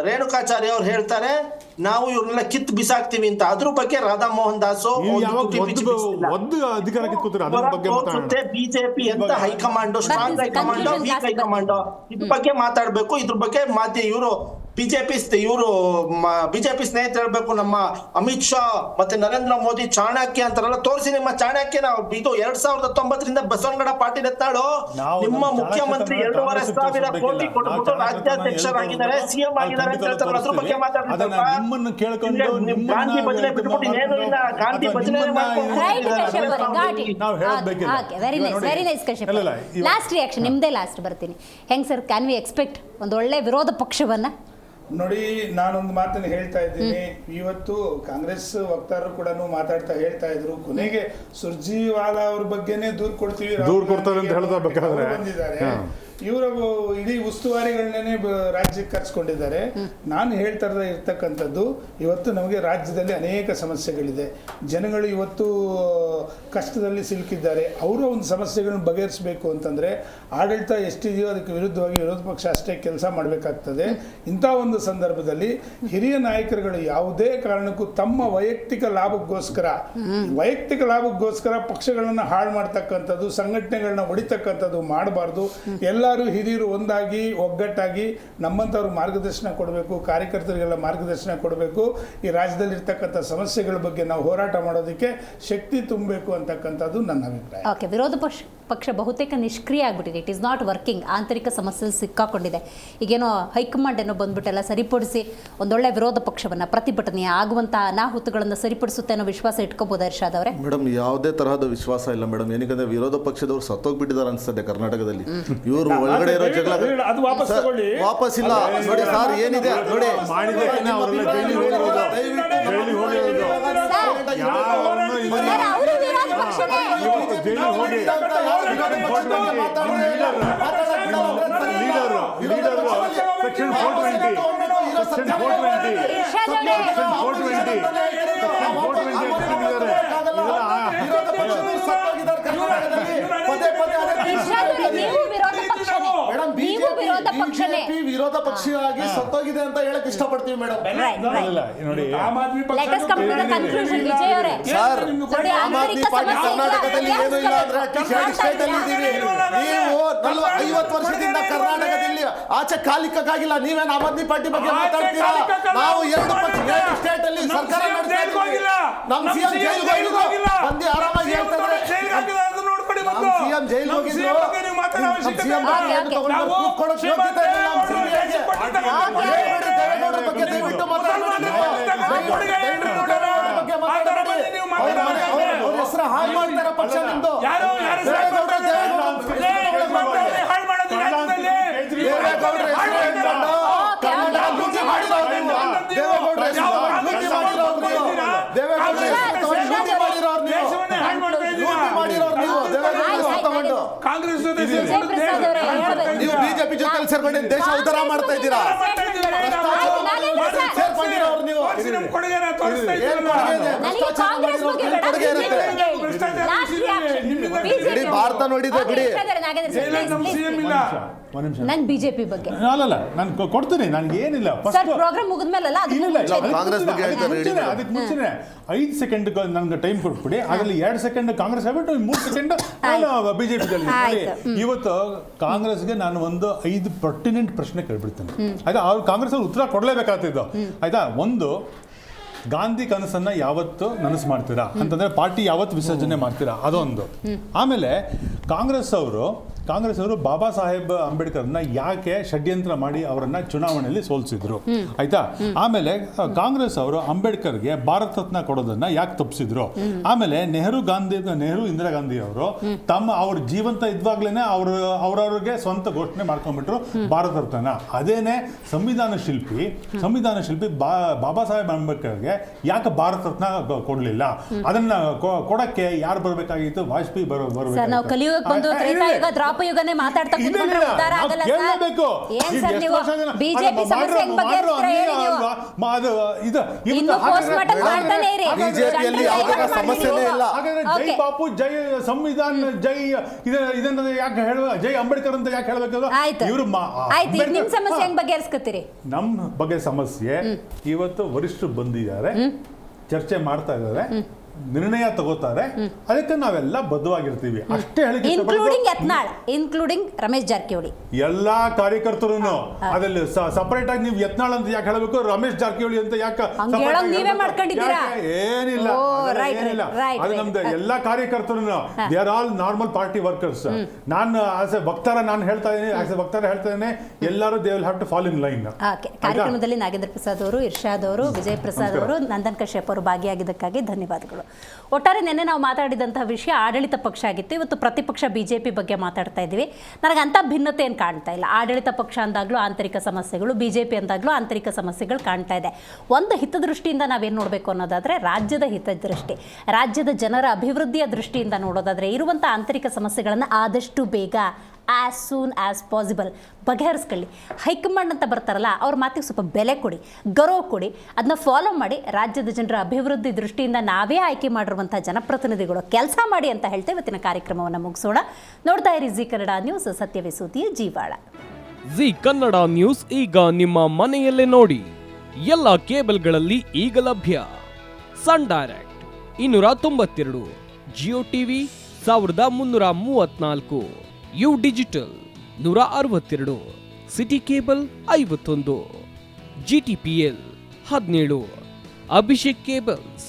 ರೇಣುಕಾಚಾರ್ಯ ಅವ್ರು ಹೇಳ್ತಾರೆ, ನಾವು ಇವ್ರನ್ನೆಲ್ಲ ಕಿತ್ತು ಬಿಸಾಕ್ತಿವಿ ಅಂತ. ಅದ್ರ ಬಗ್ಗೆ ರಾಧಾ ಮೋಹನ್ ದಾಸ್ ಬಿಜೆಪಿ ಅಂತ high command, strong high command, weak high command, ಇದ್ರ ಬಗ್ಗೆ ಮಾತಾಡ್ಬೇಕು. ಇದ್ರ ಬಗ್ಗೆ ಇವರು ಬಿಜೆಪಿ ಸ್ನೇಹಿತರು ಹೇಳ್ಬೇಕು. ನಮ್ಮ ಅಮಿತ್ ಶಾ ಮತ್ತೆ ನರೇಂದ್ರ ಮೋದಿ ಚಾಣಕ್ಯ ಅಂತಾರಲ್ಲ, ತೋರಿಸಿ ನಿಮ್ಮ ಚಾಣಕ್ಯನ. ಇದು 2019ರಿಂದ ಬಸವನಗೌಡ ಪಾಟೀಲ್ ಯತ್ನಾಳು ನಿಮ್ಮ ಮುಖ್ಯಮಂತ್ರಿ 2,500 ಕೋಟಿ ಕೊಟ್ಬಿಟ್ಟು ರಾಜ್ಯಾಧ್ಯಕ್ಷರಾಗಿದ್ದಾರೆ, ಸಿಎಂ ಆಗಿದ್ದಾರೆ ಅಂತ ಹೇಳ್ತಾರೆ. ಅದ್ರ ಬಗ್ಗೆ ಮಾತಾಡ್ತಾರೆ. ಗಾಂಧಿ ಭಜನೆ ಬಿಟ್ಬಿಟ್ಟು ಇನ್ನೇನು ಇಲ್ಲ, ಗಾಂಧಿ ಭಜನೆ very nice Kashyap. Last reaction ನಿಮ್ದೇ ಲಾಸ್ಟ್ ಬರ್ತೀನಿ. ಹೆಂಗ್ ಸರ್, ಕ್ಯಾನ್ ವಿ ಎಕ್ಸ್ಪೆಕ್ಟ್ ಒಂದು ಒಳ್ಳೆ ವಿರೋಧ ಪಕ್ಷವನ್ನ? ನೋಡಿ, ನಾನೊಂದು ಮಾತನ್ನು ಹೇಳ್ತಾ ಇದ್ದೀನಿ. ಇವತ್ತು ಕಾಂಗ್ರೆಸ್ ವಕ್ತಾರರು ಕೂಡ ಮಾತಾಡ್ತಾ ಹೇಳ್ತಾ ಇದ್ರು, ಕೊನೆಗೆ ಸುರ್ಜಿವಾಲಾ ಅವ್ರ ಬಗ್ಗೆನೇ ದೂರು ಕೊಡ್ತಾರೆ ಅಂತ ಹೇಳ್ತಾ ಬಂದಿದ್ದಾರೆ. ಇವರ ಇಡೀ ಉಸ್ತುವಾರಿಗಳನ್ನೇ ರಾಜ್ಯಕ್ಕೆ ಕರ್ಸ್ಕೊಂಡಿದ್ದಾರೆ. ನಾನು ಹೇಳ್ತಾ ಇರ್ತಕ್ಕಂಥದ್ದು, ಇವತ್ತು ನಮಗೆ ರಾಜ್ಯದಲ್ಲಿ ಅನೇಕ ಸಮಸ್ಯೆಗಳಿದೆ. ಜನಗಳು ಇವತ್ತು ಕಷ್ಟದಲ್ಲಿ ಸಿಲುಕಿದ್ದಾರೆ. ಅವರ ಒಂದು ಸಮಸ್ಯೆಗಳನ್ನ ಬಗೆಹರಿಸಬೇಕು ಅಂತಂದರೆ ಆಡಳಿತ ಎಷ್ಟಿದೆಯೋ ಅದಕ್ಕೆ ವಿರುದ್ಧವಾಗಿ ವಿರೋಧ ಪಕ್ಷ ಅಷ್ಟೇ ಕೆಲಸ ಮಾಡಬೇಕಾಗ್ತದೆ. ಇಂಥ ಒಂದು ಸಂದರ್ಭದಲ್ಲಿ ಹಿರಿಯ ನಾಯಕರುಗಳು ಯಾವುದೇ ಕಾರಣಕ್ಕೂ ತಮ್ಮ ವೈಯಕ್ತಿಕ ಲಾಭಕ್ಕೋಸ್ಕರ ಪಕ್ಷಗಳನ್ನು ಹಾಳು ಮಾಡ್ತಕ್ಕಂಥದ್ದು, ಸಂಘಟನೆಗಳನ್ನ ಹೊಡಿತಕ್ಕಂಥದ್ದು ಮಾಡಬಾರ್ದು. ಎಲ್ಲರೂ ಹಿರಿಯರು ಒಂದಾಗಿ ಒಗ್ಗಟ್ಟಾಗಿ ನಮ್ಮಂಥವ್ರು ಮಾರ್ಗದರ್ಶನ ಕೊಡಬೇಕು, ಕಾರ್ಯಕರ್ತರಿಗೆಲ್ಲ ಮಾರ್ಗದರ್ಶನ ಕೊಡಬೇಕು. ಈ ರಾಜ್ಯದಲ್ಲಿ ಇರ್ತಕ್ಕಂಥ ಸಮಸ್ಯೆಗಳ ಬಗ್ಗೆ ನಾವು ಹೋರಾಟ ಮಾಡೋದಕ್ಕೆ ಶಕ್ತಿ ತುಂಬಬೇಕು ಅಂತಕ್ಕಂಥದ್ದು ನನ್ನ ಅಭಿಪ್ರಾಯ. ಓಕೆ, ವಿರೋಧ ಪಕ್ಷ ಬಹುತೇಕ ನಿಷ್ಕ್ರಿಯ ಆಗ್ಬಿಟ್ಟಿದೆ. It is not working. ಆಂತರಿಕ ಸಮಸ್ಯೆ ಸಿಕ್ಕಾಕೊಂಡಿದೆ. ಈಗೇನೋ ಹೈಕಮಾಂಡ್ ಏನೋ ಬಂದ್ಬಿಟ್ಟೆಲ್ಲ ಸರಿಪಡಿಸಿ ಒಂದೊಳ್ಳೆ ವಿರೋಧ ಪಕ್ಷವನ್ನ, ಪ್ರತಿಭಟನೆ ಆಗುವಂಥ ಅನಾಹುತಗಳನ್ನು ಸರಿಪಡಿಸುತ್ತೆ ಅನ್ನೋ ವಿಶ್ವಾಸ ಇಟ್ಕೋಬಹುದು ಇರ್ಷಾದ್ ಅವರೇ? ಮೇಡಮ್, ಯಾವುದೇ ತರಹದ ವಿಶ್ವಾಸ ಇಲ್ಲ ಮೇಡಮ್. ಏನಕ್ಕೆ ವಿರೋಧ ಪಕ್ಷದವರು ಸತ್ತೋಗ್ಬಿಟ್ಟಿದ್ದಾರೆ ಅನ್ಸ್ತದೆ ಕರ್ನಾಟಕದಲ್ಲಿ. ಇವರು ಒಳಗಡೆ ಇರೋ ಜಗಳ ವಾಪಸ್ ಇಲ್ಲ ನೋಡಿ ಸರ್. ಏನಿದೆ ನೋಡಿ, ಸೆಕ್ಷನ್ 420 ಪಕ್ಷನೇ. ಬಿಜೆಪಿ ವಿರೋಧ ಪಕ್ಷವಾಗಿ ಸತ್ತೋಗಿದೆ ಅಂತ ಹೇಳಕ್ ಇಷ್ಟಪಡ್ತೀವಿ ಮೇಡಮ್. ಇಲ್ಲ, ನೋಡಿ ಆಮ್ ಆದ್ಮಿ ಪಕ್ಷ Let us come to the conclusion, Vijay ಅವರೇ. ಸರ್, ನೋಡಿ, ಆಮ್ ಆದ್ಮಿ ಪಾರ್ಟಿ ಕರ್ನಾಟಕದಲ್ಲಿ ಏನೂ ಇಲ್ಲ ಅಂದ್ರೆ ಸ್ಟೇಟ್ ಅಲ್ಲಿ ಇದ್ದೀವಿ. ನೀವು 50 ವರ್ಷದಿಂದ ಕರ್ನಾಟಕದಲ್ಲಿ ಆಚೆ ಕಾಲಿಕ್ಕಾಗಿಲ್ಲ, ನೀವೇನು ಆಮ್ ಆದ್ಮಿ ಪಾರ್ಟಿ ಬಗ್ಗೆ ಮಾತಾಡ್ತೀರಾ? ನಾವು 2 ಸ್ಟೇಟ್ ಅಲ್ಲಿ ಸರ್ಕಾರ ನಡೆಸ್ತಾ ಇದ್ದೀವಿ. ನಮ್ಮ ಸಿಎಂ ಜೈಲಿಗೆ ಹೋಗಿದ್ರು, ಬಂದು ಆರಾಮಾಗಿ ಹೇಳ್ತಾರೆ. ನಮ್ಮ ಸಿಎಂ ಜೈಲಿಗೆ ಹೋಗಿದ್ರು, ಸಿಎಂ ತಗೊಂಡು ಕೊಡೋಕೆ ಯೋಗ್ಯತೆ ಇಲ್ಲ ನಮ್ಮ ಸಿಎಂಗೆ. ದೇವೇಗೌಡರ ಬಗ್ಗೆ ದಯವಿಟ್ಟು ಮಾತಾಡಬೇಡಿ ನೀವು. ದೇವೇಗೌಡರ ಬಗ್ಗೆ ಮಾತಾಡಬೇಡಿ. ಅವ್ರ ಹೆಸರು ಹಾಳು ಮಾಡ್ತಾರೆ ಪಕ್ಷ ನಿಮ್ದು. ದೇವೇಗೌಡರ ಕರ್ನಾಟಕ ಲೂಟಿ ಮಾಡಿರೋರು ನೀವು. ದೇವೇಗೌಡರ ಲೂಟಿ ಮಾಡಿರೋರು ನೀವು. ಲೂಟಿ ಮಾಡಿರೋರು ನೀವು. ದೇವೇಗೌಡರ ತಗೊಂಡು ಕಾಂಗ್ರೆಸ್ ನೀವು ಬಿಜೆಪಿ ಜೊತೆ ಸೇರ್ಕೊಂಡು ದೇಶ ಉದ್ಧಾರ ಮಾಡ್ತಾ ಇದ್ದೀರಾ. ಸೇರ್ಕೊಂಡಿರೋರು ನೀವು. ಇಡೀ ಭಾರತ ನೋಡಿದೆ ಬಿಡಿ. ನನ್ ಬಿಜೆಪಿ ಬಗ್ಗೆ ಅಲ್ಲ ನಾನು ಕೊಡ್ತೀನಿ, ನನಗೆ ಏನಿಲ್ಲ. ಸರ್, ಪ್ರೋಗ್ರಾಮ್ ಮುಗಿದ್ಮೇಲೆಲ್ಲ ಕಾಂಗ್ರೆಸ್ ಬಗ್ಗೆ ಹೇಳ್ತಾರೆ. ಅದಕ್ಕೆ ಮುಂಚೆನೆ 5 ಸೆಕೆಂಡ್ ನನಗೆ ಟೈಮ್ ಕೊಟ್ಬಿಡಿ. ಅದರಲ್ಲಿ 2 ಸೆಕೆಂಡ್ ಕಾಂಗ್ರೆಸ್ ಆಗ್ಬಿಟ್ಟು 3 ಸೆಕೆಂಡ್ ಬಿಜೆಪಿ. ಇವತ್ತು ಕಾಂಗ್ರೆಸ್ಗೆ ನಾನು ಒಂದು 5 ಪರ್ಟಿನೆಂಟ್ ಪ್ರಶ್ನೆ ಕೇಳ್ಬಿಡ್ತೇನೆ. ಆಯ್ತಾ, ಅವ್ರು ಕಾಂಗ್ರೆಸ್ ಅವ್ರು ಉತ್ತರ ಕೊಡ್ಲೇಬೇಕಾಗ್ತಿದ್ದು. ಆಯ್ತಾ, ಒಂದು, ಗಾಂಧಿ ಕನಸನ್ನ ಯಾವತ್ತು ನನಸು ಮಾಡ್ತೀರಾ ಅಂತಂದ್ರೆ ಪಾರ್ಟಿ ಯಾವತ್ತು ವಿಸರ್ಜನೆ ಮಾಡ್ತೀರಾ, ಅದೊಂದು. ಆಮೇಲೆ ಕಾಂಗ್ರೆಸ್ ಅವರು ಬಾಬಾ ಸಾಹೇಬ್ ಅಂಬೇಡ್ಕರ್ನ ಯಾಕೆ ಷಡ್ಯಂತ್ರ ಮಾಡಿ ಅವರನ್ನ ಚುನಾವಣೆಯಲ್ಲಿ ಸೋಲಿಸಿದ್ರು, ಆಯ್ತಾ. ಆಮೇಲೆ ಕಾಂಗ್ರೆಸ್ ಅವರು ಅಂಬೇಡ್ಕರ್ಗೆ ಭಾರತ ರತ್ನ ಕೊಡೋದನ್ನ ಯಾಕೆ ತಪ್ಪಿಸಿದ್ರು. ಆಮೇಲೆ ನೆಹರು ಇಂದಿರಾ ಗಾಂಧಿ ಅವರು ಅವ್ರ ಜೀವಂತ ಇದ್ವಾಗ್ಲೇನೆ ಅವ್ರವ್ರಿಗೆ ಸ್ವಂತ ಘೋಷಣೆ ಮಾಡ್ಕೊಂಡ್ಬಿಟ್ರು ಭಾರತ ರತ್ನ. ಅದೇನೆ ಸಂವಿಧಾನ ಶಿಲ್ಪಿ ಬಾಬಾ ಸಾಹೇಬ್ ಅಂಬೇಡ್ಕರ್ಗೆ ಯಾಕೆ ಭಾರತ ರತ್ನ ಕೊಡ್ಲಿಲ್ಲ? ಅದನ್ನ ಕೊಡಕ್ಕೆ ಯಾರು ಬರ್ಬೇಕಾಗಿತ್ತು? ವಾಜಪೇಯಿ ಯುಗನೇ ಮಾತಾಡ್ತಾ ಕೂತ್ಕೊಂಡ್ರೆ ಉದ್ಧಾರ ಆಗಲ್ಲ ಸರ್. ಏನ್ ಸರ್ ನೀವು ಬಿಜೆಪಿ ಸಮಸ್ಯೆ ಹೆಂಗ್ ಬಗೆಹರಿಸ್ತೀರಾ ಹೇಳಿ ನೀವು. ಇನ್ನು ಪೋಸ್ಟ್ ಮಾರ್ಟಮ್ ಮಾಡ್ತಾನೆ ಇರಿ. ಬಿಜೆಪಿಯಲ್ಲಿ ಯಾವುದೇ ಸಮಸ್ಯೆನೇ ಇಲ್ಲ. ಹಾಗಾದ್ರೆ ಜೈ ಬಾಪು, ಜೈ ಸಂವಿಧಾನ, ಜೈ ಇದನ್ನ ಯಾಕೆ ಹೇಳುವ, ಜೈ ಅಂಬೇಡ್ಕರ್ ಅಂತ ಯಾಕೆ ಹೇಳಬೇಕು? ಇವರು ನಿಮ್ ಸಮಸ್ಯೆ ಹೆಂಗ್ ಬಗೆಹರಿಸ್ಕೊತೀರಿ? ನಮ್ಮ ಬಗ್ಗೆ ಸಮಸ್ಯೆ ಇವತ್ತು ವರಿಷ್ಠರು ಬಂದಿದ್ದಾರೆ, ಚರ್ಚೆ ಮಾಡ್ತಾ ಇದ್ದಾರೆ, ನಿರ್ಣಯ ತಗೋತಾರೆ. ಅದಕ್ಕೆ ನಾವೆಲ್ಲ ಬದ್ಧವಾಗಿರ್ತೀವಿ ಅಷ್ಟೇ ಹೇಳಿ. ಇನ್ಕ್ಲೂಡಿಂಗ್ ರಮೇಶ್ ಜಾರಕಿಹೊಳಿ ಎಲ್ಲಾ ಕಾರ್ಯಕರ್ತರು ಅದ್ರಲ್ಲಿ ಸಪರೇಟ್ ಆಗಿ ನೀವು ಯತ್ನಾಳ್ ಅಂತ ಯಾಕೆ ಹೇಳಬೇಕು, ರಮೇಶ್ ಜಾರಕಿಹೊಳಿ ಅಂತ ಯಾಕೆ? ನೀವೇ ಮಾಡ್ಕೊಂಡಿದ್ದೀರಾ? ಏನಿಲ್ಲ, ಅದು ನಮ್ದು ಎಲ್ಲಾ ಕಾರ್ಯಕರ್ತರು they are all normal party workers. ನಾನು ಆಸ್ ಎ ವಕ್ತಾರ ಹೇಳ್ತಾ ಇದ್ದೀನಿ, ಎಲ್ಲರೂ they will have to follow in line. ಕಾರ್ಯಕ್ರಮದಲ್ಲಿ ನಾಗೇಂದ್ರ ಪ್ರಸಾದ್ ಅವರು, ಇರ್ಷಾದ್ ಅವರು, ವಿಜಯ್ ಪ್ರಸಾದ್ ಅವರು, ನಂದನ್ ಕಶ್ಯಪ್ ಅವರು ಭಾಗಿಯಾಗಿದ್ದಕ್ಕಾಗಿ ಧನ್ಯವಾದಗಳು. ಒಟ್ಟಾರೆ ನಿನ್ನೆ ನಾವು ಮಾತಾಡಿದಂತಹ ವಿಷಯ ಆಡಳಿತ ಪಕ್ಷ ಆಗಿತ್ತು. ಇವತ್ತು ಪ್ರತಿಪಕ್ಷ ಬಿಜೆಪಿ ಬಗ್ಗೆ ಮಾತಾಡ್ತಾ ಇದ್ದೀವಿ. ನನಗೆ ಅಂಥ ಭಿನ್ನತೆ ಏನು ಕಾಣ್ತಾ ಇಲ್ಲ. ಆಡಳಿತ ಪಕ್ಷ ಅಂದಾಗಲೂ ಆಂತರಿಕ ಸಮಸ್ಯೆಗಳು, ಬಿಜೆಪಿ ಅಂದಾಗಲೂ ಆಂತರಿಕ ಸಮಸ್ಯೆಗಳು ಕಾಣ್ತಾ ಇದೆ. ಒಂದು ಹಿತದೃಷ್ಟಿಯಿಂದ ನಾವೇನು ನೋಡಬೇಕು ಅನ್ನೋದಾದರೆ ರಾಜ್ಯದ ಹಿತದೃಷ್ಟಿ, ರಾಜ್ಯದ ಜನರ ಅಭಿವೃದ್ಧಿಯ ದೃಷ್ಟಿಯಿಂದ ನೋಡೋದಾದರೆ ಇರುವಂಥ ಆಂತರಿಕ ಸಮಸ್ಯೆಗಳನ್ನು ಆದಷ್ಟು ಬೇಗ ಆ್ಯಸ್ ಸೂನ್ ಆ್ಯಸ್ ಪಾಸಿಬಲ್ ಬಗೆಹರಿಸ್ಕೊಳ್ಳಿ. ಹೈಕಮಾಂಡ್ ಅಂತ ಬರ್ತಾರಲ್ಲ, ಅವ್ರ ಮಾತಿಗೆ ಸ್ವಲ್ಪ ಬೆಲೆ ಕೊಡಿ, ಗೌರವ ಕೊಡಿ, ಅದನ್ನ ಫಾಲೋ ಮಾಡಿ. ರಾಜ್ಯದ ಜನರ ಅಭಿವೃದ್ಧಿ ದೃಷ್ಟಿಯಿಂದ ನಾವೇ ಆಯ್ಕೆ ಮಾಡಿರುವಂಥ ಜನಪ್ರತಿನಿಧಿಗಳು ಕೆಲಸ ಮಾಡಿ ಅಂತ ಹೇಳ್ತೇವೆ. ಇವತ್ತಿನ ಕಾರ್ಯಕ್ರಮವನ್ನು ಮುಗಿಸೋಣ. ನೋಡ್ತಾ ಇರಿ ಜಿ ಕನ್ನಡ ನ್ಯೂಸ್, ಸತ್ಯವೇ ಸೂತಿಯ ಜೀವಾಳ. ಜಿ ಕನ್ನಡ ನ್ಯೂಸ್ ಈಗ ನಿಮ್ಮ ಮನೆಯಲ್ಲೇ ನೋಡಿ. ಎಲ್ಲ ಕೇಬಲ್ಗಳಲ್ಲಿ ಈಗ ಲಭ್ಯ. Sun Direct 292, Jio TV 1334, U digital 162, City cable 51, GTPL 17, Abhishek cables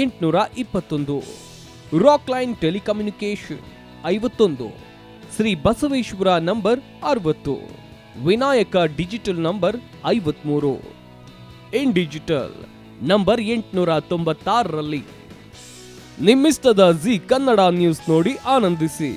821, Rock Line telecommunication 51, Shri Basaveshwara number 60, Vinayaka digital number 53, in digital number 896ರಲ್ಲಿ. ನಿಮ್ಮಿಸ್ತದ ಜಿ ಕನ್ನಡ ನ್ಯೂಸ್ ನೋಡಿ ಆನಂದಿಸಿ.